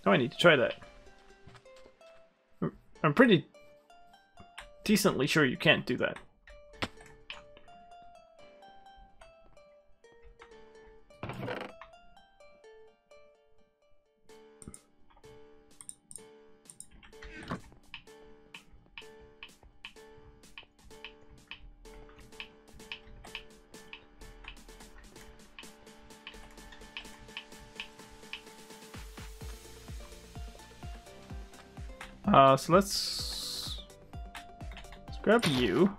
Oh, I need to try that. I'm pretty decently sure you can't do that. So let's grab you.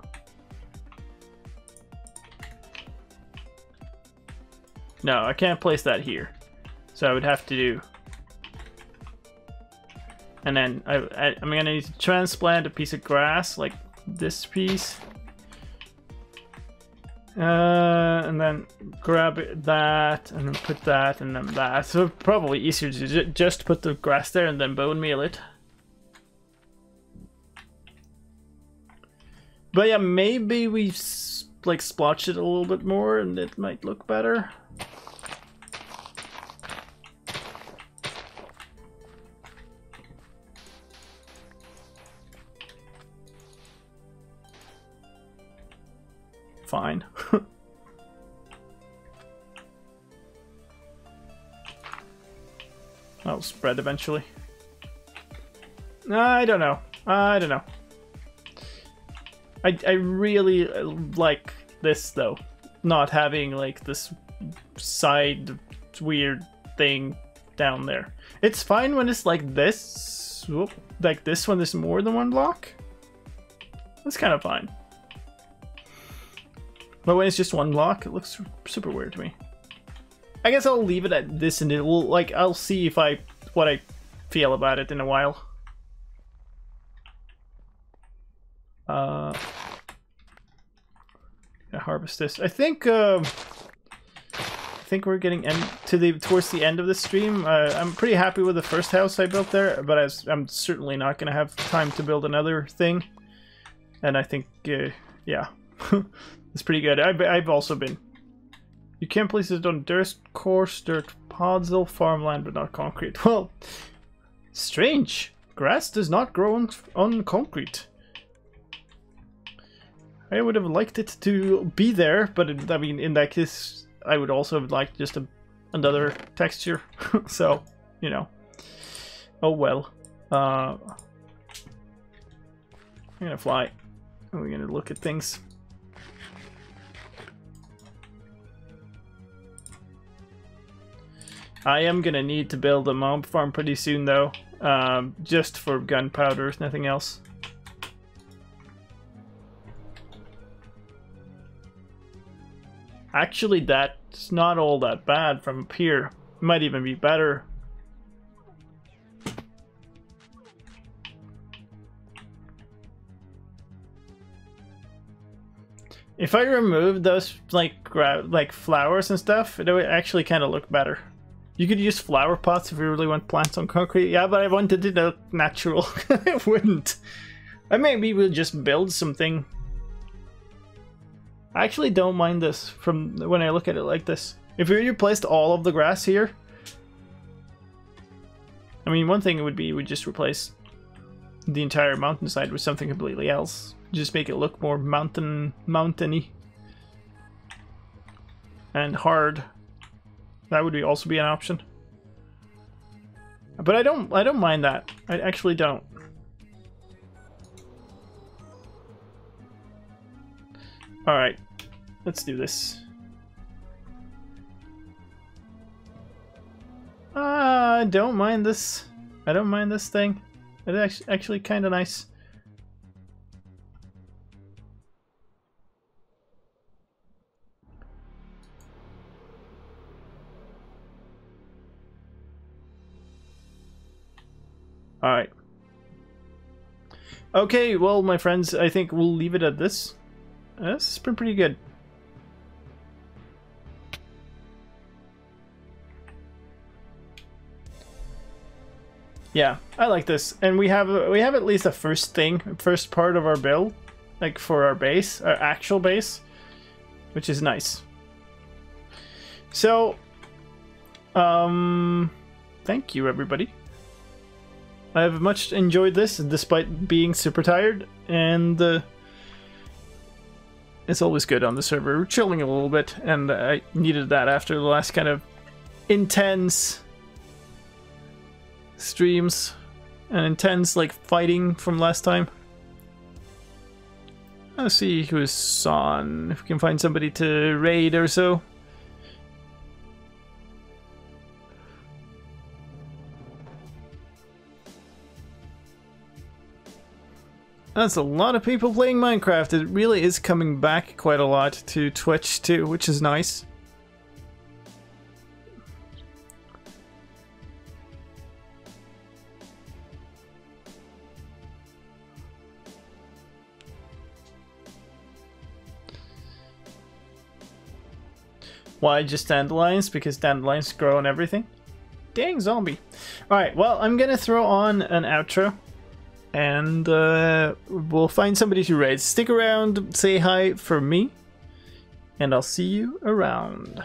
No, I can't place that here. So I would have to do... And then I'm gonna need to transplant a piece of grass, like this piece. And then grab that, and then put that, and then that. So probably easier to just put the grass there and then bone meal it. But yeah, maybe we like splotch it a little bit more and it might look better. Fine. That'll spread eventually. I don't know. I don't know. I really like this though, not having like this side weird thing down there. It's fine when it's like this, like this when there's more than one block. That's kind of fine. But when it's just one block, it looks super weird to me. I guess I'll leave it at this, and it will like I'll see if what I feel about it in a while. Harvest this. I think we're getting towards the end of the stream. I'm pretty happy with the first house I built there, but I'm certainly not going to have time to build another thing. And I think, yeah, it's pretty good. I've also been. You can't place it on dirt, coarse dirt, podzol, farmland, but not concrete. Well, strange. Grass does not grow on concrete. I would have liked it to be there, but I mean, in that case, I would also have liked just another texture. So, you know. Oh well. I'm gonna fly. And we're gonna look at things. I am gonna need to build a mob farm pretty soon, though. Just for gunpowder, if nothing else. Actually, that's not all that bad from up here. It might even be better. If I removed those like flowers and stuff, it would actually kind of look better. You could use flower pots if you really want plants on concrete. Yeah, but I wanted it to look natural. It wouldn't. Maybe we'll just build something. I actually don't mind this from when I look at it like this. If we replaced all of the grass here, I mean, one thing would be we just replace the entire mountainside with something completely else. Just make it look more mountainy and hard. That would also be an option. But I don't mind that. I actually don't. All right, let's do this. I don't mind this. I don't mind this thing. It's actually kind of nice. All right. Okay, well, my friends, I think we'll leave it at this. This has been pretty good. Yeah, I like this, and we have at least a first part of our build, like for our base, our actual base, which is nice. So, thank you everybody. I have much enjoyed this, despite being super tired, and it's always good on the server. We're chilling a little bit, and I needed that after the last kind of intense streams and intense like fighting from last time. Let's see who's on. If we can find somebody to raid or so. That's a lot of people playing Minecraft. It really is coming back quite a lot to Twitch too, which is nice. Why just dandelions? Because dandelions grow on everything? Dang zombie. Alright, well, I'm gonna throw on an outro. And we'll find somebody to raid. Stick around, say hi for me. And I'll see you around.